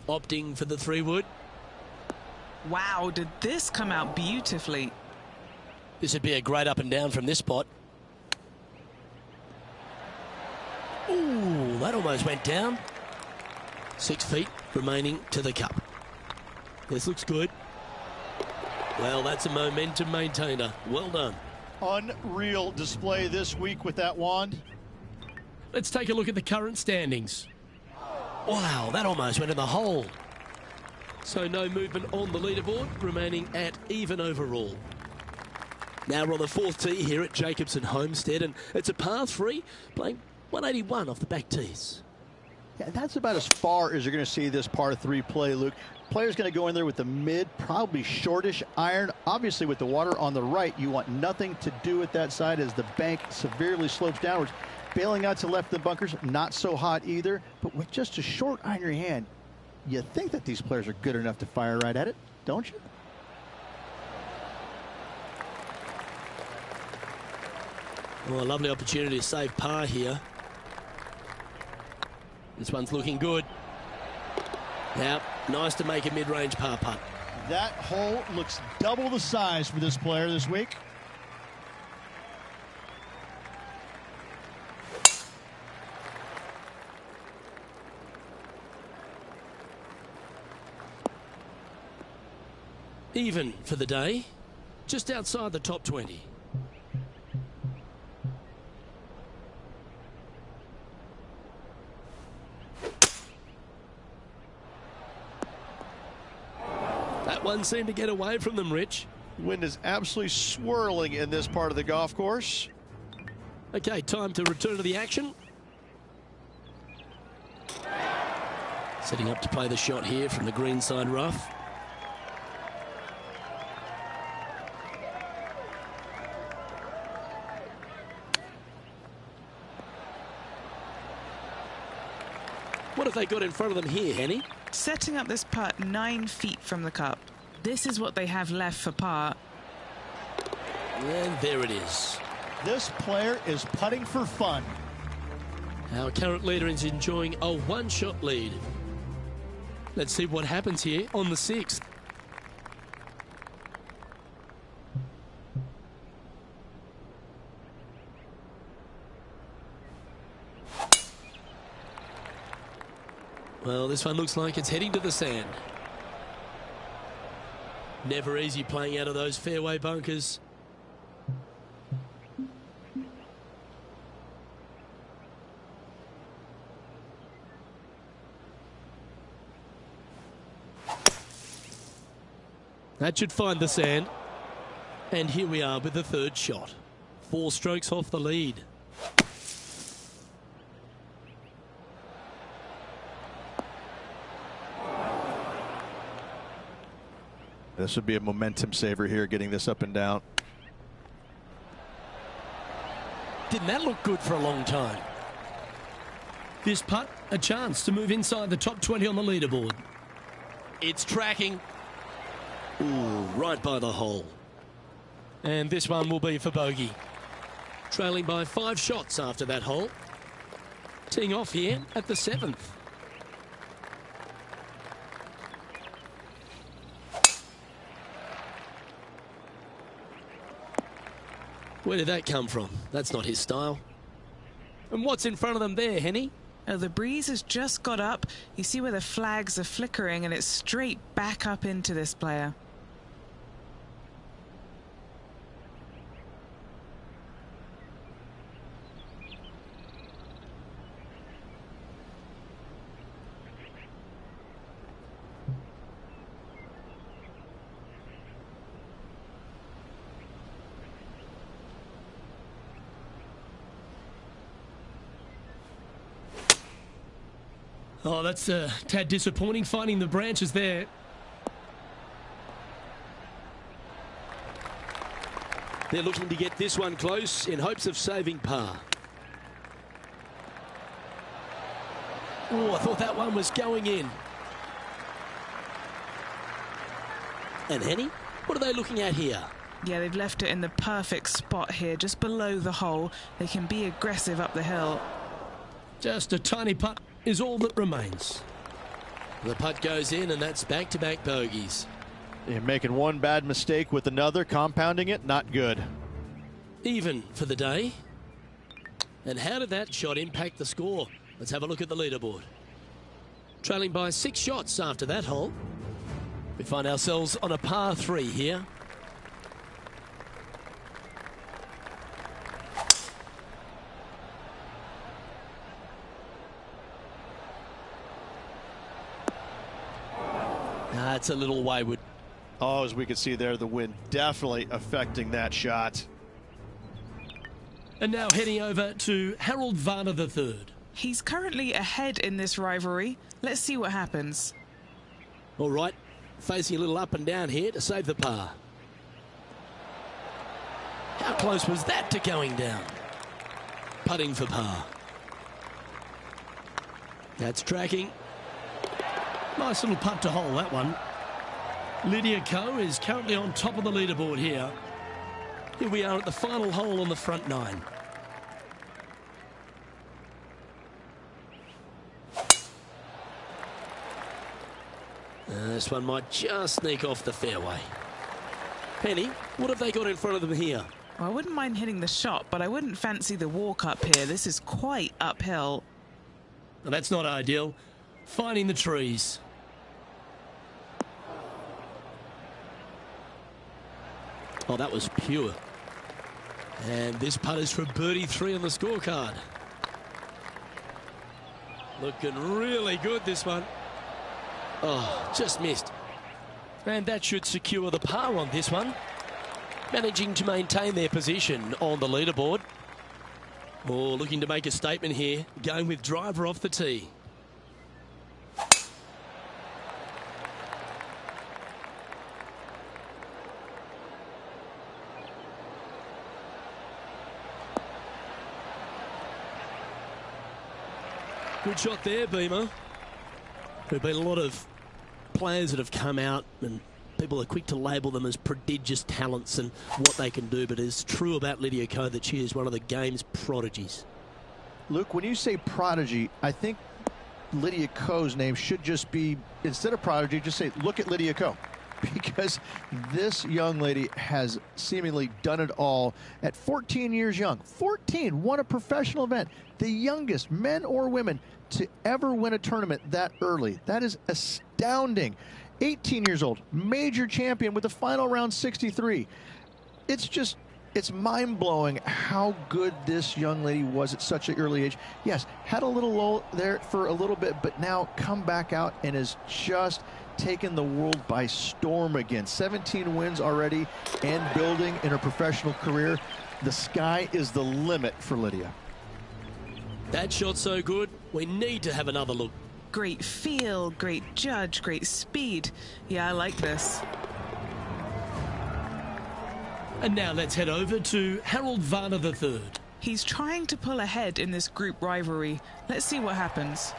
Opting for the 3-wood. Wow, did this come out beautifully. This would be a great up and down from this spot. Ooh, that almost went down. 6 feet remaining to the cup. This looks good. Well, that's a momentum maintainer. Well done. Unreal display this week with that wand. Let's take a look at the current standings. Wow, that almost went in the hole. So no movement on the leaderboard, remaining at even overall. Now we're on the fourth tee here at Jacobson Homestead, and it's a par 3, playing 181 off the back tees. Yeah, that's about as far as you're going to see this par 3 play, Luke. Player's going to go in there with the mid, probably shortish iron. Obviously, with the water on the right, you want nothing to do with that side as the bank severely slopes downwards. Bailing out to left of the bunkers, not so hot either. But with just a short iron in your hand, you think that these players are good enough to fire right at it, don't you? Well, a lovely opportunity to save par here. This one's looking good. Now, nice to make a mid-range par putt. That hole looks double the size for this player this week. Even for the day, just outside the top 20. That one seemed to get away from them, Rich. Wind is absolutely swirling in this part of the golf course. Okay, time to return to the action. Setting up to play the shot here from the greenside rough. What have they got in front of them here, Henny? Setting up this putt 9 feet from the cup. This is what they have left for par. And there it is. This player is putting for fun. Our current leader is enjoying a one-shot lead. Let's see what happens here on the 6th. Well, this one looks like it's heading to the sand. Never easy playing out of those fairway bunkers. That should find the sand. And here we are with the third shot. 4 strokes off the lead. This would be a momentum saver here, getting this up and down. Didn't that look good for a long time? This putt, a chance to move inside the top 20 on the leaderboard. It's tracking. Ooh, right by the hole. And this one will be for bogey. Trailing by 5 shots after that hole. Teeing off here at the 7th. Where did that come from? That's not his style. And what's in front of them there, Henny? Oh, the breeze has just got up. You see where the flags are flickering, and it's straight back up into this player. Oh, that's a tad disappointing, finding the branches there. They're looking to get this one close in hopes of saving par. Oh, I thought that one was going in. And Henny, what are they looking at here? Yeah, they've left it in the perfect spot here, just below the hole. They can be aggressive up the hill. Just a tiny putt is all that remains. The putt goes in, and that's back-to-back bogeys. You're making one bad mistake with another, compounding it, not good. Even for the day. And how did that shot impact the score? Let's have a look at the leaderboard. Trailing by 6 shots after that hole. We find ourselves on a par 3 here. It's a little wayward. Oh, as we can see there, the wind definitely affecting that shot. And now heading over to Harold Varner III. He's currently ahead in this rivalry. Let's see what happens. All right, facing a little up and down here to save the par. How close was that to going down? Putting for par. That's tracking. Nice little putt to hole, that one. Lydia Ko is currently on top of the leaderboard here. Here we are at the final hole on the front nine. This one might just sneak off the fairway. Penny, what have they got in front of them here? Well, I wouldn't mind hitting the shot, but I wouldn't fancy the walk up here. This is quite uphill. Now, that's not ideal. Finding the trees. Oh, that was pure. And this putt is for birdie 3 on the scorecard. Looking really good, this one. Oh, just missed. And that should secure the par on this one. Managing to maintain their position on the leaderboard. Oh, looking to make a statement here. Going with driver off the tee. Good shot there, Beamer. There have been a lot of players that have come out and people are quick to label them as prodigious talents and what they can do, but it's true about Lydia Ko that she is one of the game's prodigies. Luke, when you say prodigy, I think Lydia Ko's name should just be, instead of prodigy, just say, look at Lydia Ko. Because this young lady has seemingly done it all at 14 years young. 14, won a professional event. The youngest, men or women, to ever win a tournament that early. That is astounding. 18 years old, major champion with the final round 63. It's mind-blowing how good this young lady was at such an early age. Yes, had a little lull there for a little bit, but now come back out and is just taken the world by storm again. 17 wins already and building in her professional career. The sky is the limit for Lydia. That shot so good, we need to have another look. Great feel, great judge, great speed. Yeah, I like this. And now let's head over to Harold Varner III. He's trying to pull ahead in this group rivalry. Let's see what happens.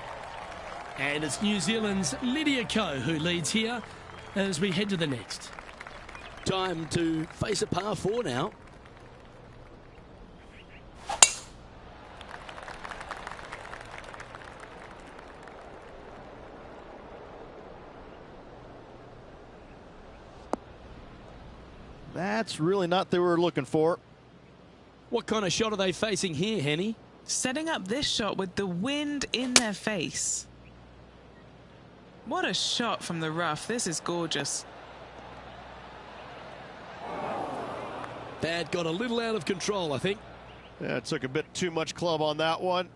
And it's New Zealand's Lydia Ko who leads here as we head to the next. Time to face a par 4 now. That's really not what they were looking for. What kind of shot are they facing here, Henny? Setting up this shot with the wind in their face. What a shot from the rough. This is gorgeous. That got a little out of control, I think. Yeah, it took a bit too much club on that one.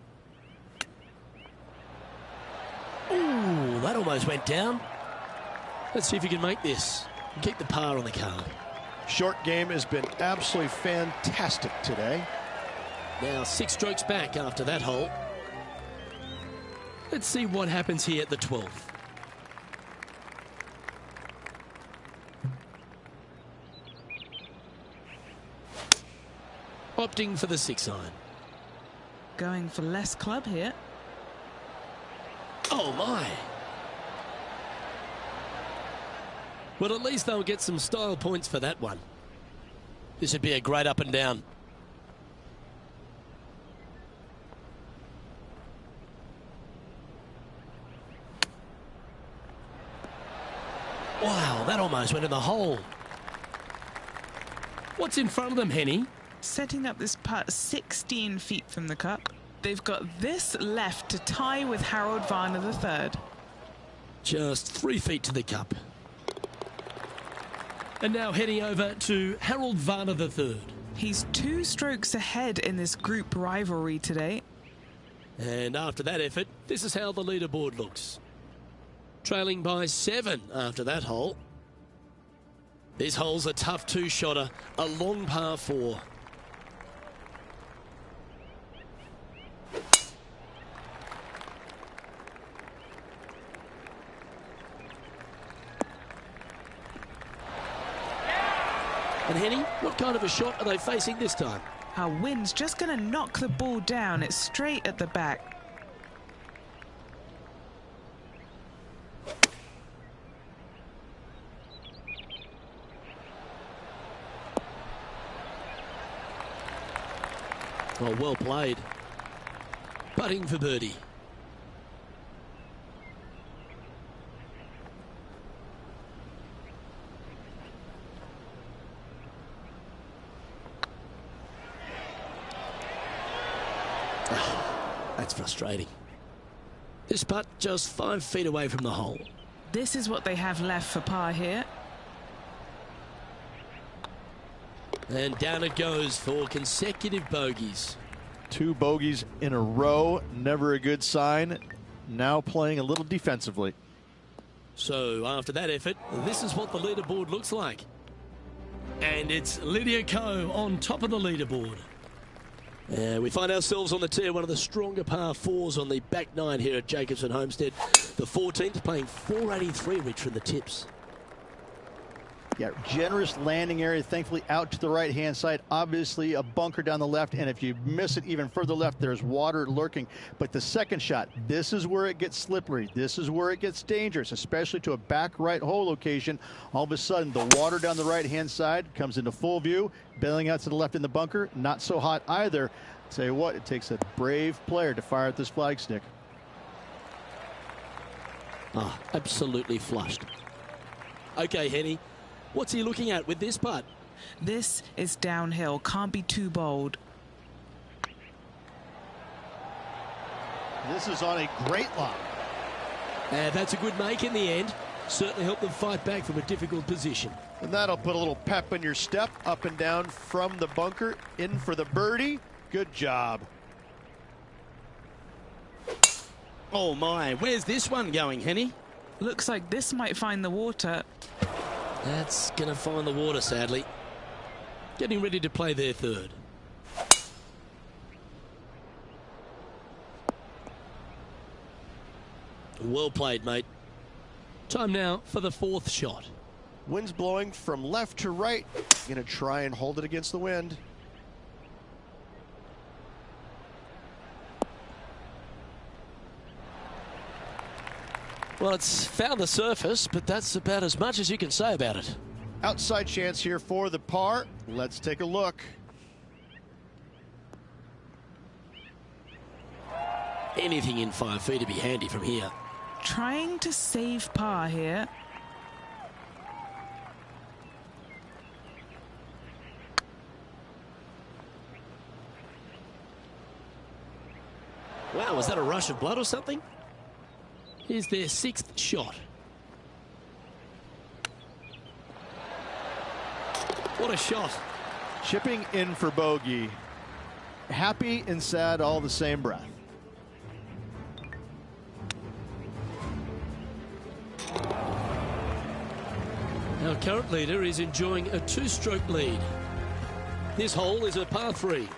Ooh, that almost went down. Let's see if you can make this and keep the par on the card. Short game has been absolutely fantastic today. Now 6 strokes back after that hole. Let's see what happens here at the 12th. Opting for the 6-iron. Going for less club here. Oh my. Well, at least they'll get some style points for that one. This would be a great up and down. Wow, that almost went in the hole. What's in front of them, Henny? Setting up this putt 16 feet from the cup. They've got this left to tie with Harold Varner III. Just 3 feet to the cup. And now heading over to Harold Varner III. He's 2 strokes ahead in this group rivalry today. And after that effort, this is how the leaderboard looks. trailing by 7 after that hole. This hole's a tough two-shotter, a long par 4. And Henny, what kind of a shot are they facing this time? Our wind's just going to knock the ball down. It's straight at the back. Oh, well played. Putting for birdie. That's frustrating. This putt just 5 feet away from the hole. This is what they have left for par here. And down it goes for consecutive bogeys. 2 bogeys in a row, never a good sign. Now playing a little defensively. So after that effort, this is what the leaderboard looks like. And it's Lydia Ko on top of the leaderboard. We find ourselves on the tee, one of the stronger par 4s on the back 9 here at Jacobson Homestead. The 14th playing 483, Rich, from the tips. Yeah, generous landing area, thankfully out to the right-hand side. Obviously a bunker down the left, and if you miss it even further left, there's water lurking. But the second shot, this is where it gets slippery. This is where it gets dangerous, especially to a back right hole location. All of a sudden, the water down the right-hand side comes into full view. Bailing out to the left in the bunker, not so hot either. Tell you what, it takes a brave player to fire at this flag stick. Ah, absolutely flushed. Okay, Henny. What's he looking at with this putt? This is downhill. Can't be too bold. This is on a great line. And that's a good make in the end. Certainly helped them fight back from a difficult position. And that'll put a little pep in your step, up and down from the bunker, in for the birdie. Good job. Oh my, where's this one going, Henny? Looks like this might find the water. That's going to find the water, sadly. Getting ready to play their third. Well played, mate. Time now for the 4th shot. Wind's blowing from left to right. Gonna try and hold it against the wind. Well, it's found the surface, but that's about as much as you can say about it. Outside chance here for the par. Let's take a look. Anything in 5 feet to be handy from here. Trying to save par here. Wow, was that a rush of blood or something? Here's their 6th shot. What a shot. Chipping in for bogey. Happy and sad all the same breath. Our current leader is enjoying a 2-stroke lead. This hole is a par 3.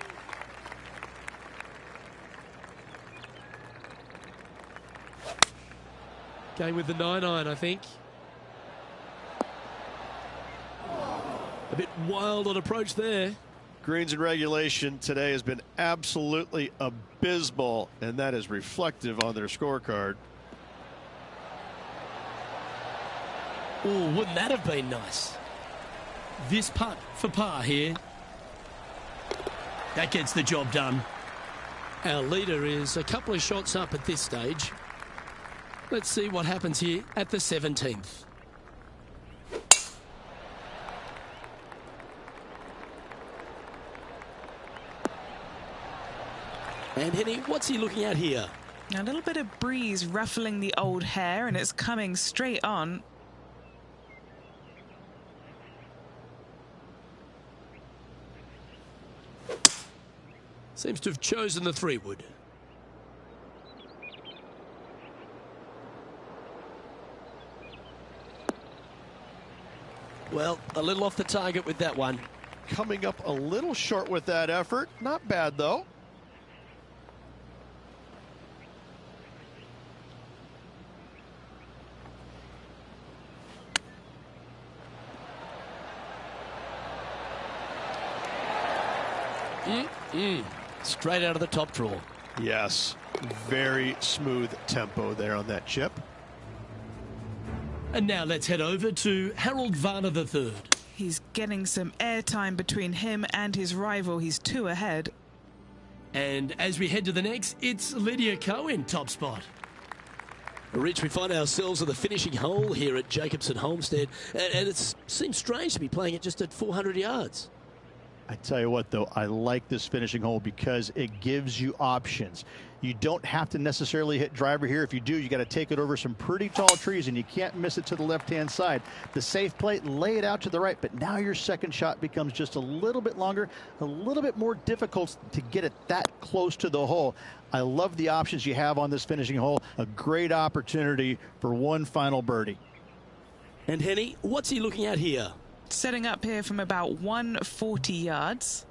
Going with the 9-iron, I think. A bit wild on approach there. Greens and regulation today has been absolutely abysmal, and that is reflective on their scorecard. Oh, wouldn't that have been nice? This putt for par here. That gets the job done. Our leader is a couple of shots up at this stage. Let's see what happens here at the 17th. And Henny, what's he looking at here? A little bit of breeze ruffling the old hair, and it's coming straight on. Seems to have chosen the 3-wood. Well, a little off the target with that one. Coming up a little short with that effort. Not bad, though. Straight out of the top draw. Yes, very smooth tempo there on that chip. And now let's head over to Harold Varner III. He's getting some airtime between him and his rival. He's 2 ahead. And as we head to the next, it's Lydia Ko in top spot. Rich, we find ourselves at the finishing hole here at Jacobson Homestead, and it seems strange to be playing it just at 400 yards. I tell you what, though, I like this finishing hole because it gives you options. You don't have to necessarily hit driver here. If you do, you got to take it over some pretty tall trees, and you can't miss it to the left-hand side. The safe play, lay it out to the right, but now your second shot becomes just a little bit longer, a little bit more difficult to get it that close to the hole. I love the options you have on this finishing hole. A great opportunity for one final birdie. And Henny, what's he looking at here? Setting up here from about 140 yards.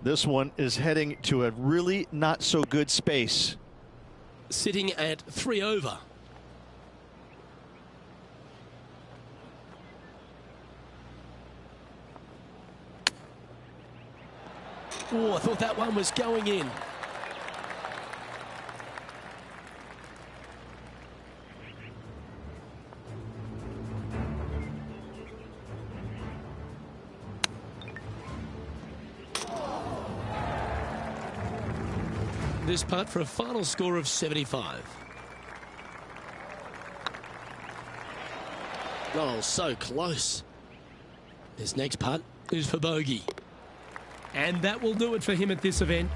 This one is heading to a really not so good space. Sitting at 3 over. Oh, I thought that one was going in. This putt for a final score of 75. Oh, so close. This next putt is for bogey. And that will do it for him at this event.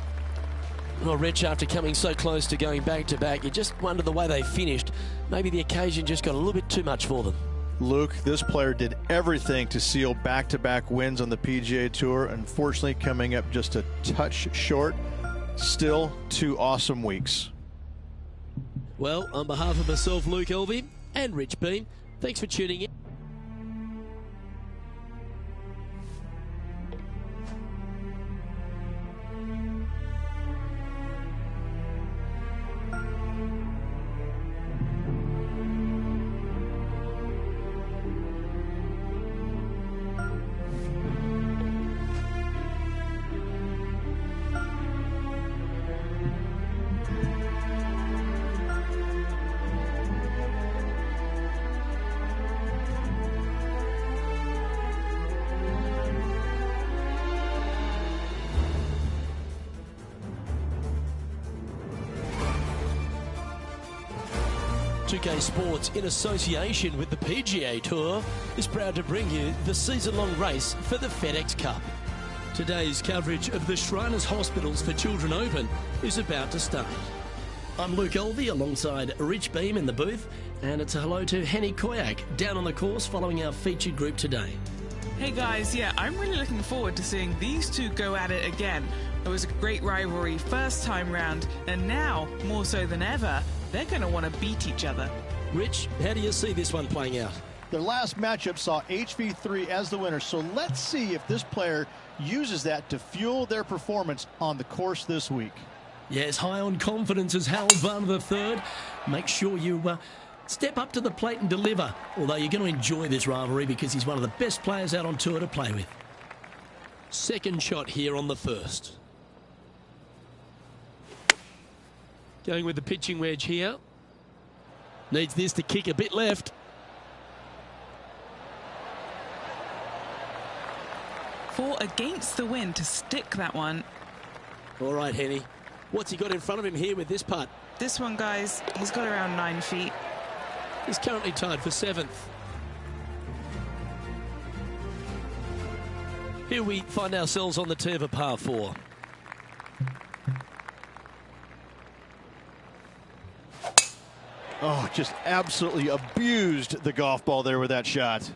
Well, Rich, after coming so close to going back-to-back, you just wonder the way they finished. Maybe the occasion just got a little bit too much for them. Luke, this player did everything to seal back-to-back wins on the PGA Tour. Unfortunately, coming up just a touch short. Still 2 awesome weeks. Well, on behalf of myself, Luke Elvey, and Rich Beem, thanks for tuning in. K Sports, in association with the PGA Tour, is proud to bring you the season-long race for the FedEx Cup. Today's coverage of the Shriners Hospitals for Children Open is about to start. I'm Luke Elvey alongside Rich Beem in the booth, and it's a hello to Henny Koyak down on the course following our featured group today. Hey guys, yeah, I'm really looking forward to seeing these two go at it again. It was a great rivalry first time round, and now, more so than ever, they're going to want to beat each other. Rich, how do you see this one playing out? Their last matchup saw HV3 as the winner, so let's see if this player uses that to fuel their performance on the course this week. Yes, high on confidence as Harold Varner III. Make sure you step up to the plate and deliver, although you're going to enjoy this rivalry because he's one of the best players out on tour to play with. Second shot here on the first. Going with the pitching wedge here. Needs this to kick a bit left. Fought against the wind to stick that one. All right, Henny. What's he got in front of him here with this putt? This one, guys, he's got around 9 feet. He's currently tied for 7th. Here we find ourselves on the tee of a par 4. Oh, just absolutely abused the golf ball there with that shot.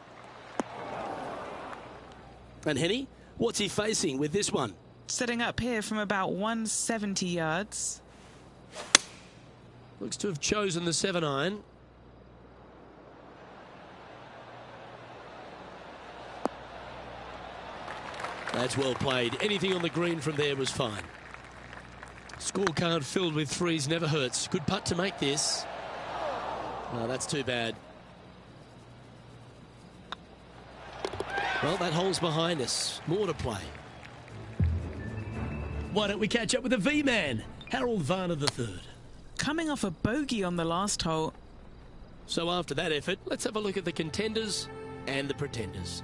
And Henny, What's he facing with this one? Setting up here from about 170 yards. Looks to have chosen the 7-iron. That's well played. Anything on the green from there was fine. Scorecard filled with threes never hurts. Good putt to make this. Oh, that's too bad. Well, that hole's behind us. More to play. Why don't we catch up with the V-Man, Harold Varner III. Coming off a bogey on the last hole. So after that effort, let's have a look at the contenders and the pretenders.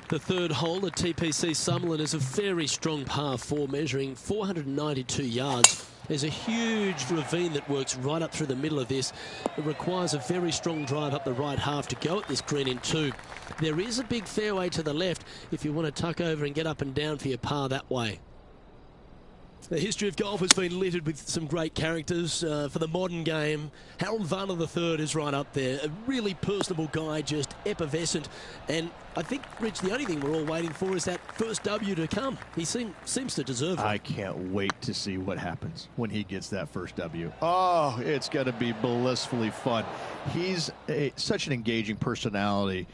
The third hole at TPC Summerlin is a very strong par 4 measuring 492 yards. There's a huge ravine that works right up through the middle of this. It requires a very strong drive up the right half to go at this green in 2. There is a big fairway to the left if you want to tuck over and get up and down for your par that way. The history of golf has been littered with some great characters. For the modern game, Harold Varner III is right up there. A really personable guy, just effervescent. And I think, Rich, the only thing we're all waiting for is that first W to come. He seems to deserve it. I can't wait to see what happens when he gets that first W. Oh, it's going to be blissfully fun. He's such an engaging personality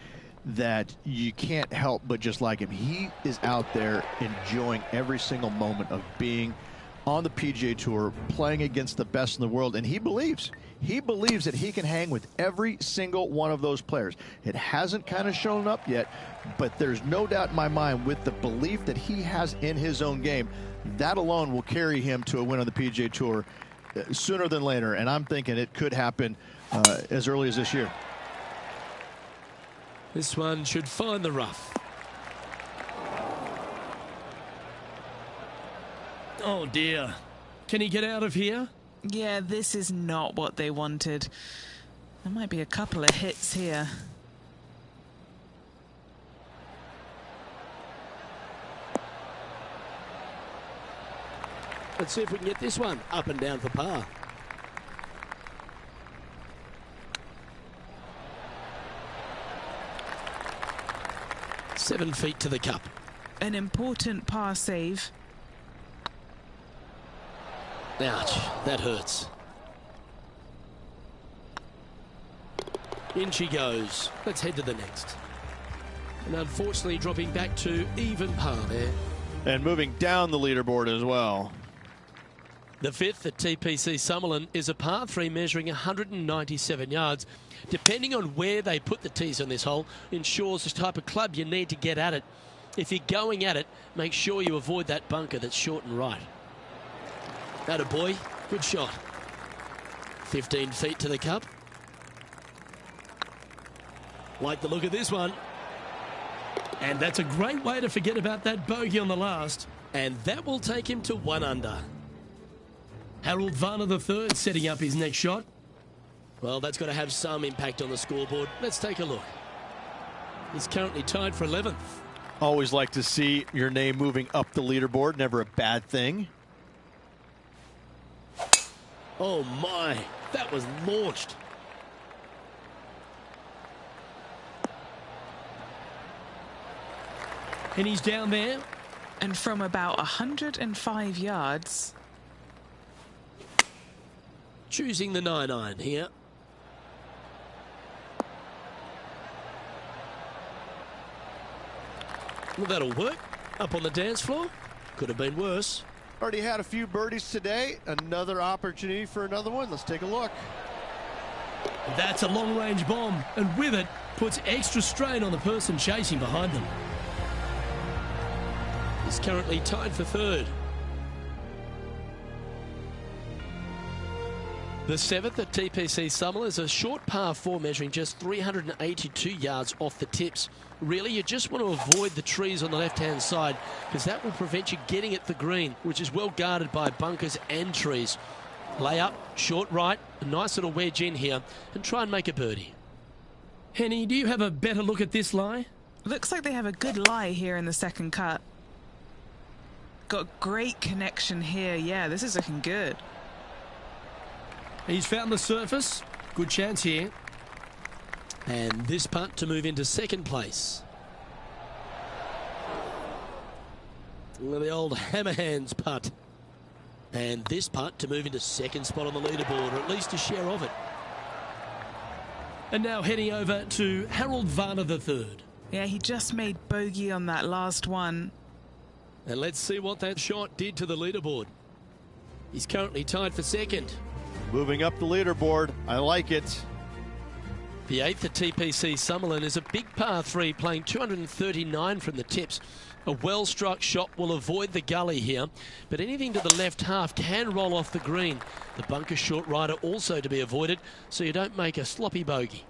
that you can't help but just like him. He is out there enjoying every single moment of being on the PGA Tour, playing against the best in the world, and he believes that he can hang with every single one of those players. It hasn't kind of shown up yet, but there's no doubt in my mind with the belief that he has in his own game, that alone will carry him to a win on the PGA Tour sooner than later, and I'm thinking it could happen as early as this year. This one should find the rough. Oh dear. Can he get out of here? Yeah, this is not what they wanted. There might be a couple of hits here. Let's see if we can get this one up and down for par. Seven feet to the cup. An important par save. Ouch, that hurts. In she goes. Let's head to the next. And unfortunately dropping back to even par there. And moving down the leaderboard as well. The fifth at TPC Summerlin is a par 3 measuring 197 yards. Depending on where they put the tees on this hole, ensures the type of club you need to get at it. If you're going at it, make sure you avoid that bunker that's short and right. Atta boy, good shot. 15 feet to the cup. Like the look of this one. And that's a great way to forget about that bogey on the last. And that will take him to 1 under. Harold Varner III setting up his next shot. Well, that's got to have some impact on the scoreboard. Let's take a look. He's currently tied for 11th. Always like to see your name moving up the leaderboard. Never a bad thing. Oh my, that was launched. And he's down there. And from about 105 yards. Choosing the 9-iron here. Well, that'll work. Up on the dance floor. Could have been worse. Already had a few birdies today. Another opportunity for another one. Let's take a look. That's a long-range bomb, and with it, puts extra strain on the person chasing behind them. He's currently tied for 3rd. The 7th at TPC Summerlin is a short par 4 measuring just 382 yards off the tips. Really, you just want to avoid the trees on the left-hand side because that will prevent you getting at the green, which is well guarded by bunkers and trees. Lay up, short right, a nice little wedge in here, and try and make a birdie. Henny, do you have a better look at this lie? Looks like they have a good lie here in the second cut. Got great connection here. Yeah, this is looking good. He's found the surface. Good chance here. And this putt to move into 2nd place. The old hammer hands putt. And this putt to move into second spot on the leaderboard, or at least a share of it. And now heading over to Harold Varner III. Yeah, he just made bogey on that last one. And let's see what that shot did to the leaderboard. He's currently tied for second. Moving up the leaderboard. I like it. The 8th at TPC Summerlin is a big par 3, playing 239 from the tips. A well-struck shot will avoid the gully here, but anything to the left half can roll off the green. The bunker short rider also to be avoided, so you don't make a sloppy bogey.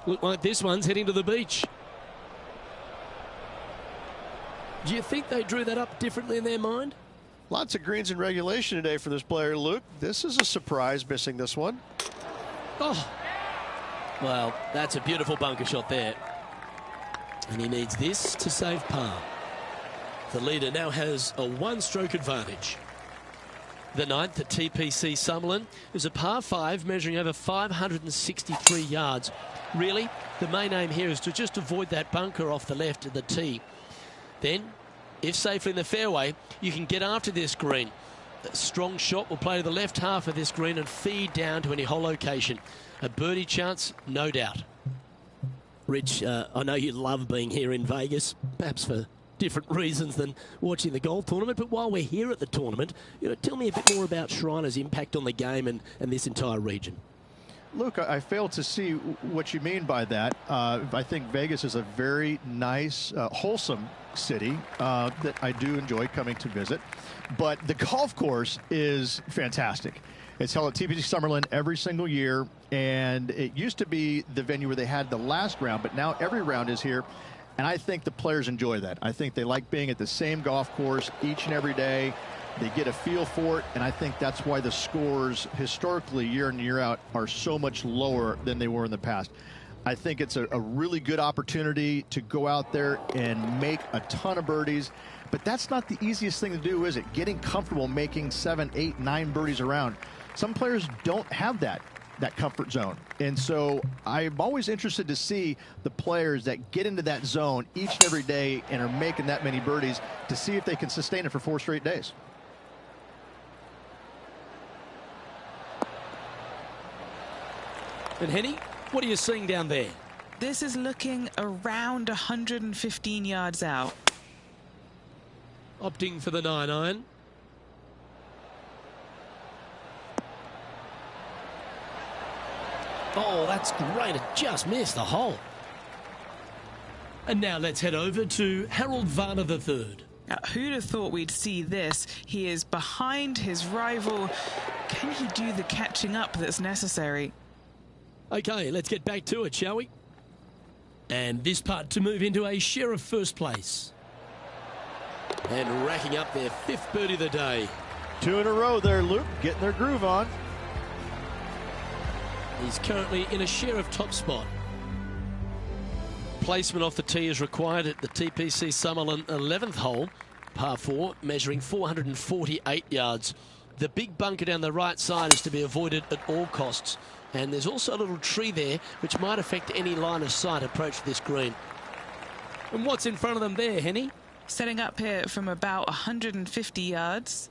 Look like this one's heading to the beach. Do you think they drew that up differently in their mind? Lots of greens in regulation today for this player, Luke. This is a surprise, missing this one. Oh, well, that's a beautiful bunker shot there. And he needs this to save par. The leader now has a one-stroke advantage. The 9th at TPC Summerlin is a par 5 measuring over 563 yards. Really, the main aim here is to just avoid that bunker off the left of the tee. Then, if safely in the fairway, you can get after this green. A strong shot will play to the left half of this green and feed down to any hole location. A birdie chance, no doubt. Rich, I know you love being here in Vegas, perhaps for different reasons than watching the golf tournament, but while we're here at the tournament, tell me a bit more about Shriners' impact on the game and this entire region. Luke, I fail to see what you mean by that. I think Vegas is a very nice, wholesome city that I do enjoy coming to visit. But the golf course is fantastic. It's held at TPC Summerlin every single year, and it used to be the venue where they had the last round, but now every round is here, and I think the players enjoy that. I think they like being at the same golf course each and every day. They get a feel for it, and I think that's why the scores historically year in and year out are so much lower than they were in the past. I think it's a really good opportunity to go out there and make a ton of birdies, but that's not the easiest thing to do, is it? Getting comfortable making 7, 8, 9 birdies around. Some players don't have that comfort zone. And so I'm always interested to see the players that get into that zone each and every day and are making that many birdies to see if they can sustain it for 4 straight days. And Henny, what are you seeing down there? This is looking around 115 yards out. Opting for the 9-iron. Oh, that's great. It just missed the hole. And now let's head over to Harold Varner III. Who'd have thought we'd see this? He is behind his rival. Can he do the catching up that's necessary? Okay, let's get back to it, shall we? And this putt to move into a share of first place. And racking up their 5th birdie of the day. 2 in a row there, Luke, getting their groove on. He's currently in a share of top spot. Placement off the tee is required at the TPC Summerlin 11th hole, par 4, measuring 448 yards. The big bunker down the right side is to be avoided at all costs. And there's also a little tree there which might affect any line of sight approach to this green. And what's in front of them there, Henny? Setting up here from about 150 yards.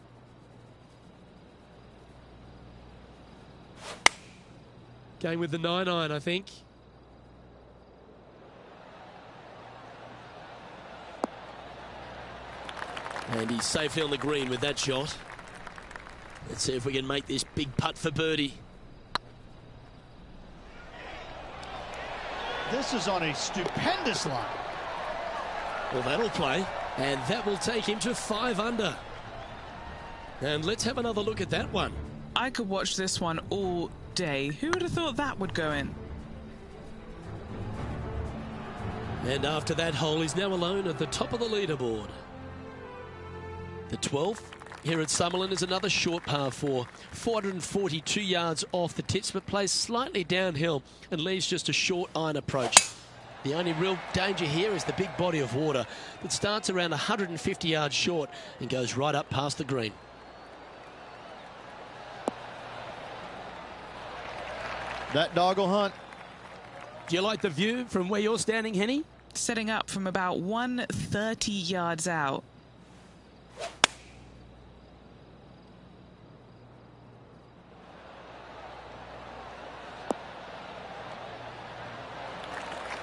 Going with the 9-iron, I think. And he's safely on the green with that shot. Let's see if we can make this big putt for birdie. This is on a stupendous line. Well, that'll play, and that will take him to 5 under. And let's have another look at that one. I could watch this one all day. Who would have thought that would go in? And after that hole, he's now alone at the top of the leaderboard. The 12th here at Summerlin is another short par 4, 442 yards off the tips, but plays slightly downhill and leaves just a short iron approach. The only real danger here is the big body of water that starts around 150 yards short and goes right up past the green. That dog will hunt. Do you like the view from where you're standing, Henny? Setting up from about 130 yards out.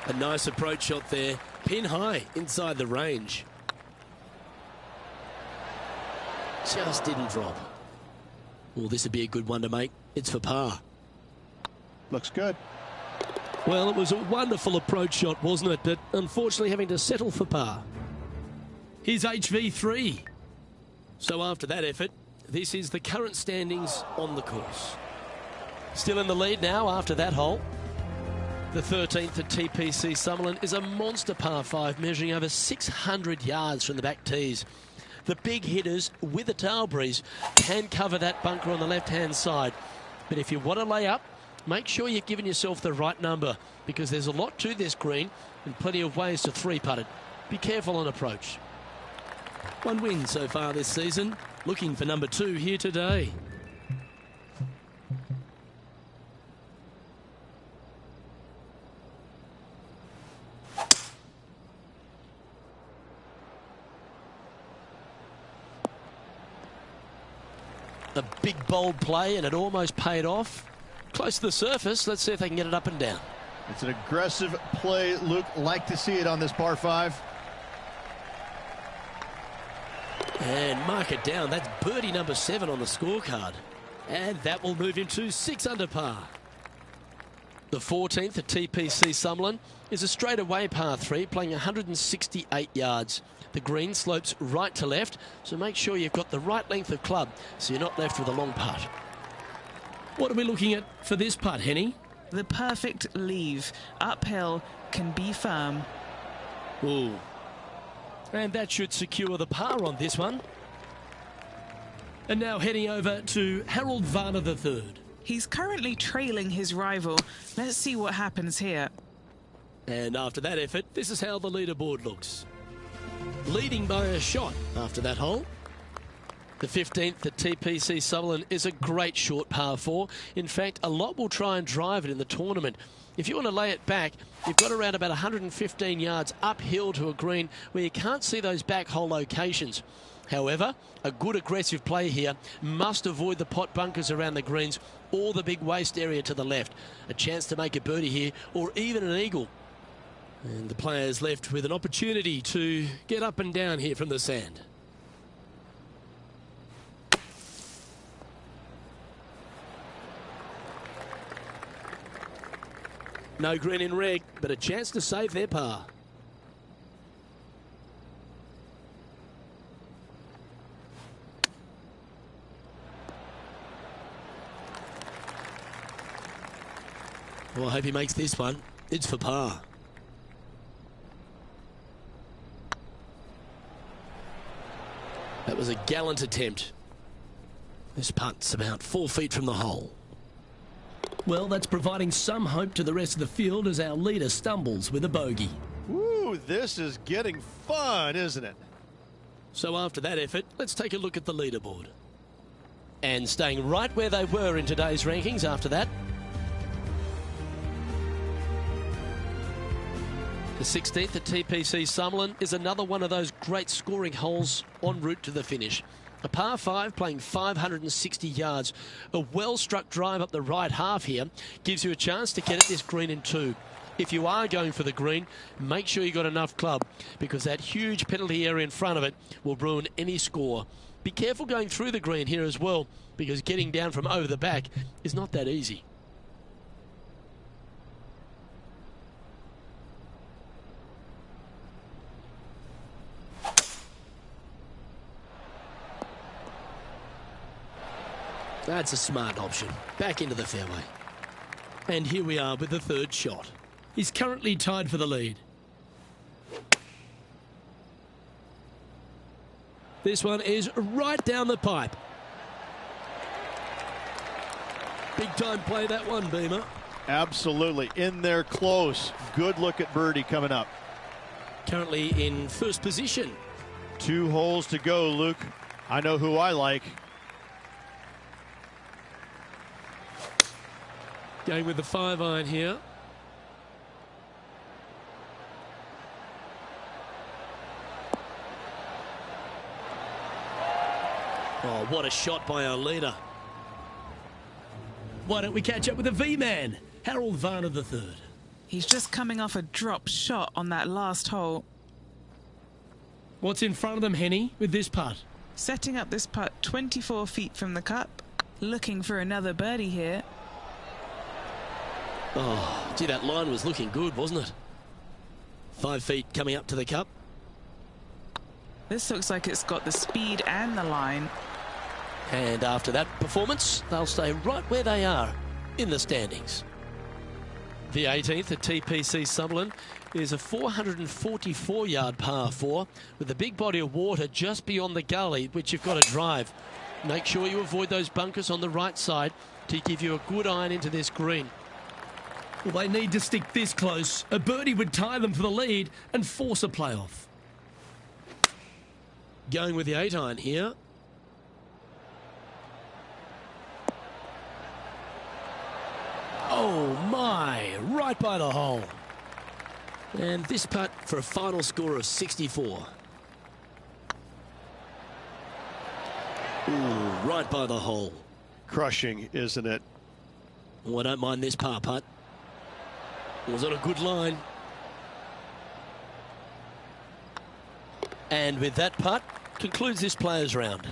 A nice approach shot there. Pin high inside the range. Just didn't drop. Well, this would be a good one to make. It's for par. Looks good. Well, it was a wonderful approach shot, wasn't it? But unfortunately having to settle for par. Here's HV3. So after that effort, this is the current standings on the course. Still in the lead now after that hole. The 13th at TPC Summerlin is a monster par 5 measuring over 600 yards from the back tees. The big hitters with a tail breeze can cover that bunker on the left-hand side. But if you want to lay up, make sure you're giving yourself the right number, because there's a lot to this green and plenty of ways to three-putt it. Be careful on approach. One win so far this season. Looking for number 2 here today. A big bold play, and it almost paid off. Close to the surface. Let's see if they can get it up and down. It's an aggressive play, Luke. Like to see it on this par 5. And mark it down. That's birdie number 7 on the scorecard. And that will move him to 6 under par. The 14th at TPC Summerlin is a straightaway par 3, playing 168 yards. The green slopes right to left, so make sure you've got the right length of club so you're not left with a long putt. What are we looking at for this putt, Henny? The perfect leave. Uphill, can be firm. Ooh. And that should secure the par on this one. And now heading over to Harold Varner III. He's currently trailing his rival. Let's see what happens here. And after that effort, this is how the leaderboard looks. Leading by a shot after that hole. The 15th at TPC Summerlin is a great short par 4. In fact, a lot will try and drive it in the tournament. If you want to lay it back, you've got around about 115 yards uphill to a green where you can't see those back hole locations. However, a good aggressive play here must avoid the pot bunkers around the greens or the big waste area to the left. A chance to make a birdie here or even an eagle. And the players left with an opportunity to get up and down here from the sand. No green in red, but a chance to save their par. Well, I hope he makes this one. It's for par. That was a gallant attempt. This putt's about 4 feet from the hole. Well, that's providing some hope to the rest of the field as our leader stumbles with a bogey. Ooh, this is getting fun, isn't it? So after that effort, let's take a look at the leaderboard. And staying right where they were in today's rankings after that. The 16th at TPC Summerlin is another one of those great scoring holes en route to the finish. A par 5 playing 560 yards. A well-struck drive up the right half here gives you a chance to get at this green in 2. If you are going for the green, make sure you got enough club, because that huge penalty area in front of it will ruin any score. Be careful going through the green here as well, because getting down from over the back is not that easy. That's a smart option. Back into the fairway. And here we are with the third shot. He's currently tied for the lead. This one is right down the pipe. Big time play, that one, Beamer. Absolutely. In there close. Good look at birdie coming up. Currently in first position. 2 holes to go, Luke. I know who I like. Going with the 5-iron here. Oh, what a shot by our leader. Why don't we catch up with the V-Man, Harold Varner III? He's just coming off a drop shot on that last hole. What's in front of them, Henny, with this putt? Setting up this putt 24 feet from the cup. Looking for another birdie here. Oh, gee, that line was looking good, wasn't it? 5 feet coming up to the cup. This looks like it's got the speed and the line. And after that performance, they'll stay right where they are in the standings. The 18th at TPC Sutherland is a 444-yard par 4 with a big body of water just beyond the gully, which you've got to drive. Make sure you avoid those bunkers on the right side to give you a good iron into this green. Well, they need to stick this close. A birdie would tie them for the lead and force a playoff. Going with the 8-iron here. Oh my, right by the hole. And this putt for a final score of 64. Ooh, right by the hole. Crushing, isn't it? Oh, I don't mind this par putt. Was on a good line. And with that putt, concludes this players' round.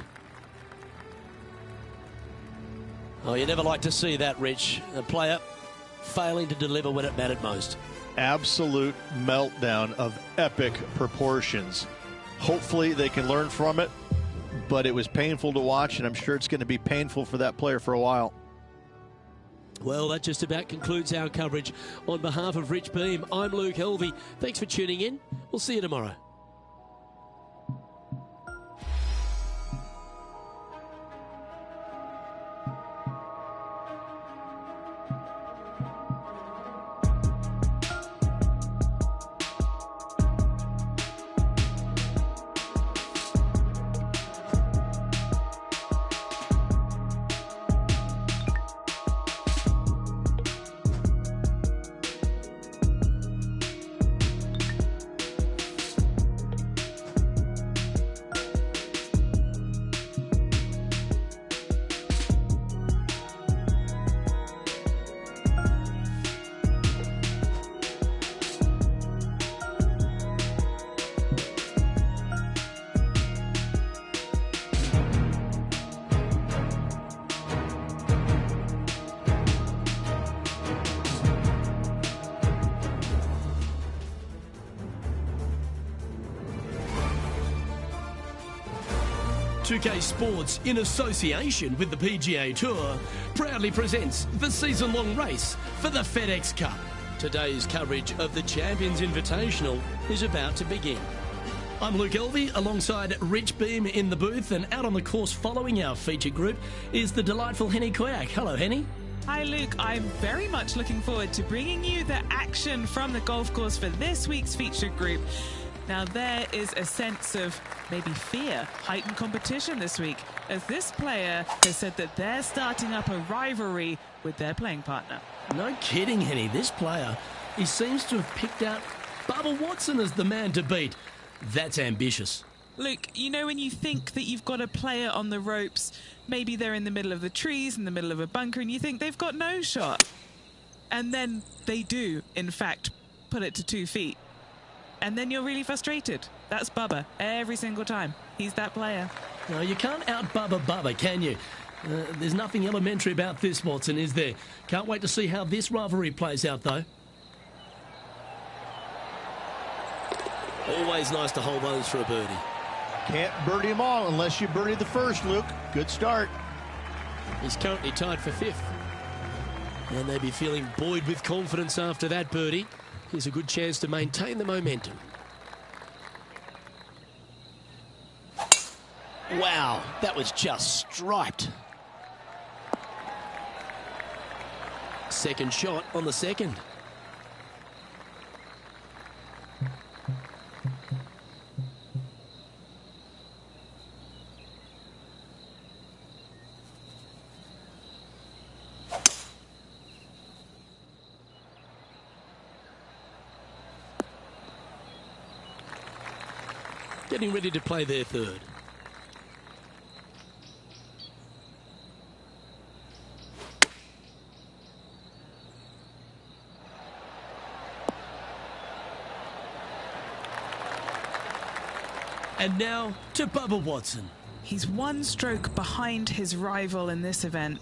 Oh, you never like to see that, Rich. A player failing to deliver when it mattered most. Absolute meltdown of epic proportions. Hopefully they can learn from it, but it was painful to watch, and I'm sure it's going to be painful for that player for a while. Well, that just about concludes our coverage. On behalf of Rich Beem, I'm Luke Helvey. Thanks for tuning in. We'll see you tomorrow. UK Sports, in association with the PGA Tour, proudly presents the season-long race for the FedEx Cup. Today's coverage of the Champions Invitational is about to begin. I'm Luke Helvey, alongside Rich Beem in the booth, and out on the course following our feature group is the delightful Henny Koyak. Hello, Henny. Hi Luke, I'm very much looking forward to bringing you the action from the golf course for this week's featured group. Now there is a sense of maybe fear, heightened competition this week, as this player has said that they're starting up a rivalry with their playing partner. No kidding, Henny. This player, he seems to have picked out Bubba Watson as the man to beat. That's ambitious. Luke, you know when you think that you've got a player on the ropes, maybe they're in the middle of the trees, in the middle of a bunker, and you think they've got no shot. And then they do, in fact, put it to 2 feet. And then you're really frustrated. That's Bubba every single time. He's that player. No, you can't out-Bubba, can you? There's nothing elementary about this, Watson, is there? Can't wait to see how this rivalry plays out, though. Always nice to hold those for a birdie. Can't birdie them all unless you birdie the first, Luke. Good start. He's currently tied for 5th. And they'll be feeling buoyed with confidence after that birdie. Here's a good chance to maintain the momentum. Wow, that was just striped. Second shot on the second. Getting ready to play their third. And now to Bubba Watson. He's one stroke behind his rival in this event.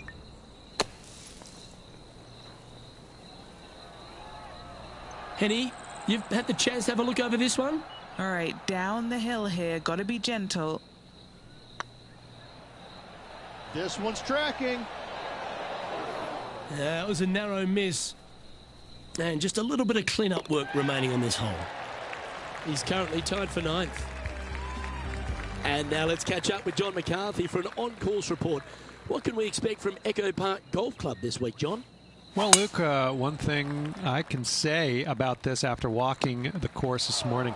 Henny, you've had the chance to have a look over this one? All right, down the hill here. Got to be gentle. This one's tracking. That was a narrow miss. And just a little bit of clean-up work remaining on this hole. He's currently tied for 9th. And now let's catch up with John McCarthy for an on-course report. What can we expect from Echo Park Golf Club this week, John? Well, Luke, one thing I can say about this after walking the course this morning,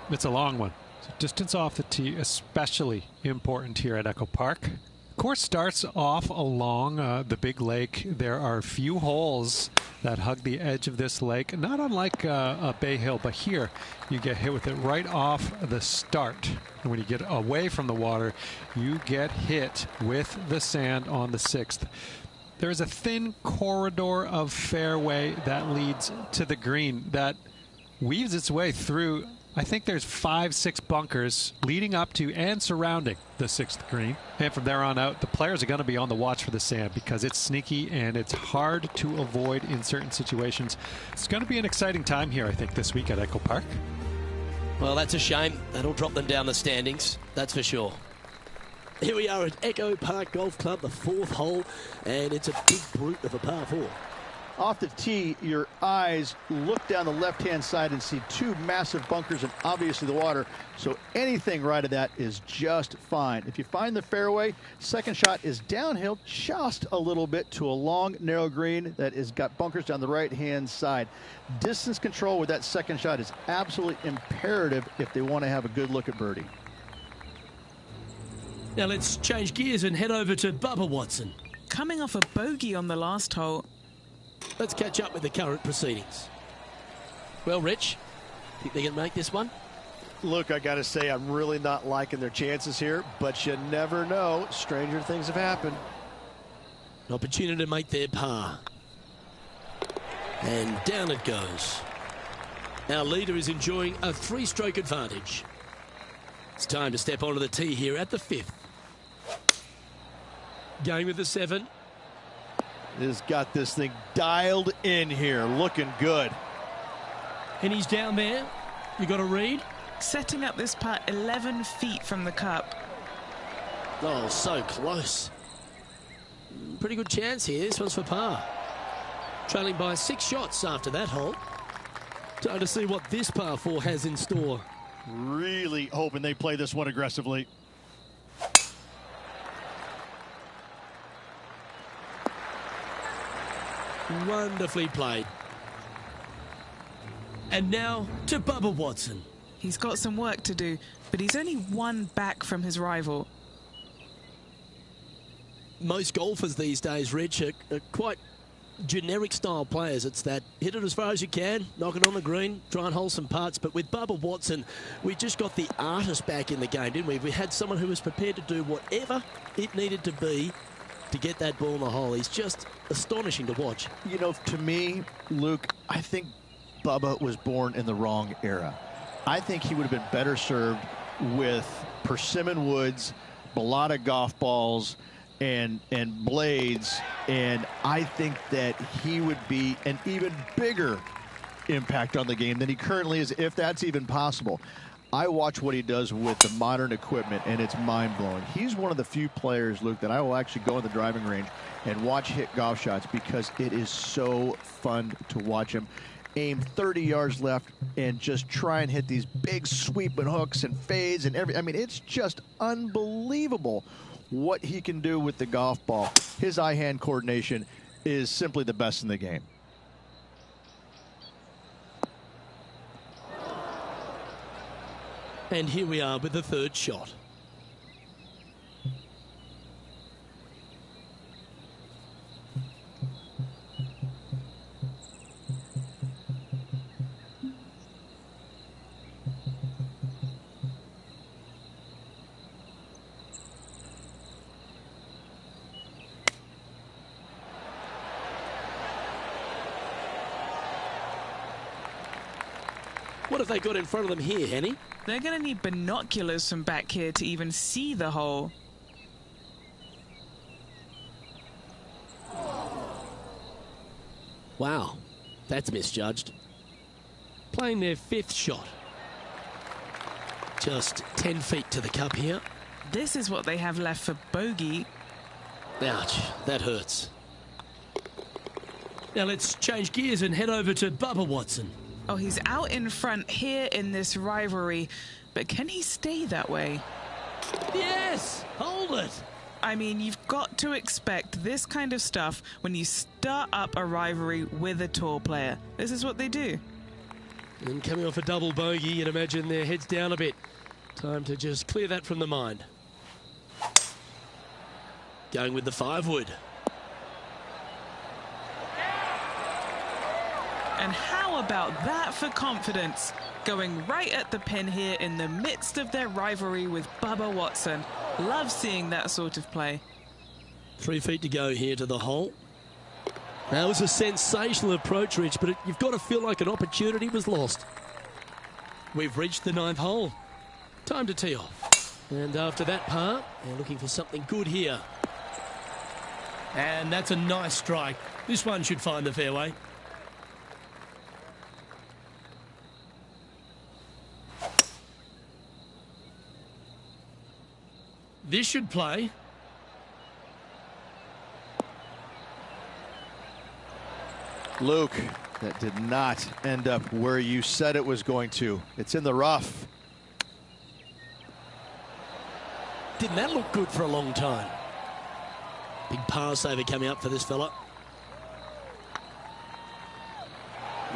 it's a long one. So distance off the tee, especially important here at Echo Park. The course starts off along the big lake. There are a few holes that hug the edge of this lake, not unlike a Bay Hill, but here you get hit with it right off the start. And when you get away from the water, you get hit with the sand on the 6th. There's a thin corridor of fairway that leads to the green that weaves its way through. I think there's 5-6 bunkers leading up to and surrounding the 6th green. And from there on out, the players are going to be on the watch for the sand because it's sneaky and it's hard to avoid in certain situations. It's going to be an exciting time here, I think, this week at Echo Park. Well, that's a shame. That'll drop them down the standings, that's for sure. Here we are at Echo Park Golf Club, the 4th hole, and it's a big brute of a par 4. Off the tee, your eyes look down the left-hand side and see 2 massive bunkers and obviously the water. So anything right of that is just fine. If you find the fairway, second shot is downhill just a little bit to a long, narrow green that has got bunkers down the right-hand side. Distance control with that second shot is absolutely imperative if they want to have a good look at birdie. Now let's change gears and head over to Bubba Watson. Coming off a bogey on the last hole. Let's catch up with the current proceedings. Well, Rich, think they can make this one? Look, I got to say, I'm really not liking their chances here, but you never know. Stranger things have happened. An opportunity to make their par. And down it goes. Our leader is enjoying a 3-stroke advantage. It's time to step onto the tee here at the 5th. Going with the 7. Has got this thing dialed in here, looking good. And he's down there. You got a read? Setting up this putt 11 feet from the cup. Oh, so close. Pretty good chance here. This one's for par. Trailing by 6 shots after that hole. Time to see what this par 4 has in store. Really hoping they play this one aggressively. Wonderfully played. And now to Bubba Watson. He's got some work to do, but he's only 1 back from his rival. Most golfers these days, Rich, are quite generic style players. It's that hit it as far as you can, knock it on the green, try and hold some putts. But with Bubba Watson, we just got the artist back in the game, didn't we? We had someone who was prepared to do whatever it needed to be to get that ball in the hole. He's just astonishing to watch. You know, to me, Luke, I think Bubba was born in the wrong era. I think he would have been better served with persimmon woods, Balata golf balls, and blades, and I think that he would be an even bigger impact on the game than he currently is, if that's even possible. I watch what he does with the modern equipment, and it's mind-blowing. He's one of the few players, Luke, that I will actually go in the driving range and watch hit golf shots because it is so fun to watch him aim 30 yards left and just try and hit these big sweeping hooks and fades and I mean, it's just unbelievable what he can do with the golf ball. His eye-hand coordination is simply the best in the game. And here we are with the 3rd shot. What have they got in front of them here, Henny? They're going to need binoculars from back here to even see the hole. Wow, that's misjudged. Playing their 5th shot. Just 10 feet to the cup here. This is what they have left for bogey. Ouch, that hurts. Now let's change gears and head over to Bubba Watson. Oh, he's out in front here in this rivalry, but can he stay that way? Yes, hold it. I mean, you've got to expect this kind of stuff when you start up a rivalry with a tour player. This is what they do. And coming off a double bogey, you'd imagine their heads down a bit. Time to just clear that from the mind. Going with the 5-wood. And how about that for confidence? Going right at the pin here in the midst of their rivalry with Bubba Watson. Love seeing that sort of play. 3 feet to go here to the hole. That was a sensational approach, Rich, but you've got to feel like an opportunity was lost. We've reached the 9th hole. Time to tee off. And after that par, they're looking for something good here. And that's a nice strike. This one should find the fairway. This should play. Luke, that did not end up where you said it was going to. It's in the rough. Didn't that look good for a long time? Big par saver coming up for this fella.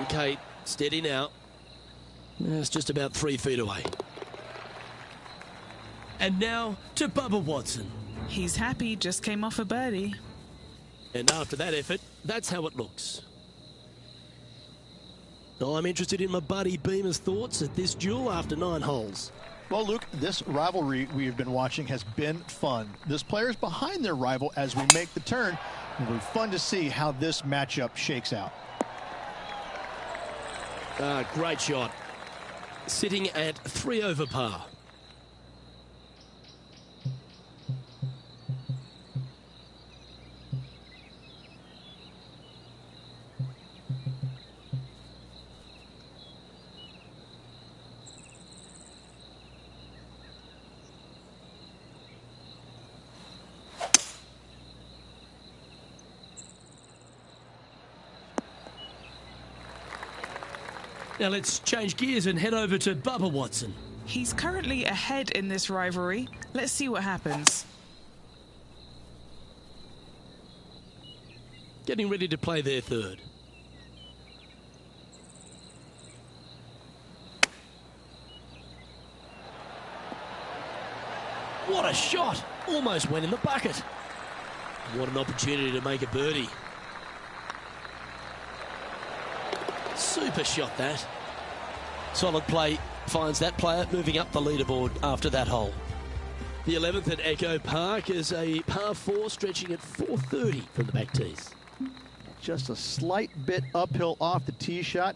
Okay, steady now. It's just about 3 feet away. And now to Bubba Watson. He's happy, just came off a birdie. And after that effort, that's how it looks. Now I'm interested in my buddy Beamer's thoughts at this duel after 9 holes. Well, Luke, this rivalry we have been watching has been fun. This player's behind their rival as we make the turn. It'll be fun to see how this matchup shakes out. Great shot. Sitting at 3 over par. Now let's change gears and head over to Bubba Watson. He's currently ahead in this rivalry. Let's see what happens. Getting ready to play their 3rd. What a shot! Almost went in the bucket. What an opportunity to make a birdie. Super shot, that. Solid play finds that player moving up the leaderboard after that hole. The 11th at Echo Park is a par 4 stretching at 430 from the back tees. Just a slight bit uphill off the tee shot.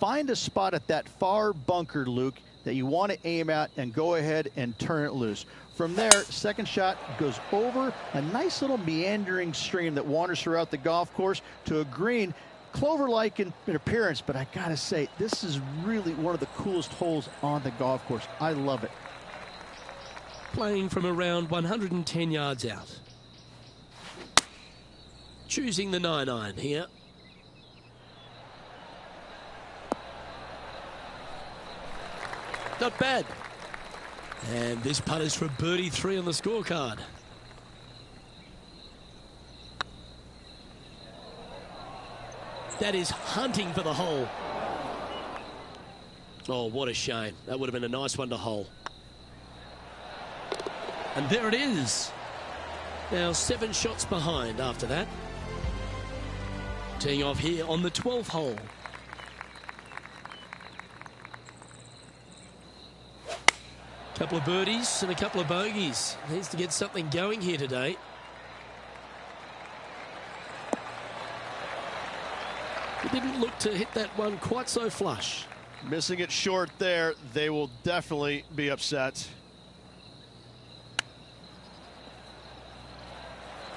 Find a spot at that far bunker, Luke, that you want to aim at and go ahead and turn it loose. From there, second shot goes over a nice little meandering stream that wanders throughout the golf course to a green. Clover-like in appearance, but I gotta say, this is really one of the coolest holes on the golf course. I love it. Playing from around 110 yards out. Choosing the 9-iron here. Not bad. And this putt is for birdie 3 on the scorecard. That is hunting for the hole. Oh, what a shame. That would have been a nice one to hole. And there it is. Now 7 shots behind after that. Teeing off here on the 12th hole. Couple of birdies and a couple of bogeys. Needs to get something going here today. It didn't look to hit that one quite so flush. Missing it short there. They will definitely be upset.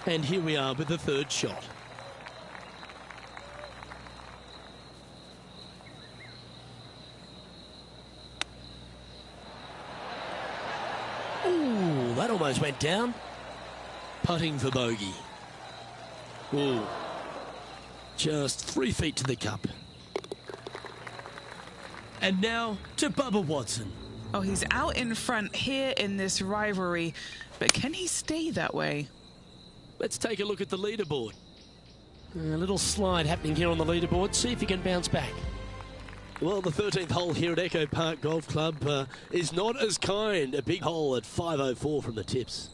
And here we are with the third shot. Ooh, that almost went down. Putting for bogey. Ooh. Just 3 feet to the cup. And now to Bubba Watson. Oh, he's out in front here in this rivalry, but can he stay that way? Let's take a look at the leaderboard. A little slide happening here on the leaderboard. See if he can bounce back. Well, the 13th hole here at Echo Park Golf Club is not as kind. A big hole at 504 from the tips.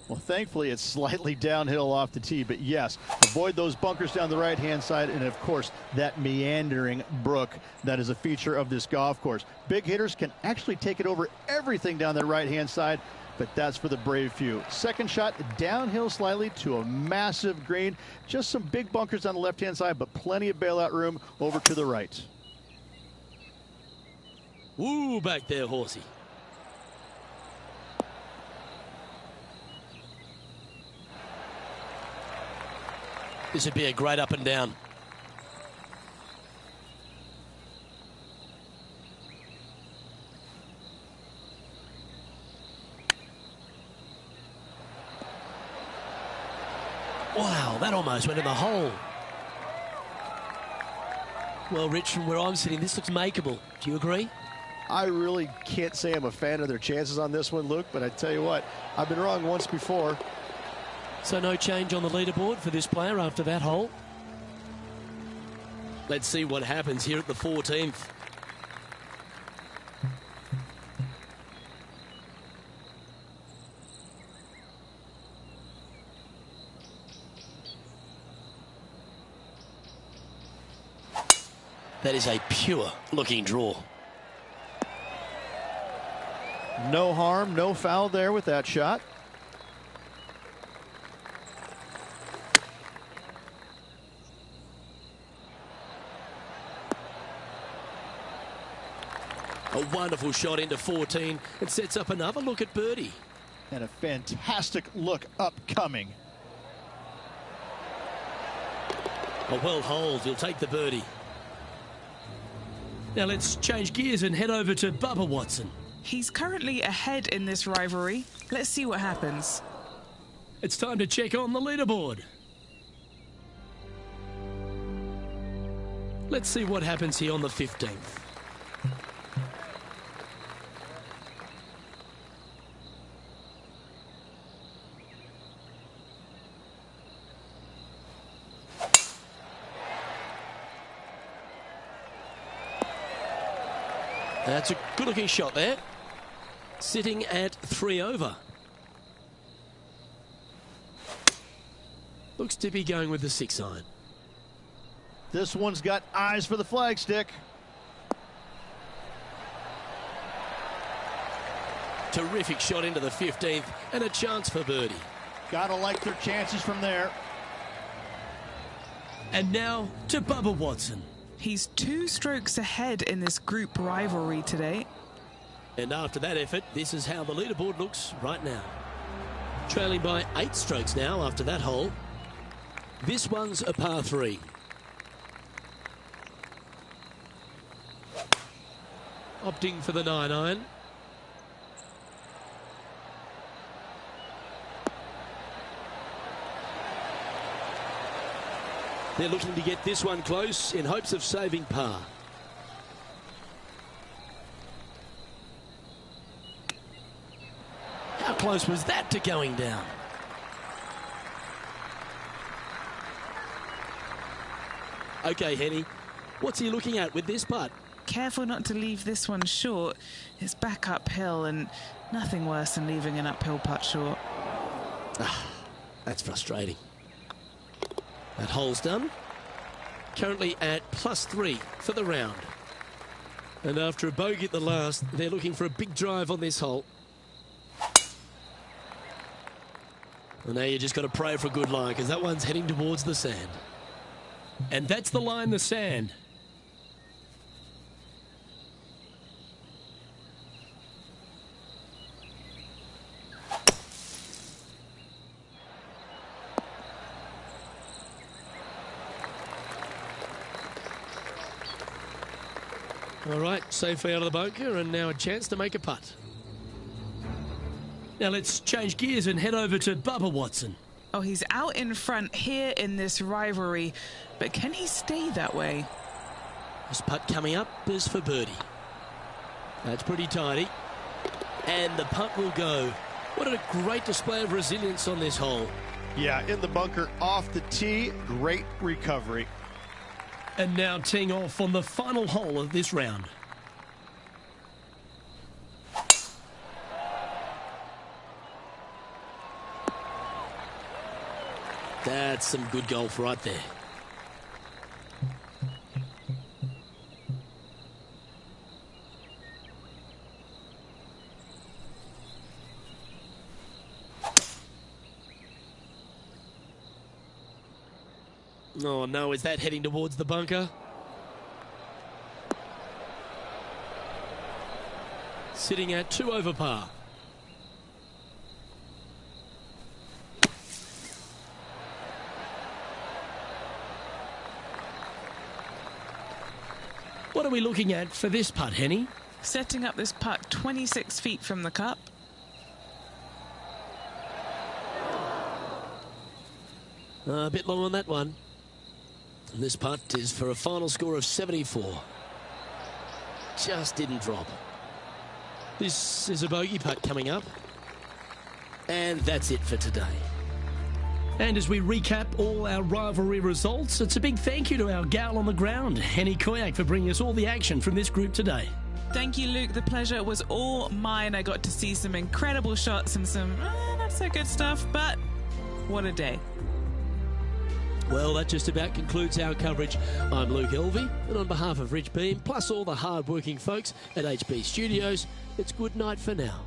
Well, thankfully, it's slightly downhill off the tee, but yes, avoid those bunkers down the right-hand side, and of course, that meandering brook that is a feature of this golf course. Big hitters can actually take it over everything down the right-hand side, but that's for the brave few. Second shot, downhill slightly to a massive green. Just some big bunkers on the left-hand side, but plenty of bailout room over to the right. Woo, back there, horsey. This would be a great up and down. Wow, that almost went in the hole. Well, Rich, from where I'm sitting, this looks makeable. Do you agree? I really can't say I'm a fan of their chances on this one, Luke, but I tell you what, I've been wrong once before. So no change on the leaderboard for this player after that hole. Let's see what happens here at the 14th. That is a pure looking draw. No harm, no foul there with that shot. A wonderful shot into 14. It sets up another look at birdie. And a fantastic look upcoming. A well holed. He'll take the birdie. Now let's change gears and head over to Bubba Watson. He's currently ahead in this rivalry. Let's see what happens. It's time to check on the leaderboard. Let's see what happens here on the 15th. That's a good-looking shot there. Sitting at 3 over. Looks to be going with the 6-iron. This one's got eyes for the flagstick. Terrific shot into the 15th and a chance for birdie. Gotta like their chances from there. And now to Bubba Watson. He's 2 strokes ahead in this group rivalry today. And after that effort, this is how the leaderboard looks right now. Trailing by 8 strokes now after that hole. This one's a par 3. Opting for the 9-iron. They're looking to get this one close in hopes of saving par. How close was that to going down? Okay, Henny, what's he looking at with this putt? Careful not to leave this one short. It's back uphill, and nothing worse than leaving an uphill putt short. That's frustrating. That hole's done. Currently at +3 for the round. And after a bogey at the last, they're looking for a big drive on this hole. Well, now you just got to pray for a good line, because that one's heading towards the sand. And that's the line, the sand. All right, safely out of the bunker, and now a chance to make a putt. Now let's change gears and head over to Bubba Watson. Oh, he's out in front here in this rivalry, but can he stay that way? This putt coming up is for birdie. That's pretty tidy. And the putt will go. What a great display of resilience on this hole. Yeah, in the bunker, off the tee, great recovery. And now teeing off on the final hole of this round. That's some good golf right there. Oh no, is that heading towards the bunker? Sitting at 2 over par. What are we looking at for this putt, Henny? Setting up this putt 26 feet from the cup. A bit long on that one. And this putt is for a final score of 74. Just didn't drop. This is a bogey putt coming up. And that's it for today. And as we recap all our rivalry results, it's a big thank you to our gal on the ground, Henny Koyak, for bringing us all the action from this group today. Thank you, Luke. The pleasure was all mine. I got to see some incredible shots and some not so good stuff, but what a day. Well, that just about concludes our coverage. I'm Luke Elvey, and on behalf of Rich Beam, plus all the hard-working folks at HB Studios, it's good night for now.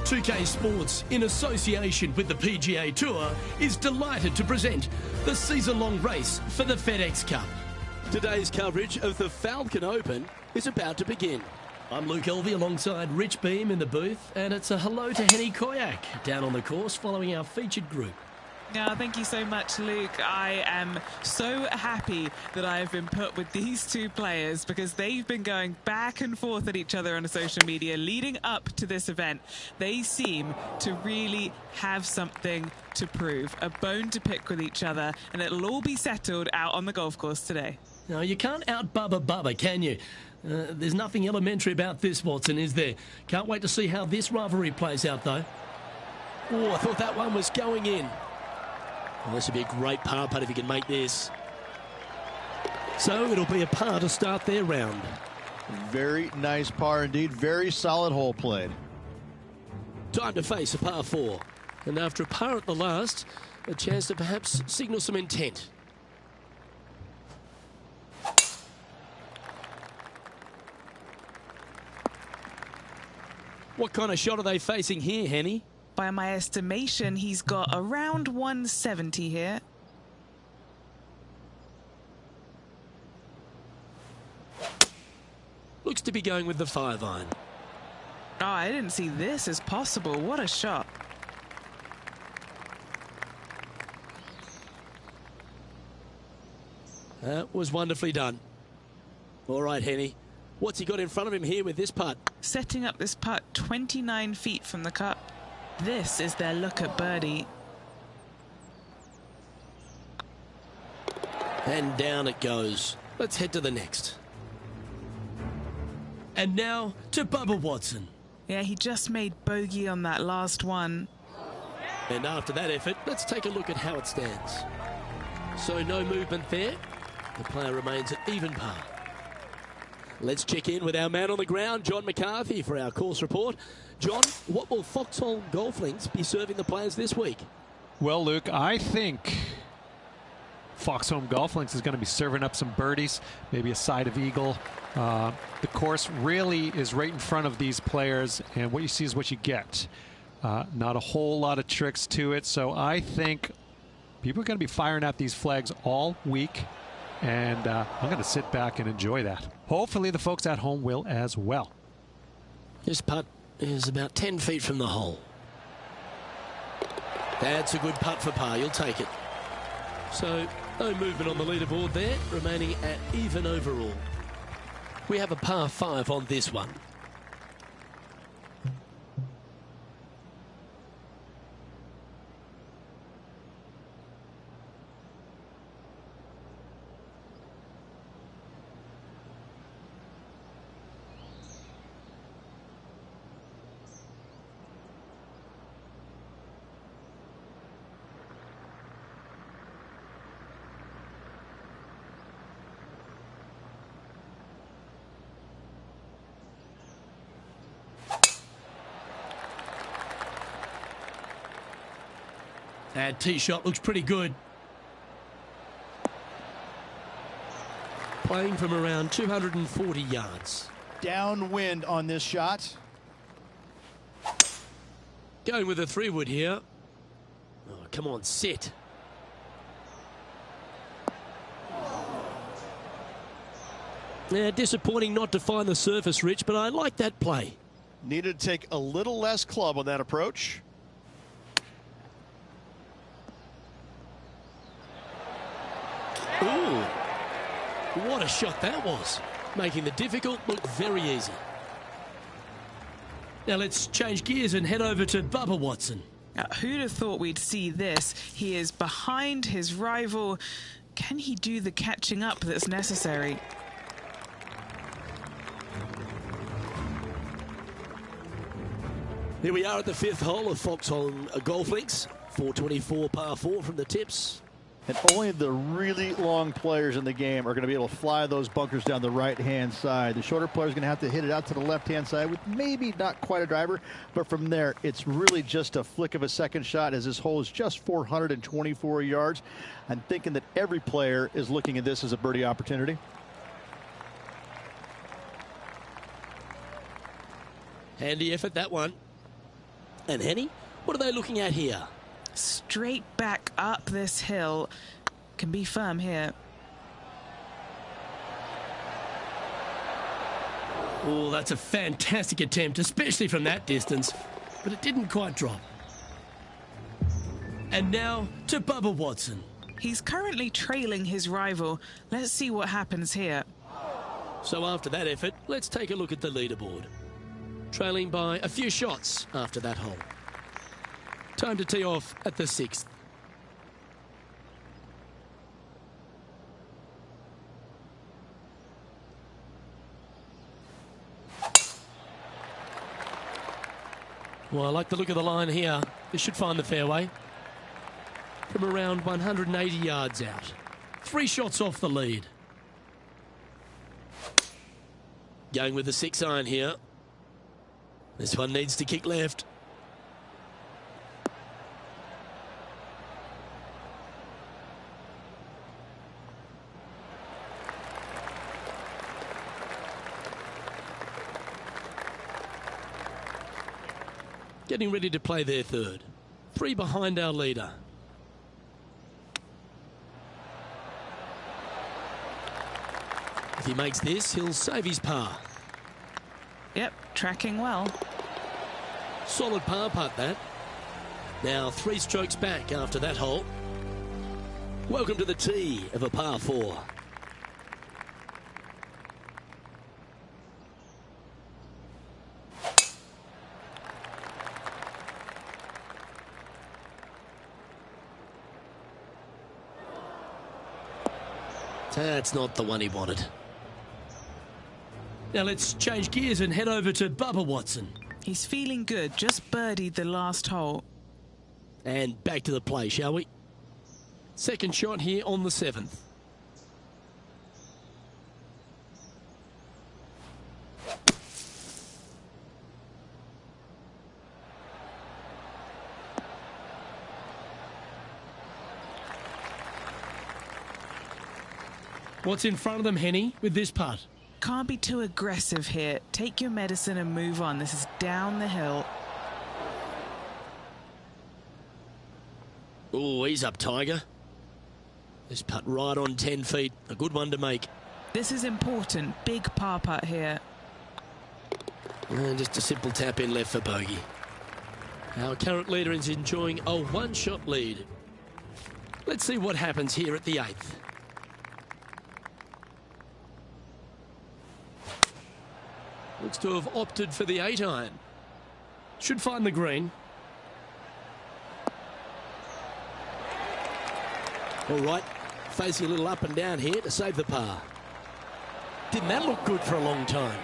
.2K Sports, in association with the PGA Tour, is delighted to present the season-long race for the FedEx Cup. Today's coverage of the Falcon Open is about to begin. I'm Luke Elvey alongside Rich Beam in the booth, and it's a hello to Henny Koyak down on the course following our featured group. Yeah, thank you so much, Luke. I am so happy that I have been put with these two players because they've been going back and forth at each other on social media leading up to this event. They seem to really have something to prove, a bone to pick with each other, and it'll all be settled out on the golf course today. Now, you can't out-Bubba Bubba, can you? There's nothing elementary about this, Watson, is there? Can't wait to see how this rivalry plays out, though. Oh, I thought that one was going in. Well, this would be a great par putt if you can make this. So it'll be a par to start their round. Very nice par indeed. Very solid hole played. Time to face a par 4. And after a par at the last, a chance to perhaps signal some intent. What kind of shot are they facing here, Henny? By my estimation, he's got around 170 here. Looks to be going with the 5-iron. Oh, I didn't see this as possible. What a shot. That was wonderfully done. All right, Henny. What's he got in front of him here with this putt? Setting up this putt 29 feet from the cup. This is their look at birdie. And down it goes. Let's head to the next. And now to Bubba Watson. Yeah, he just made bogey on that last one. And after that effort, let's take a look at how it stands. So no movement there. The player remains at even par. Let's check in with our man on the ground, John McCarthy, for our course report. John, what will Foxhole Golf Links be serving the players this week? Well, Luke, I think Foxhome Golf Links is going to be serving up some birdies, maybe a side of eagle. The course really is right in front of these players, and what you see is what you get. Not a whole lot of tricks to it, so I think people are going to be firing at these flags all week, and I'm going to sit back and enjoy that. Hopefully the folks at home will as well. This putt is about 10 feet from the hole. That's a good putt for par. You'll take it. So no movement on the leaderboard there, remaining at even overall. We have a par 5 on this one. That tee shot looks pretty good. Playing from around 240 yards. Downwind on this shot. Going with a 3-wood here. Oh, come on, sit. Yeah, disappointing not to find the surface, Rich, but I like that play. Needed to take a little less club on that approach. Ooh, what a shot that was. Making the difficult look very easy. Now let's change gears and head over to Bubba Watson. Who'd have thought we'd see this? He is behind his rival. Can he do the catching up that's necessary? Here we are at the 5th hole of Foxhole Golf Links. 424 par 4 from the tips. And only the really long players in the game are going to be able to fly those bunkers down the right-hand side. The shorter players are going to have to hit it out to the left-hand side with maybe not quite a driver, but from there, it's really just a flick of a second shot as this hole is just 424 yards. I'm thinking that every player is looking at this as a birdie opportunity. Handy effort, that one. And Henny, what are they looking at here? Straight back up this hill. Can be firm here. Oh, that's a fantastic attempt, especially from that distance. But it didn't quite drop. And now to Bubba Watson. He's currently trailing his rival. Let's see what happens here. So after that effort, let's take a look at the leaderboard. Trailing by a few shots after that hole. Time to tee off at the 6th. Well, I like the look of the line here. This should find the fairway. From around 180 yards out. 3 shots off the lead. Going with the 6-iron here. This one needs to kick left. Getting ready to play their 3rd. 3 behind our leader. If he makes this, he'll save his par. Yep, tracking well. Solid par putt, that. Now 3 strokes back after that hole. Welcome to the tee of a par 4. That's not the one he wanted. Now let's change gears and head over to Bubba Watson. He's feeling good, just birdied the last hole. And back to the play, shall we? Second shot here on the 7th. What's in front of them, Henny, with this putt? Can't be too aggressive here. Take your medicine and move on. This is down the hill. Oh, he's up, Tiger. This putt right on 10 feet. A good one to make. This is important. Big par putt here. And just a simple tap in left for bogey. Our current leader is enjoying a one-shot lead. Let's see what happens here at the 8th. Looks to have opted for the 8-iron. Should find the green. All right, facing a little up and down here to save the par. Didn't that look good for a long time?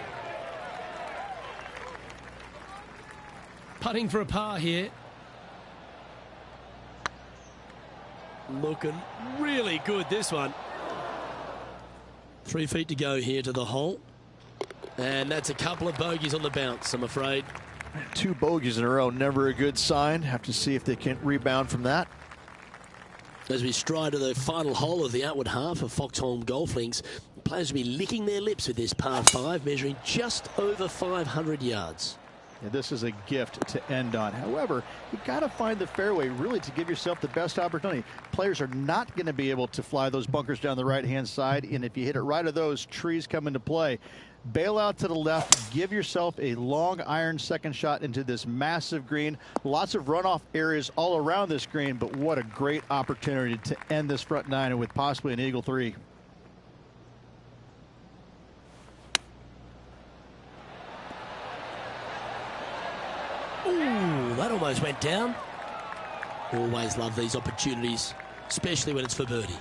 Putting for a par here. Looking really good, this one. 3 feet to go here to the hole. And that's a couple of bogeys on the bounce, I'm afraid. 2 bogeys in a row, never a good sign. Have to see if they can rebound from that. As we stride to the final hole of the outward half of Foxholm Golf Links, players will be licking their lips with this par 5, measuring just over 500 yards. Yeah, this is a gift to end on. However, you've got to find the fairway really to give yourself the best opportunity. Players are not going to be able to fly those bunkers down the right-hand side, and if you hit it right of those, trees come into play. Bail out to the left, give yourself a long iron second shot into this massive green. Lots of runoff areas all around this green, but what a great opportunity to end this front 9 with possibly an eagle 3. Ooh, that almost went down. Always love these opportunities, especially when it's for birdie.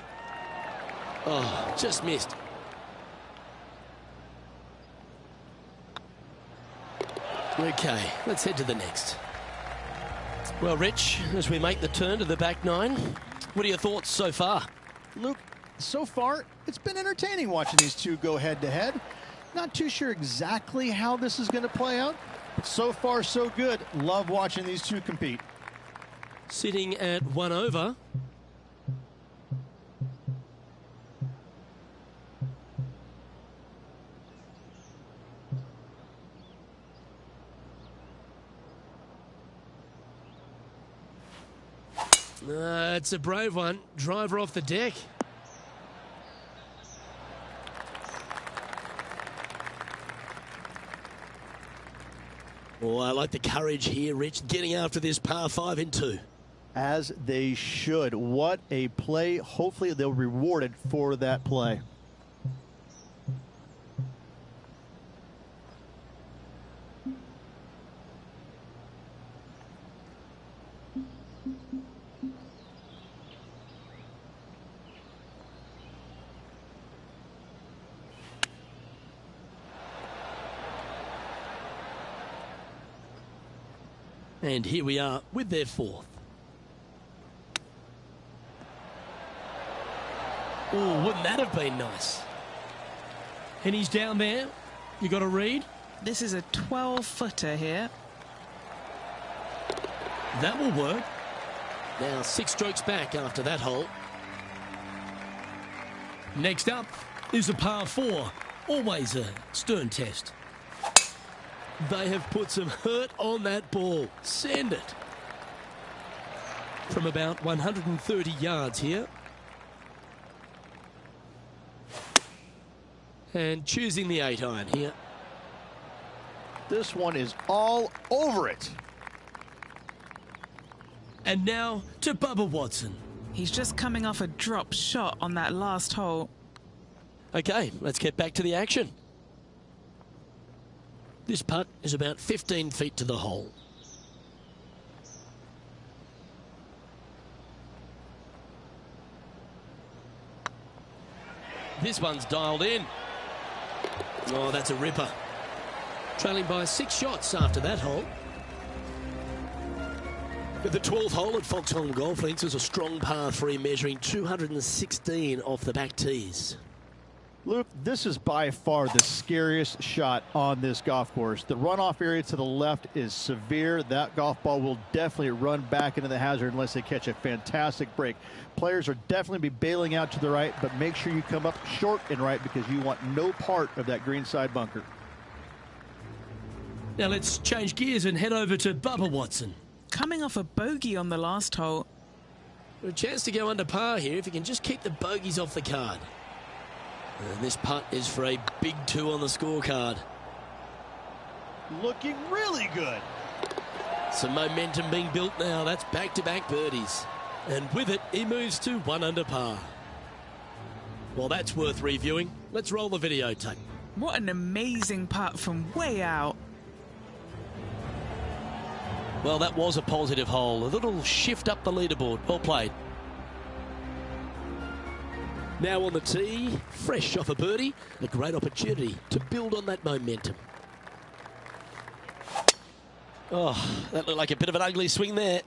Oh, just missed. Okay, let's head to the next. Well, Rich, as we make the turn to the back 9, what are your thoughts so far? Luke, so far, it's been entertaining watching these two go head-to-head. Not too sure exactly how this is going to play out, but so far, so good. Love watching these two compete. Sitting at 1 over. It's a brave one. Driver off the deck. Oh, I like the courage here, Rich, getting after this par 5 in 2. As they should. What a play. Hopefully they'll be rewarded for that play. And here we are with their 4th. Oh, wouldn't that have been nice? And he's down there. You got a read? This is a 12-footer here. That will work. Now 6 strokes back after that hole. Next up is a par 4. Always a stern test. They have put some hurt on that ball. Send it. From about 130 yards here. And choosing the 8-iron here. This one is all over it. And now to Bubba Watson. He's just coming off a drop shot on that last hole. Okay, let's get back to the action. This putt is about 15 feet to the hole. This one's dialed in. Oh, that's a ripper. Trailing by 6 shots after that hole. The 12th hole at Foxholm Golf Links is a strong par 3 measuring 216 off the back tees. Luke, this is by far the scariest shot on this golf course. The runoff area to the left is severe. That golf ball will definitely run back into the hazard unless they catch a fantastic break. Players are definitely be bailing out to the right, but make sure you come up short and right because you want no part of that greenside bunker. Now let's change gears and head over to Bubba Watson. Coming off a bogey on the last hole. A chance to go under par here if you can just keep the bogeys off the card. And this putt is for a big 2 on the scorecard. Looking really good. Some momentum being built now. That's back-to-back birdies. And with it, he moves to 1 under par. Well, that's worth reviewing. Let's roll the videotape. What an amazing putt from way out. Well, that was a positive hole. A little shift up the leaderboard. Well played. Now on the tee, fresh off a birdie, a great opportunity to build on that momentum. Oh, that looked like a bit of an ugly swing there.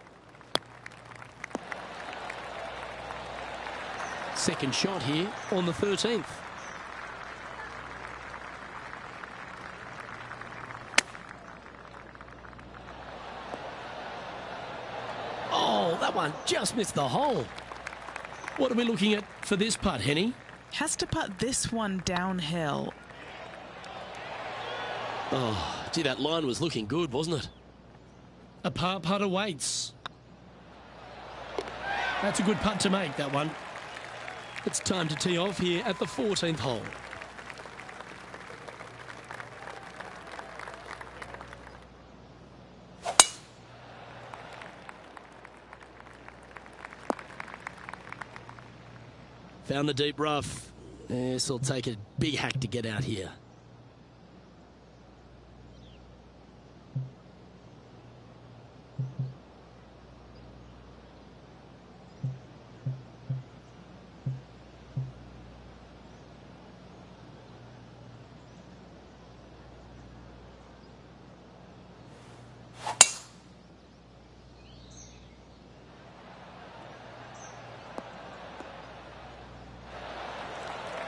Second shot here on the 13th. Oh, that one just missed the hole. What are we looking at for this putt, Henny? Has to putt this one downhill. Oh, gee, that line was looking good, wasn't it? A par putt awaits. That's a good putt to make, that one. It's time to tee off here at the 14th hole. Found the deep rough. This will take a big hack to get out here.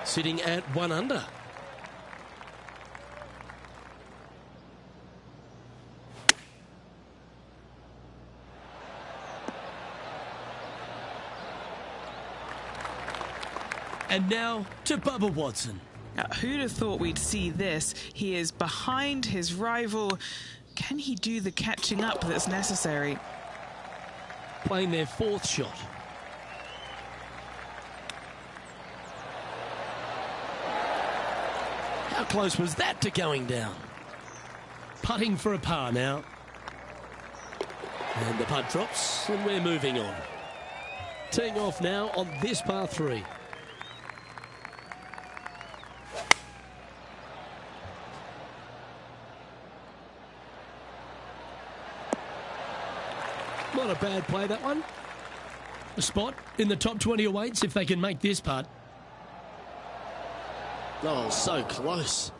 Sitting at 1 under. And now to Bubba Watson. Who'd have thought we'd see this? He is behind his rival. Can he do the catching up that's necessary? Playing their 4th shot. How close was that to going down? Putting for a par now. And the putt drops, and we're moving on. Teeing off now on this par 3. Not a bad play, that one. A spot in the top 20 awaits if they can make this putt. Oh, so close.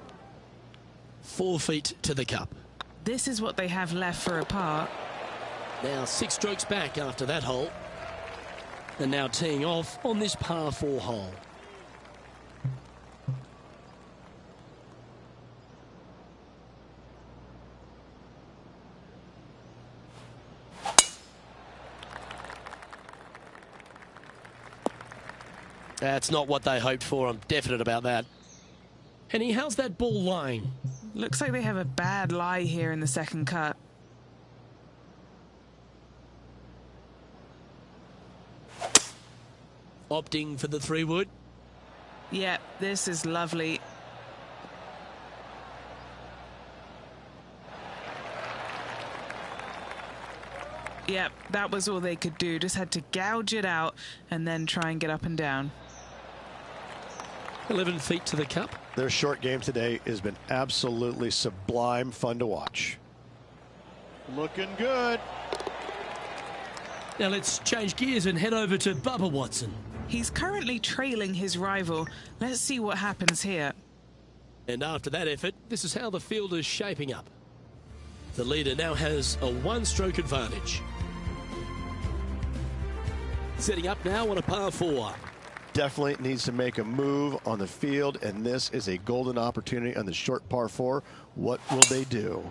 4 feet to the cup. This is what they have left for a par. Now 6 strokes back after that hole. And now teeing off on this par 4 hole. That's not what they hoped for. I'm definite about that. Henny, how's that ball lying? Looks like they have a bad lie here in the second cut. Opting for the 3-wood. Yeah, this is lovely. Yep, that was all they could do. Just had to gouge it out and then try and get up and down. 11 feet to the cup. Their short game today has been absolutely sublime fun to watch. Looking good. Now let's change gears and head over to Bubba Watson. He's currently trailing his rival. Let's see what happens here. And after that effort, this is how the field is shaping up. The leader now has a 1-stroke advantage. Setting up now on a par 4. Definitely needs to make a move on the field, and this is a golden opportunity on the short par 4. What will they do?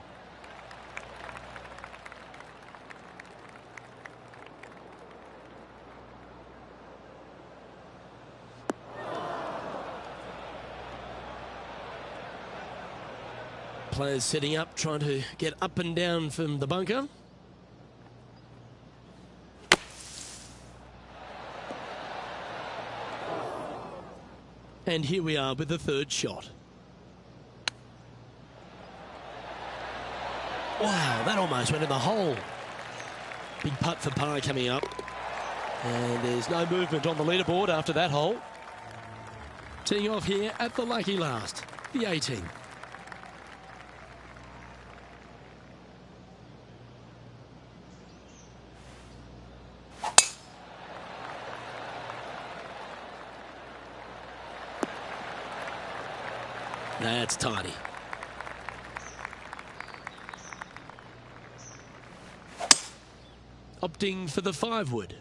Players setting up, trying to get up and down from the bunker. And here we are with the third shot. Wow, that almost went in the hole. Big putt for par coming up. And there's no movement on the leaderboard after that hole. Teeing off here at the lucky last, the 18. That's tidy. Opting for the 5-wood.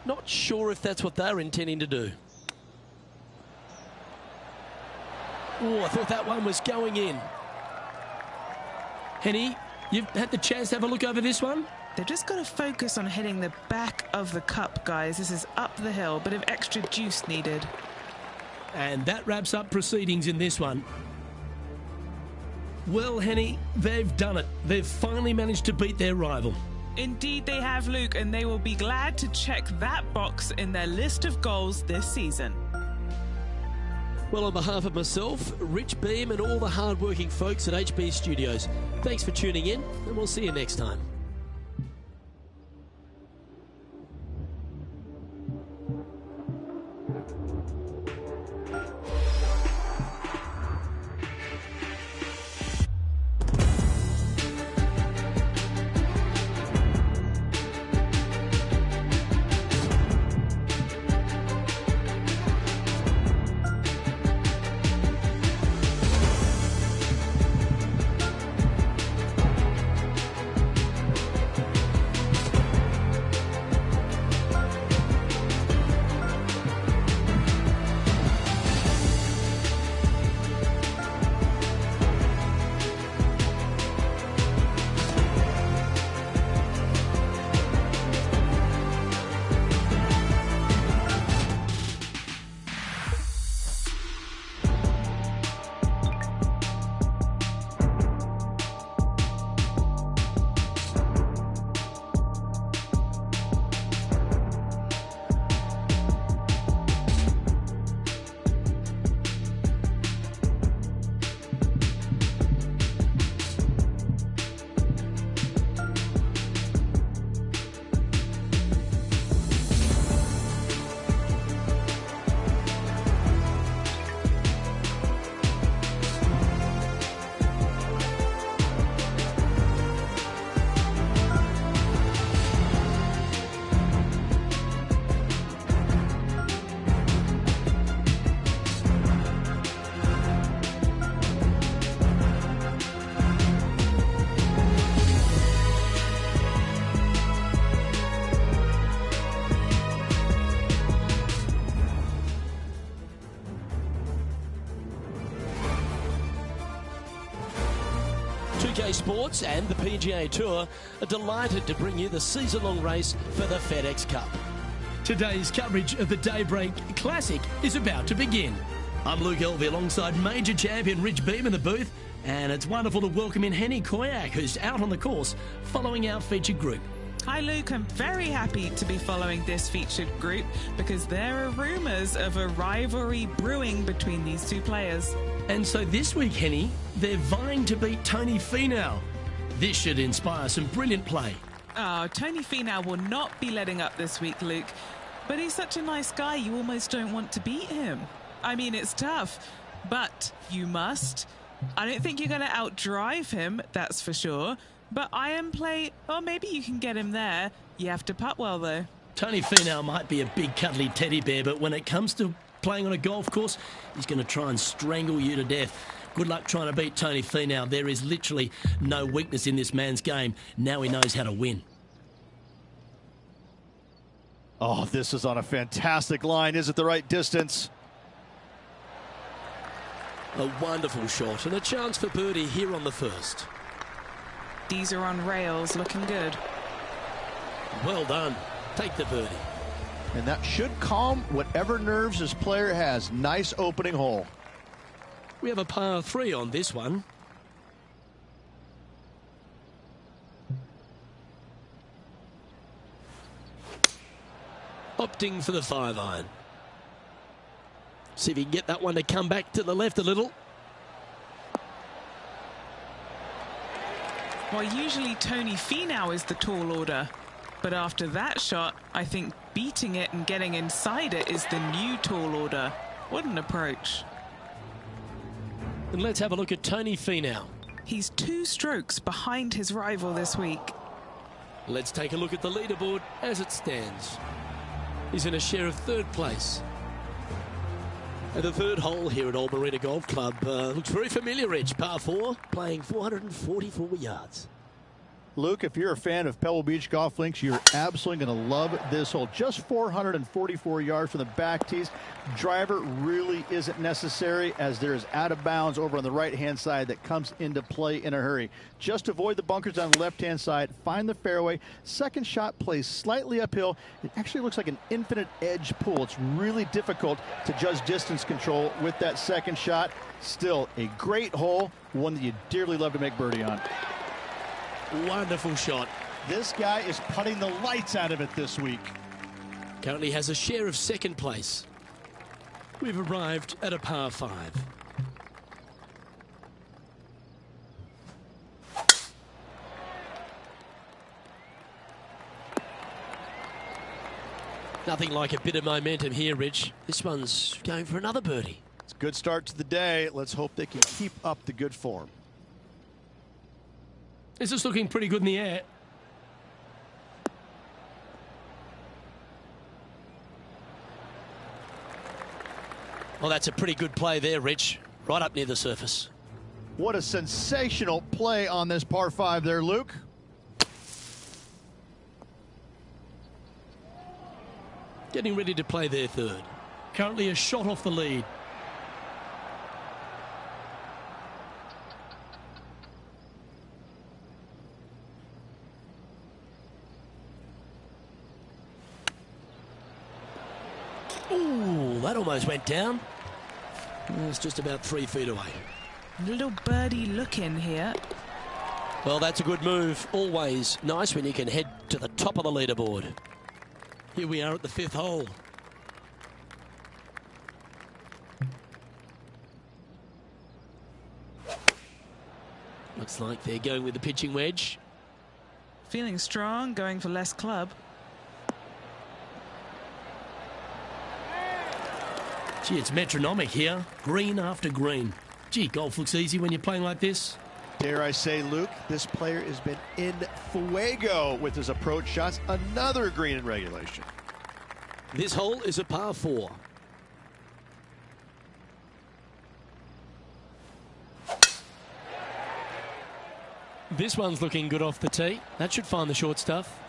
Not sure if that's what they're intending to do. Oh, I thought that one was going in. Henny, you've had the chance to have a look over this one? They've just got to focus on hitting the back of the cup, guys. This is up the hill, bit of extra juice needed. And that wraps up proceedings in this one. Well, Henny, they've done it. They've finally managed to beat their rival. Indeed they have, Luke, and they will be glad to check that box in their list of goals this season. Well, on behalf of myself, Rich Beem, and all the hard-working folks at HB Studios, thanks for tuning in, and we'll see you next time. Sports and the PGA Tour are delighted to bring you the season-long race for the FedEx Cup. Today's coverage of the Daybreak Classic is about to begin. I'm Luke Elvey alongside major champion Rich Beem in the booth, and it's wonderful to welcome in Henny Koyak, who's out on the course following our featured group. Hi Luke, I'm very happy to be following this featured group because there are rumours of a rivalry brewing between these two players. And so this week, Henny, they're vying to beat Tony Finau. This should inspire some brilliant play. Oh, Tony Finau will not be letting up this week, Luke. But he's such a nice guy, you almost don't want to beat him. I mean, it's tough, but you must. I don't think you're going to outdrive him, that's for sure. But iron play, or maybe you can get him there. You have to putt well, though. Tony Finau might be a big cuddly teddy bear, but when it comes to playing on a golf course, he's going to try and strangle you to death. Good luck trying to beat Tony Finau. There is literally no weakness in this man's game. Now he knows how to win. Oh, this is on a fantastic line. Is it the right distance? A wonderful shot and a chance for birdie here on the first. These are on rails, looking good. Well done. Take the birdie. And that should calm whatever nerves this player has. Nice opening hole. We have a par 3 on this one. Opting for the 5-iron. See if he can get that one to come back to the left a little. Well, usually Tony Finau is the tall order. But after that shot, I think beating it and getting inside it is the new tall order. What an approach. And let's have a look at Tony Finau. He's 2 strokes behind his rival this week. Let's take a look at the leaderboard as it stands. He's in a share of 3rd place. And the 3rd hole here at Old Marina Golf Club looks very familiar, Rich. Par 4, playing 444 yards. Luke, if you're a fan of Pebble Beach Golf Links, you're absolutely going to love this hole. Just 444 yards from the back tees. Driver really isn't necessary, as there's out of bounds over on the right-hand side that comes into play in a hurry. Just avoid the bunkers on the left-hand side. Find the fairway. Second shot plays slightly uphill. It actually looks like an infinite edge pool. It's really difficult to judge distance control with that second shot. Still a great hole, one that you dearly love to make birdie on. Wonderful shot. This guy is putting the lights out of it this week. Currently has a share of 2nd place. We've arrived at a par 5. Nothing like a bit of momentum here, Rich. This one's going for another birdie. It's a good start to the day. Let's hope they can keep up the good form. This is looking pretty good in the air. Well, that's a pretty good play there, Rich. Right up near the surface. What a sensational play on this par 5 there, Luke. Getting ready to play their 3rd. Currently a shot off the lead. Ooh, that almost went down. It's just about 3 feet away. Little birdie look in here. Well, that's a good move. Always nice when you can head to the top of the leaderboard. Here we are at the 5th hole. Looks like they're going with the pitching wedge. Feeling strong, going for less club. Gee, it's metronomic here. Green after green. Gee, golf looks easy when you're playing like this. Dare I say, Luke, this player has been in fuego with his approach shots. Another green in regulation. This hole is a par 4. This one's looking good off the tee. That should find the short stuff.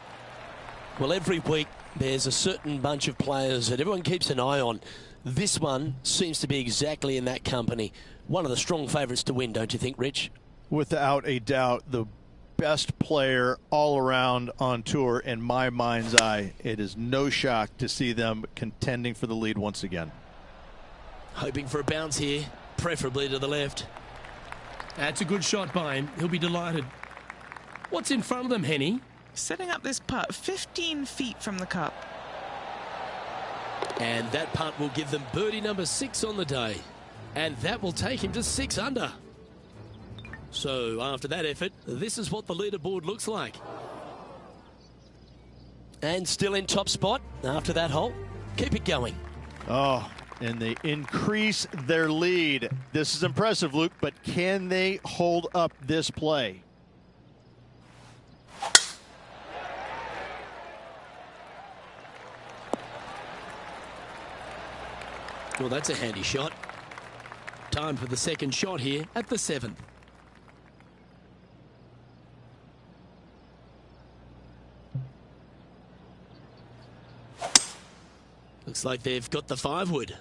Well, every week there's a certain bunch of players that everyone keeps an eye on. This one seems to be exactly in that company. One of the strong favourites to win, don't you think, Rich? Without a doubt, the best player all around on tour in my mind's eye. It is no shock to see them contending for the lead once again. Hoping for a bounce here, preferably to the left. That's a good shot by him. He'll be delighted. What's in front of them, Henny? Setting up this putt 15 feet from the cup. And that putt will give them birdie number 6 on the day. And that will take him to 6 under. So after that effort, this is what the leaderboard looks like. And still in top spot after that hole. Keep it going. Oh, and they increase their lead. This is impressive, Luke, but can they hold up this play? Well, that's a handy shot. Time for the second shot here at the 7th. Looks like they've got the 5-wood.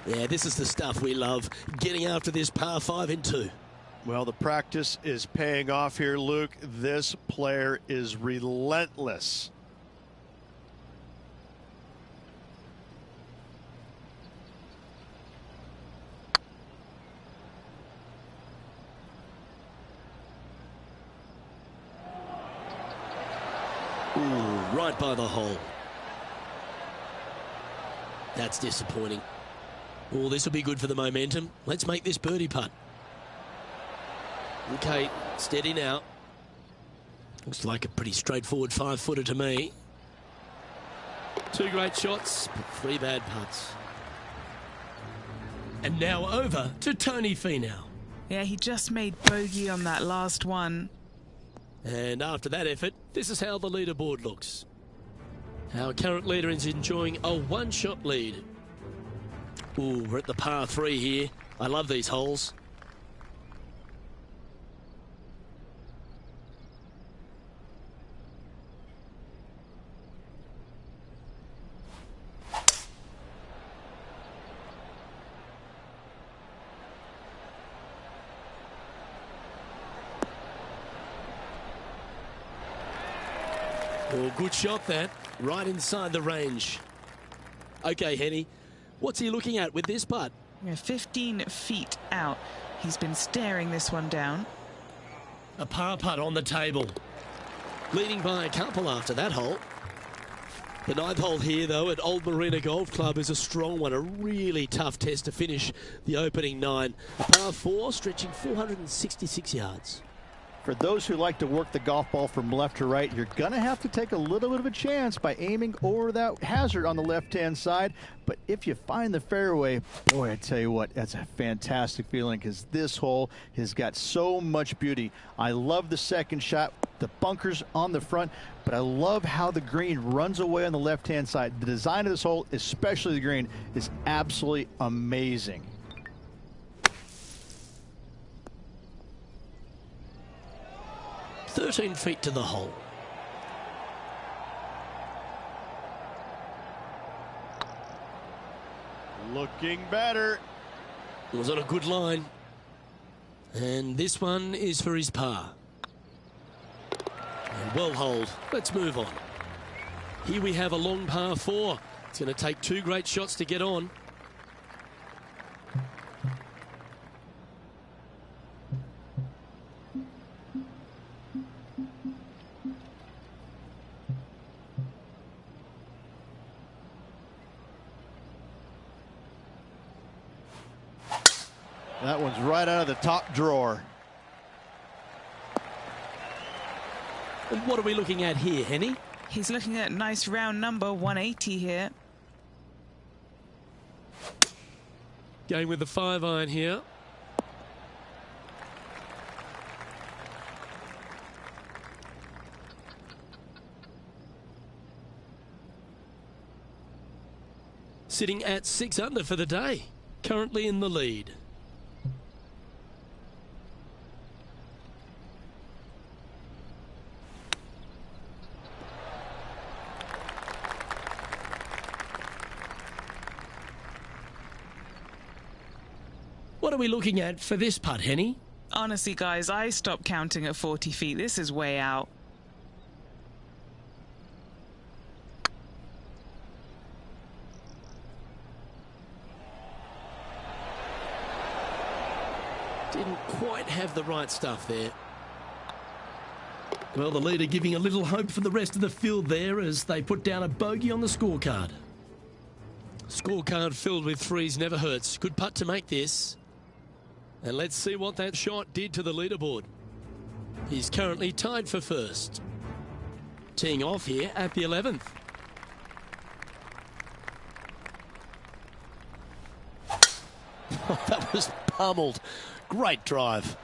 Yeah, this is the stuff we love, getting after this par 5 in 2. Well, the practice is paying off here, Luke. This player is relentless. Ooh, right by the hole. That's disappointing. Oh, this will be good for the momentum. Let's make this birdie putt. Okay, steady now. Looks like a pretty straightforward 5-footer to me. 2 great shots, but 3 bad putts. And now over to Tony Finau. Yeah, he just made bogey on that last one. And after that effort, this is how the leaderboard looks. Our current leader is enjoying a 1-shot lead. Ooh, we're at the par 3 here. I love these holes. Oh, good shot that. Right inside the range. Okay, Henny. What's he looking at with this putt? 15 feet out. He's been staring this one down. A par putt on the table. Leading by a couple after that hole. The 9th hole here, though, at Old Marina Golf Club is a strong one. A really tough test to finish the opening 9. A par 4 stretching 466 yards. For those who like to work the golf ball from left to right, you're going to have to take a little bit of a chance by aiming over that hazard on the left-hand side. But if you find the fairway, boy, I tell you what, that's a fantastic feeling because this hole has got so much beauty. I love the second shot, the bunkers on the front, but I love how the green runs away on the left-hand side. The design of this hole, especially the green, is absolutely amazing. "13 feet to the hole. Looking better. It was on a good line. And this one is for his par. And well holed. Let's move on. Here we have a long par 4. It's going to take 2 great shots to get on. That one's right out of the top drawer. And what are we looking at here, Henny? He's looking at nice round number 180 here. Going with the 5-iron here. Sitting at 6 under for the day. Currently in the lead. What are we looking at for this putt, Henny? Honestly, guys, I stopped counting at 40 feet. This is way out. Didn't quite have the right stuff there. Well, the leader giving a little hope for the rest of the field there as they put down a bogey on the scorecard. Scorecard filled with 3s never hurts. Good putt to make this. And let's see what that shot did to the leaderboard. He's currently tied for first. Teeing off here at the 11th. That was pummeled. Great drive.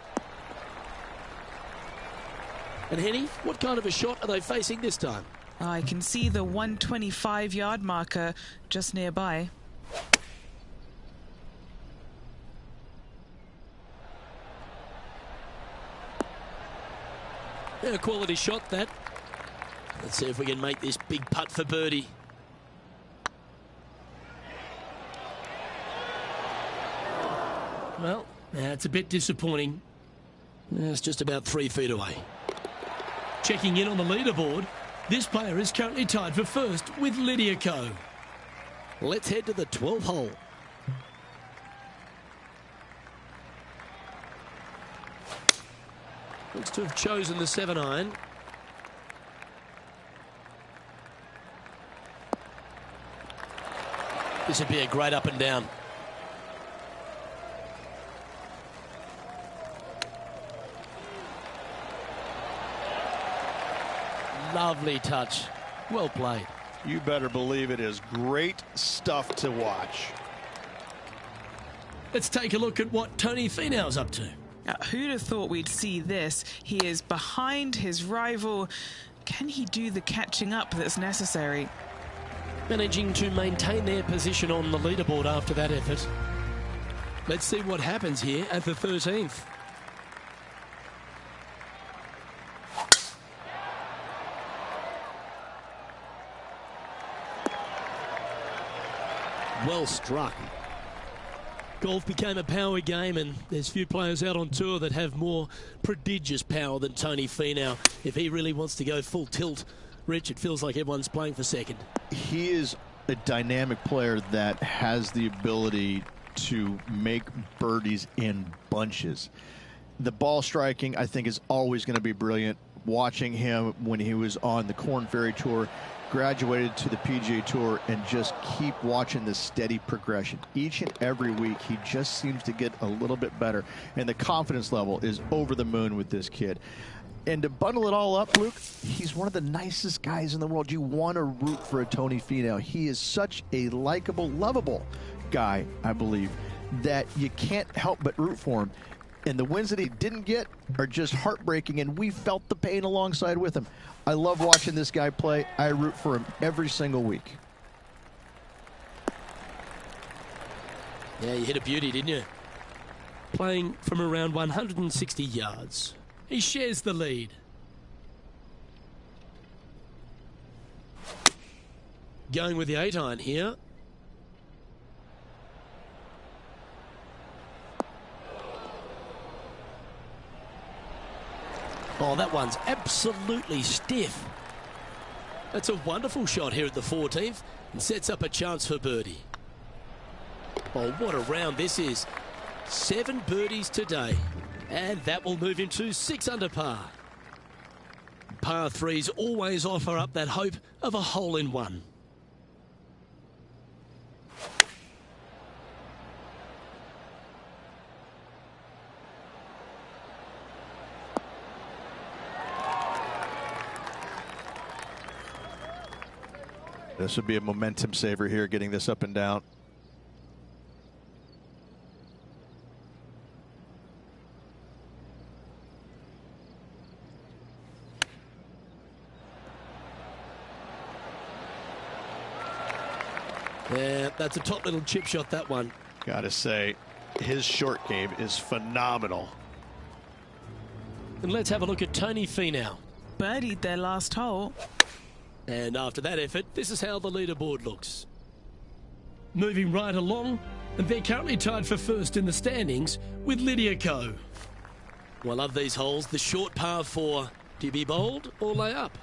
And Henny, what kind of a shot are they facing this time? I can see the 125-yard marker just nearby. Yeah, a quality shot, that. Let's see if we can make this big putt for birdie. Well, that's a bit disappointing. It's just about 3 feet away. Checking in on the leaderboard, this player is currently tied for first with Lydia Ko. Let's head to the 12th hole. Looks to have chosen the 7-iron. This would be a great up and down. Lovely touch. Well played. You better believe it is great stuff to watch. Let's take a look at what Tony Finau's up to. Who'd have thought we'd see this? He is behind his rival. Can he do the catching up that's necessary? Managing to maintain their position on the leaderboard after that effort. Let's see what happens here at the 13th. Well struck. Golf became a power game, and there's few players out on tour that have more prodigious power than Tony Finau. If he really wants to go full tilt, Rich, it feels like everyone's playing for second. He is a dynamic player that has the ability to make birdies in bunches. The ball striking, I think, is always going to be brilliant. Watching him when he was on the Korn Ferry Tour, graduated to the PGA Tour, and just keep watching the steady progression. Each and every week, he just seems to get a little bit better, and the confidence level is over the moon with this kid. And to bundle it all up, Luke, he's one of the nicest guys in the world. You want to root for a Tony Finau. He is such a likable, lovable guy, I believe, that you can't help but root for him. And the wins that he didn't get are just heartbreaking, and we felt the pain alongside with him. I love watching this guy play. I root for him every single week. Yeah, you hit a beauty, didn't you? Playing from around 160 yards. He shares the lead. Going with the 8-iron here. Oh, that one's absolutely stiff. That's a wonderful shot here at the 14th and sets up a chance for birdie. Oh, what a round this is. 7 birdies today. And that will move him to 6 under par. Par 3s always offer up that hope of a hole-in-one. This would be a momentum saver here, getting this up and down. Yeah, that's a top little chip shot, that one. Gotta say, his short game is phenomenal. And let's have a look at Tony Finau. Birdied their last hole. And after that effort, this is how the leaderboard looks. Moving right along, and they're currently tied for first in the standings with Lydia Ko. Well, I love these holes. The short par 4. Do you be bold or lay up?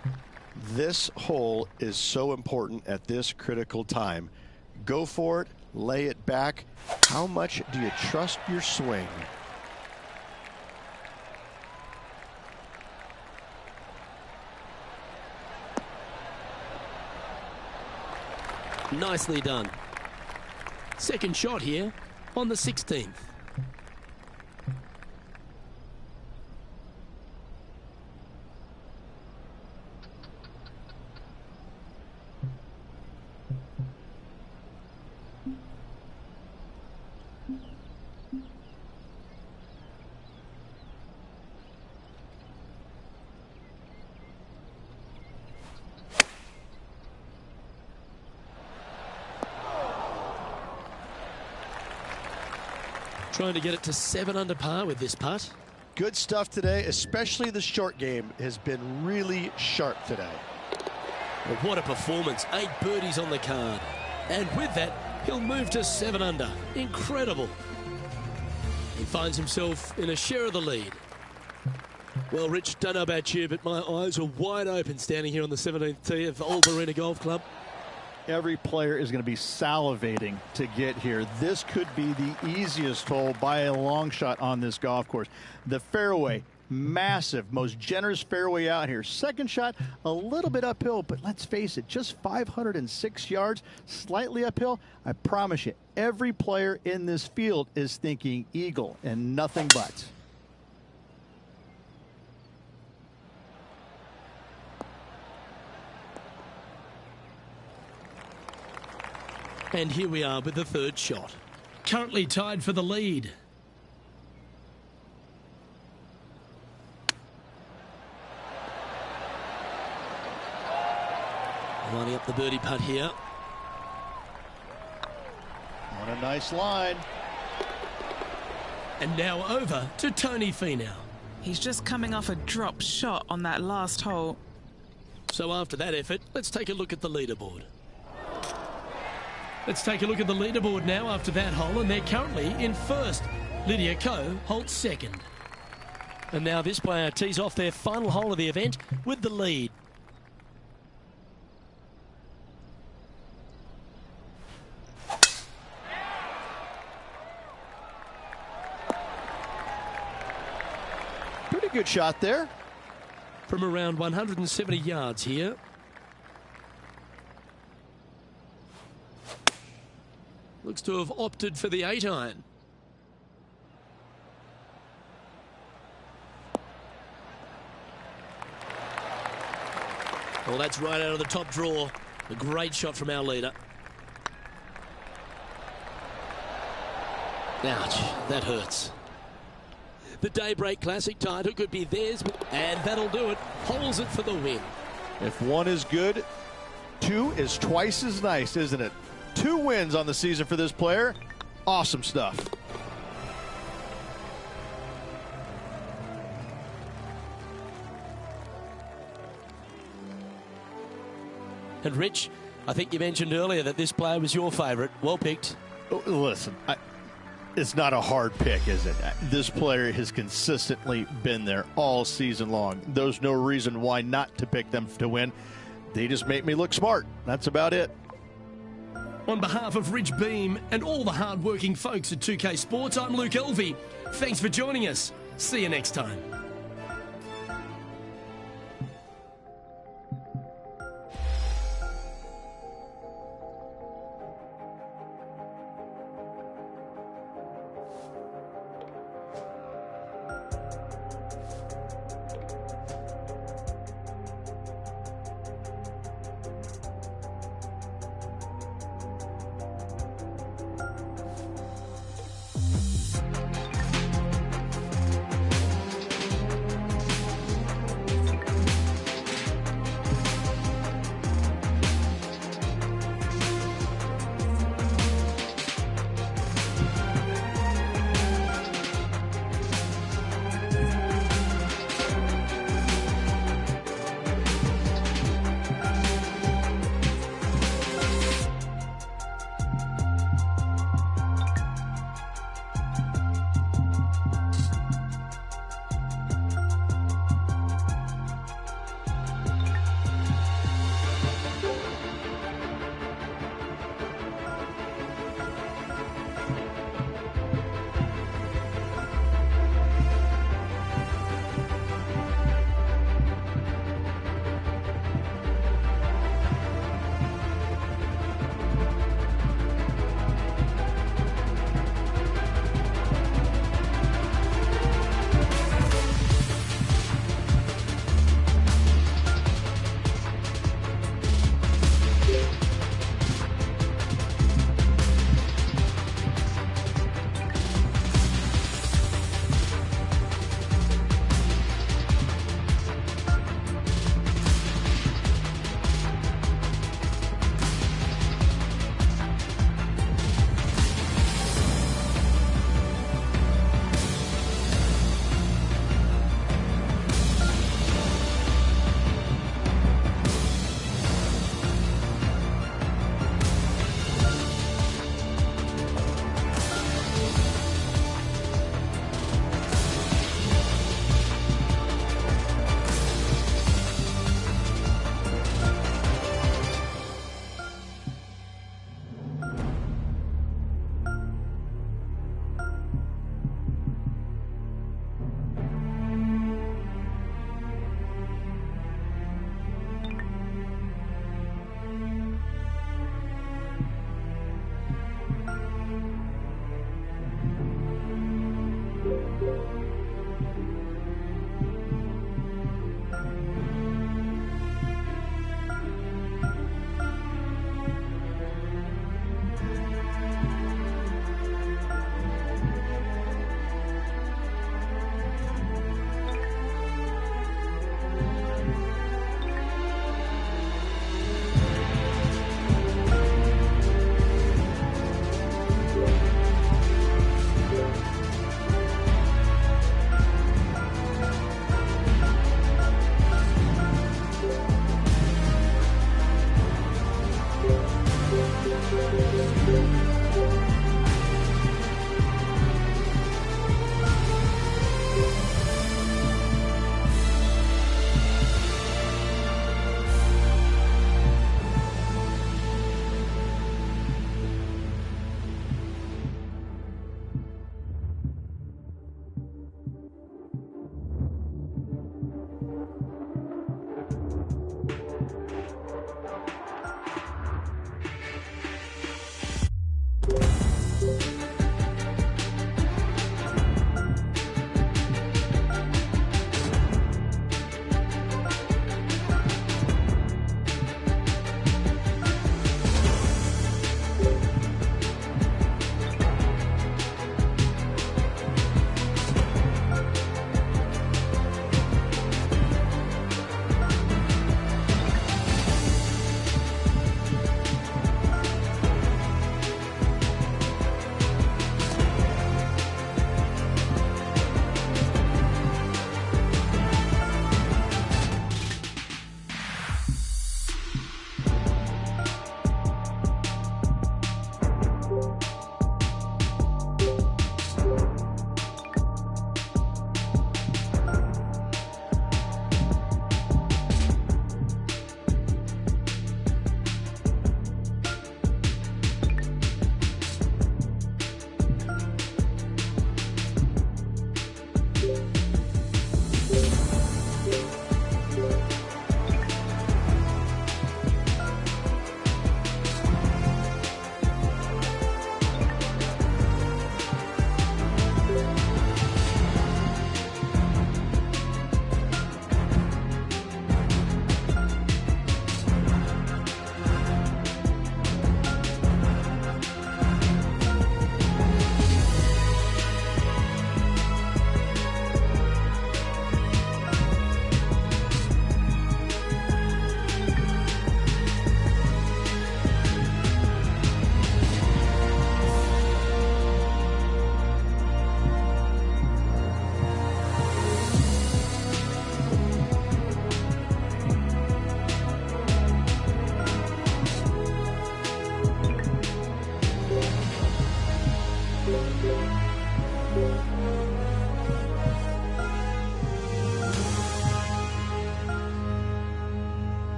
This hole is so important at this critical time. Go for it, lay it back. How much do you trust your swing? Nicely done. Second shot here on the 16th. Trying to get it to 7 under par with this putt. Good stuff today, especially the short game has been really sharp today. Well, what a performance. 8 birdies on the card. And with that, he'll move to 7 under. Incredible. He finds himself in a share of the lead. Well, Rich, don't know about you, but my eyes are wide open standing here on the 17th tee of Old Marina Golf Club. Every player is going to be salivating to get here. This could be the easiest hole by a long shot on this golf course. The fairway, massive, most generous fairway out here. Second shot, a little bit uphill, but let's face it, just 506 yards, slightly uphill. I promise you, every player in this field is thinking eagle and nothing but. And here we are with the third shot. Currently tied for the lead. Lining up the birdie putt here. On a nice line. And now over to Tony Finau. He's just coming off a drop shot on that last hole. So after that effort, let's take a look at the leaderboard. Let's take a look at the leaderboard now after that hole, and they're currently in first. Lydia Ko holds second. And now this player tees off their final hole of the event with the lead. Pretty good shot there. From around 170 yards here. Looks to have opted for the 8-iron. Well, that's right out of the top draw. A great shot from our leader. Ouch, that hurts. The Daybreak Classic title could be theirs, and that'll do it. Holds it for the win. If one is good, 2 is twice as nice, isn't it? 2 wins on the season for this player. Awesome stuff. And Rich, I think you mentioned earlier that this player was your favourite. Well picked. Listen, it's not a hard pick, is it? This player has consistently been there all season long. There's no reason why not to pick them to win. They just make me look smart. That's about it. On behalf of Rich Beem and all the hard-working folks at 2K Sports, I'm Luke Elvey. Thanks for joining us. See you next time.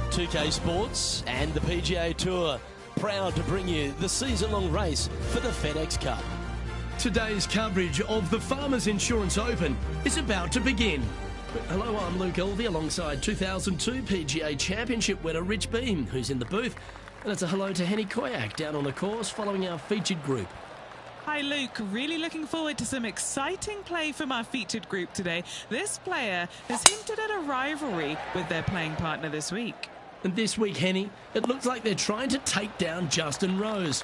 2K Sports and the PGA Tour, proud to bring you the season-long race for the FedEx Cup. Today's coverage of the Farmers Insurance Open is about to begin. Hello, I'm Luke Elvey alongside 2002 PGA Championship winner Rich Beem, who's in the booth. And it's a hello to Henny Koyak down on the course following our featured group. Hi Luke, really looking forward to some exciting play from our featured group today. This player has hinted at a rivalry with their playing partner this week. And this week, Henny, it looks like they're trying to take down Justin Rose.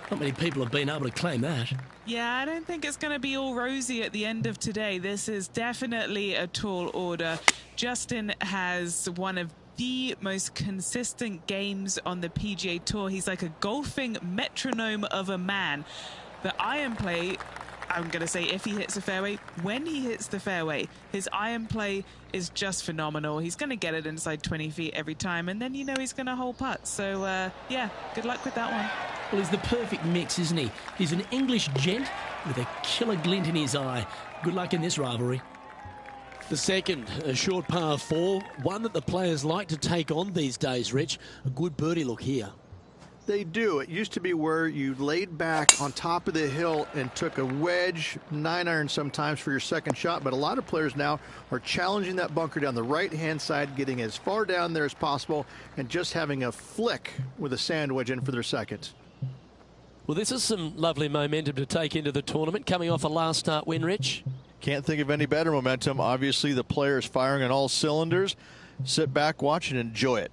Not many people have been able to claim that. Yeah, I don't think it's going to be all rosy at the end of today. This is definitely a tall order. Justin has one of the most consistent games on the PGA Tour. He's like a golfing metronome of a man. The iron play, I'm going to say if he hits the fairway, when he hits the fairway, his iron play is just phenomenal. He's going to get it inside 20 feet every time, and then you know he's going to hole putt. So, yeah, good luck with that one. Well, he's the perfect mix, isn't he? He's an English gent with a killer glint in his eye. Good luck in this rivalry. The second, a short par 4, one that the players like to take on these days, Rich. A good birdie look here. They do. It used to be where you laid back on top of the hill and took a wedge, 9-iron sometimes for your second shot, but a lot of players now are challenging that bunker down the right-hand side, getting as far down there as possible, and just having a flick with a sand wedge in for their second. Well, this is some lovely momentum to take into the tournament, coming off a last start win, Rich. Can't think of any better momentum. Obviously, the player is firing on all cylinders. Sit back, watch, and enjoy it.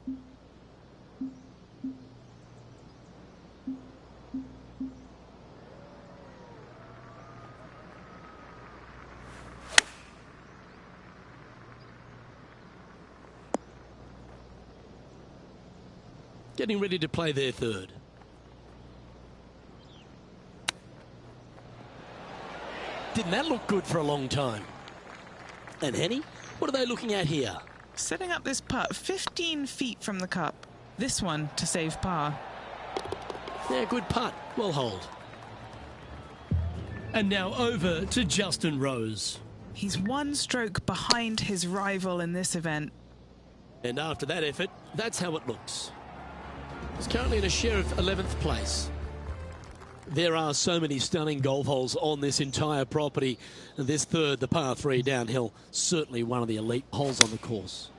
Getting ready to play their third. Didn't that look good for a long time? And Henny, what are they looking at here? Setting up this putt 15 feet from the cup. This one to save par. Yeah, good putt. Well hold. And now over to Justin Rose. He's one stroke behind his rival in this event. And after that effort, that's how it looks. He's currently in a share of 11th place. There are so many stunning golf holes on this entire property. This third, the par 3 downhill, certainly one of the elite holes on the course.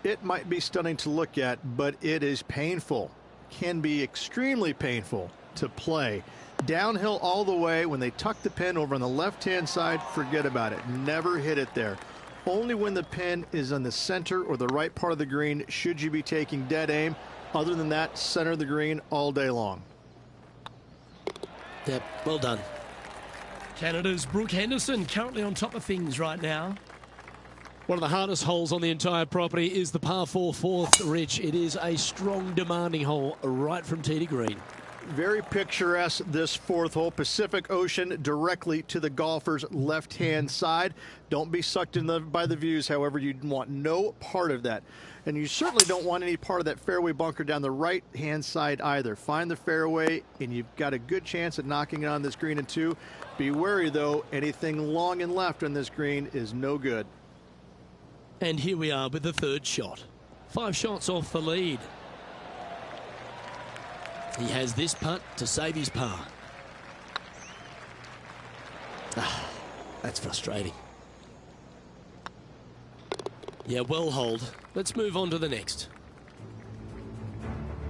It might be stunning to look at, but it is painful. Can be extremely painful to play. Downhill all the way. When they tuck the pin over on the left-hand side, forget about it. Never hit it there. Only when the pin is on the center or the right part of the green should you be taking dead aim. Other than that, center of the green all day long. Yep, well done. Canada's Brooke Henderson currently on top of things right now. One of the hardest holes on the entire property is the par 4 fourth, Rich. It is a strong, demanding hole right from tee to green. Very picturesque, this fourth hole. Pacific Ocean directly to the golfer's left-hand side. Don't be sucked in by the views, however. You want no part of that. And you certainly don't want any part of that fairway bunker down the right-hand side either. Find the fairway, and you've got a good chance at knocking it on this green in 2. Be wary, though. Anything long and left on this green is no good. And here we are with the third shot. 5 shots off the lead. He has this putt to save his par. That's frustrating. Yeah, well hold. Let's move on to the next.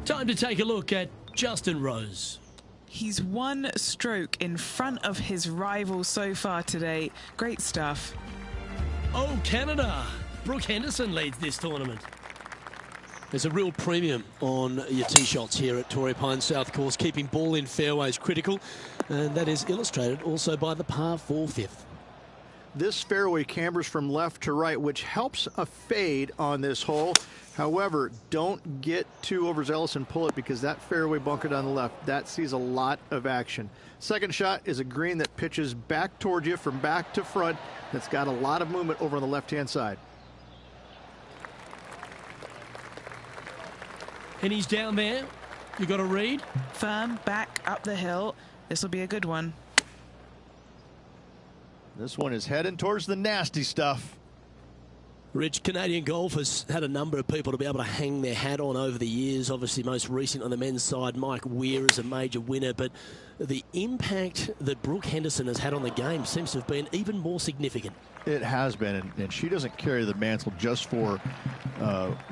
Time to take a look at Justin Rose. He's one stroke in front of his rival so far today. Great stuff. Oh, Canada. Brooke Henderson leads this tournament. There's a real premium on your tee shots here at Torrey Pines South Course. Keeping ball in fairways critical, and that is illustrated also by the par 4 fifth. This fairway cambers from left to right, which helps a fade on this hole. However, don't get too overzealous and pull it, because that fairway bunker down the left, that sees a lot of action. Second shot is a green that pitches back towards you from back to front. That's got a lot of movement over on the left-hand side. And he's down there. You got a read? Firm back up the hill. This will be a good one. This one is heading towards the nasty stuff. Rich, Canadian golf has had a number of people to be able to hang their hat on over the years. Obviously, most recent on the men's side, Mike Weir is a major winner. But the impact that Brooke Henderson has had on the game seems to have been even more significant. It has been, and she doesn't carry the mantle just for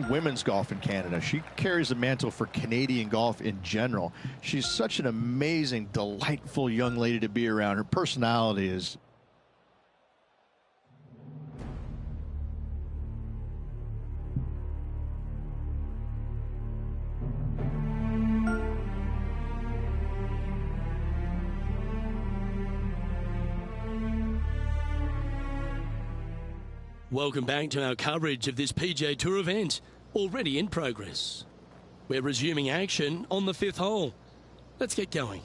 women's golf in Canada. She carries the mantle for Canadian golf in general. She's such an amazing, delightful young lady to be around. Her personality is... Welcome back to our coverage of this PGA Tour event, already in progress. We're resuming action on the 5th hole. Let's get going.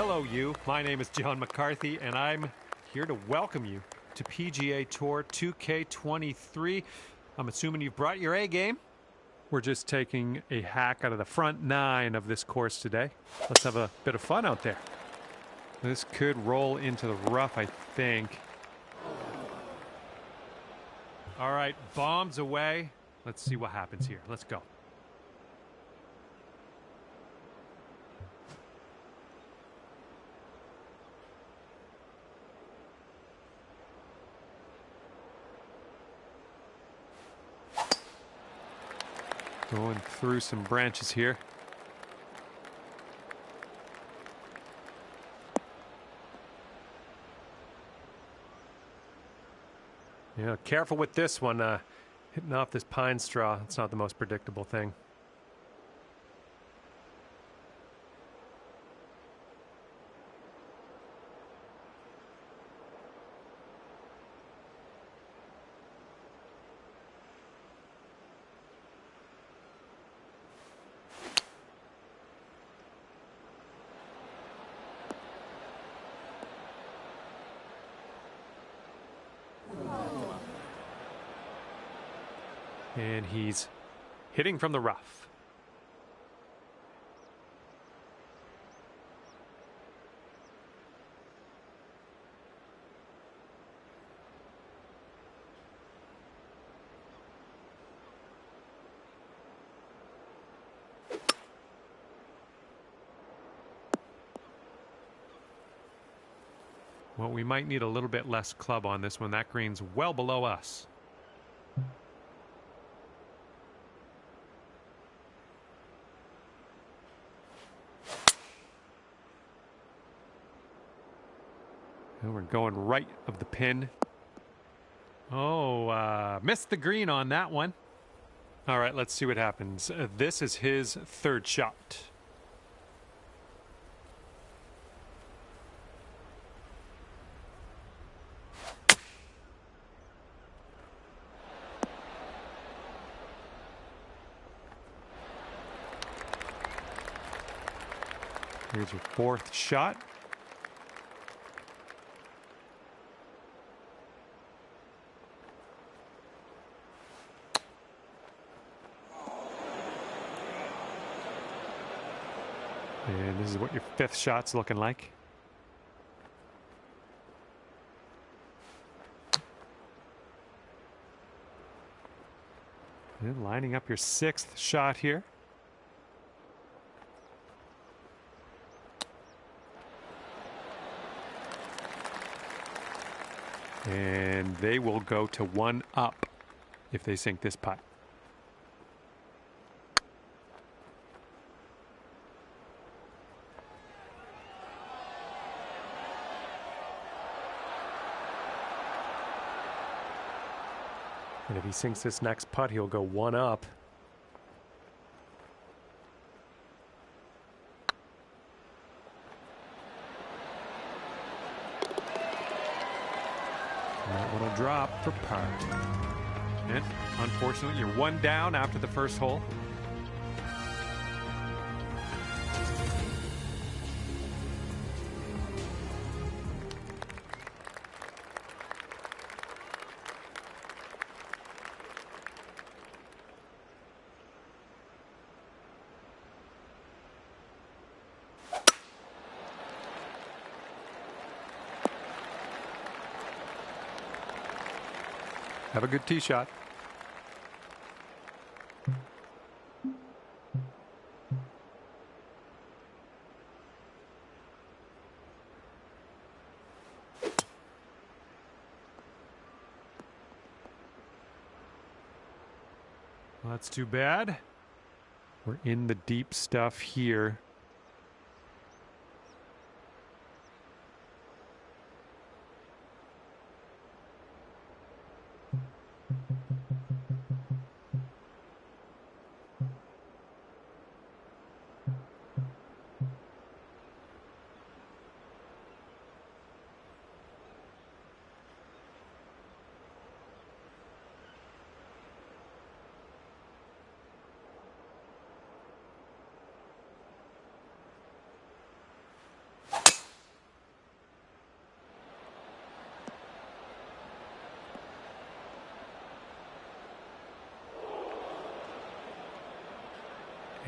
Hello, you. My name is John McCarthy, and I'm here to welcome you to PGA Tour 2K23. I'm assuming you've brought your A game. We're just taking a hack out of the front 9 of this course today. Let's have a bit of fun out there. This could roll into the rough, I think. All right, bombs away. Let's see what happens here. Let's go. Going through some branches here. Yeah, careful with this one. Hitting off this pine straw. It's not the most predictable thing. And he's hitting from the rough. Well, we might need a little bit less club on this one. That green's well below us. And we're going right of the pin. Oh, missed the green on that one. All right, let's see what happens. This is his third shot. Here's your fourth shot. And this is what your fifth shot's looking like. And lining up your sixth shot here. And they will go to 1 up if they sink this putt. And if he sinks this next putt, he'll go 1 up. And that one will drop for par. And unfortunately, you're 1 down after the first hole. Have a good tee shot. Well, that's too bad. We're in the deep stuff here.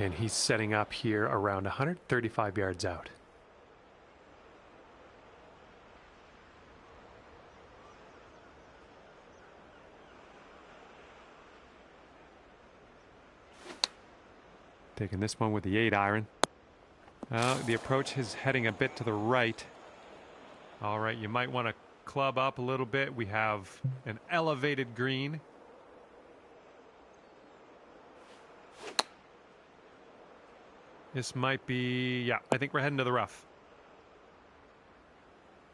And he's setting up here around 135 yards out. Taking this one with the 8-iron. The approach is heading a bit to the right. All right, you might want to club up a little bit. We have an elevated green. This might be, yeah, I think we're heading to the rough.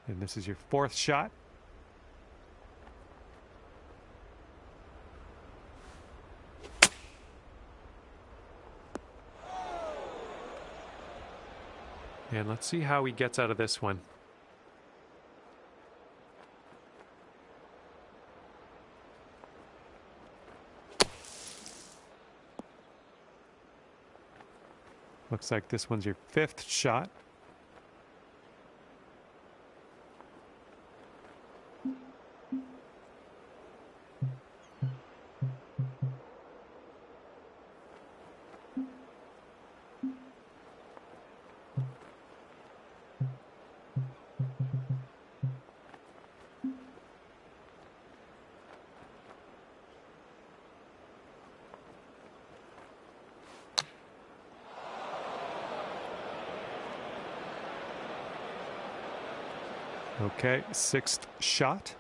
And this is your 4th shot. And let's see how he gets out of this one. Looks like this one's your 5th shot. Okay, 6th shot.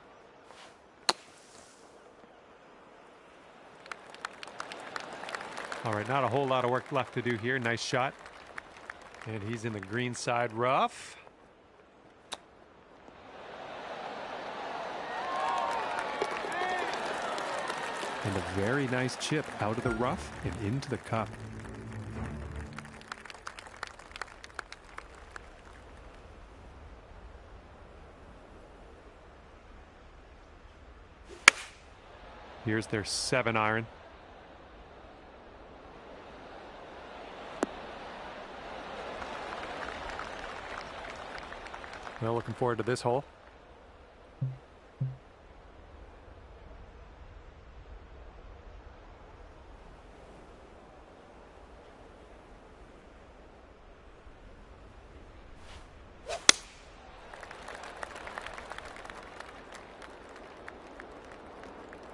All right, not a whole lot of work left to do here. Nice shot. And he's in the green side rough. And a very nice chip out of the rough and into the cup. Here's their 7-iron. Well, looking forward to this hole.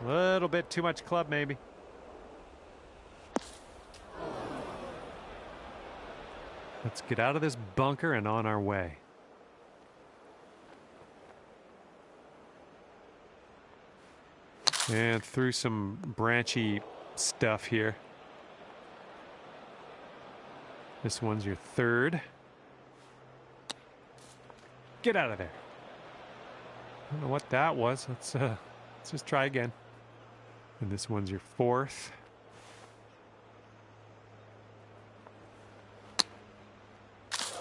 A little bit too much club, maybe. Let's get out of this bunker and on our way. And through some branchy stuff here. This one's your 3rd. Get out of there. I don't know what that was. Let's just try again. And this one's your 4th.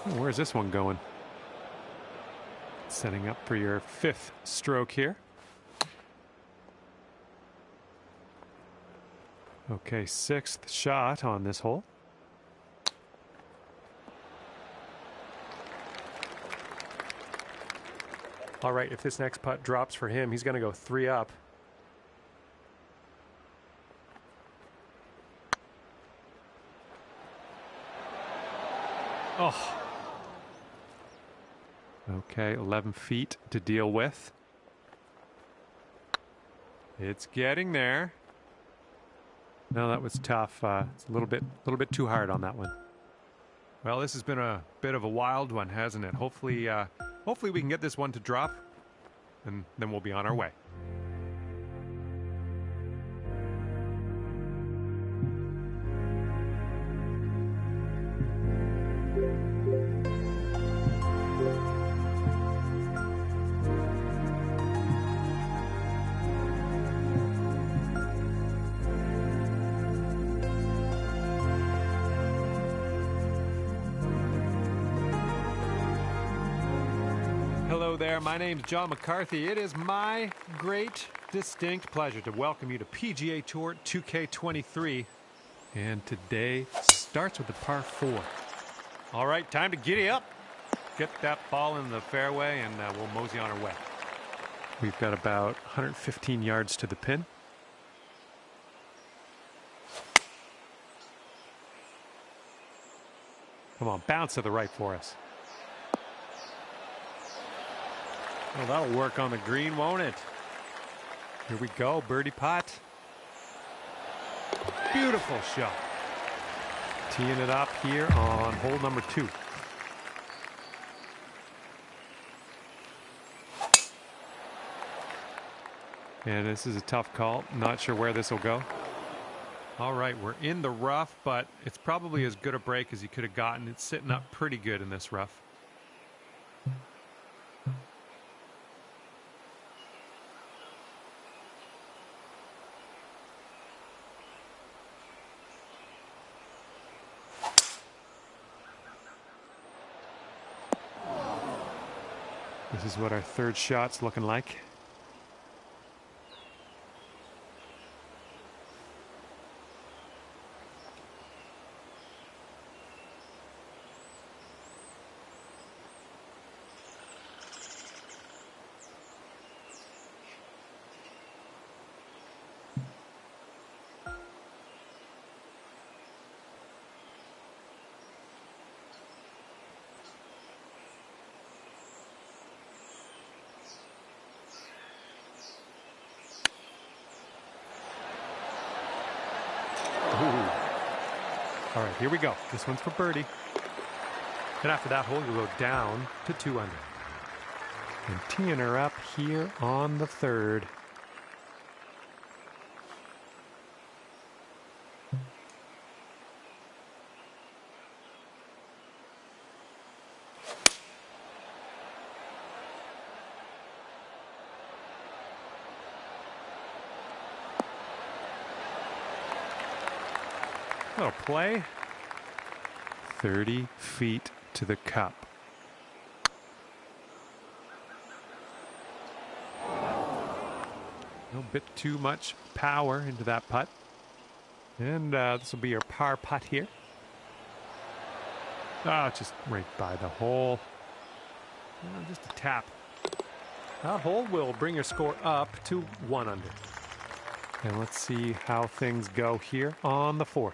Oh, where's this one going? Setting up for your 5th stroke here. Okay, 6th shot on this hole. All right, if this next putt drops for him, he's going to go 3 up. Oh. Okay, 11 feet to deal with. It's getting there. No, that was tough. It's a little bit too hard on that one. Well, this has been a bit of a wild one, hasn't it? Hopefully we can get this one to drop, and then we'll be on our way. Hello there, my name's John McCarthy. It is my great, distinct pleasure to welcome you to PGA Tour 2K23. And today starts with the par 4. All right, time to giddy up. Get that ball in the fairway and we'll mosey on our way. We've got about 115 yards to the pin. Come on, bounce to the right for us. Well, that'll work on the green, won't it? Here we go, birdie putt. Beautiful shot. Teeing it up here on hole number 2. And this is a tough call. Not sure where this will go. All right, we're in the rough, but it's probably as good a break as you could have gotten. It's sitting up pretty good in this rough. This is what our third shot's looking like. All right, here we go. This one's for birdie. And after that hole, you'll go down to 2 under. And teeing her up here on the 3rd. Little play. 30 feet to the cup. A bit too much power into that putt. And this will be your par putt here. Just right by the hole. Just a tap. That hole will bring your score up to 1 under. And let's see how things go here on the 4th.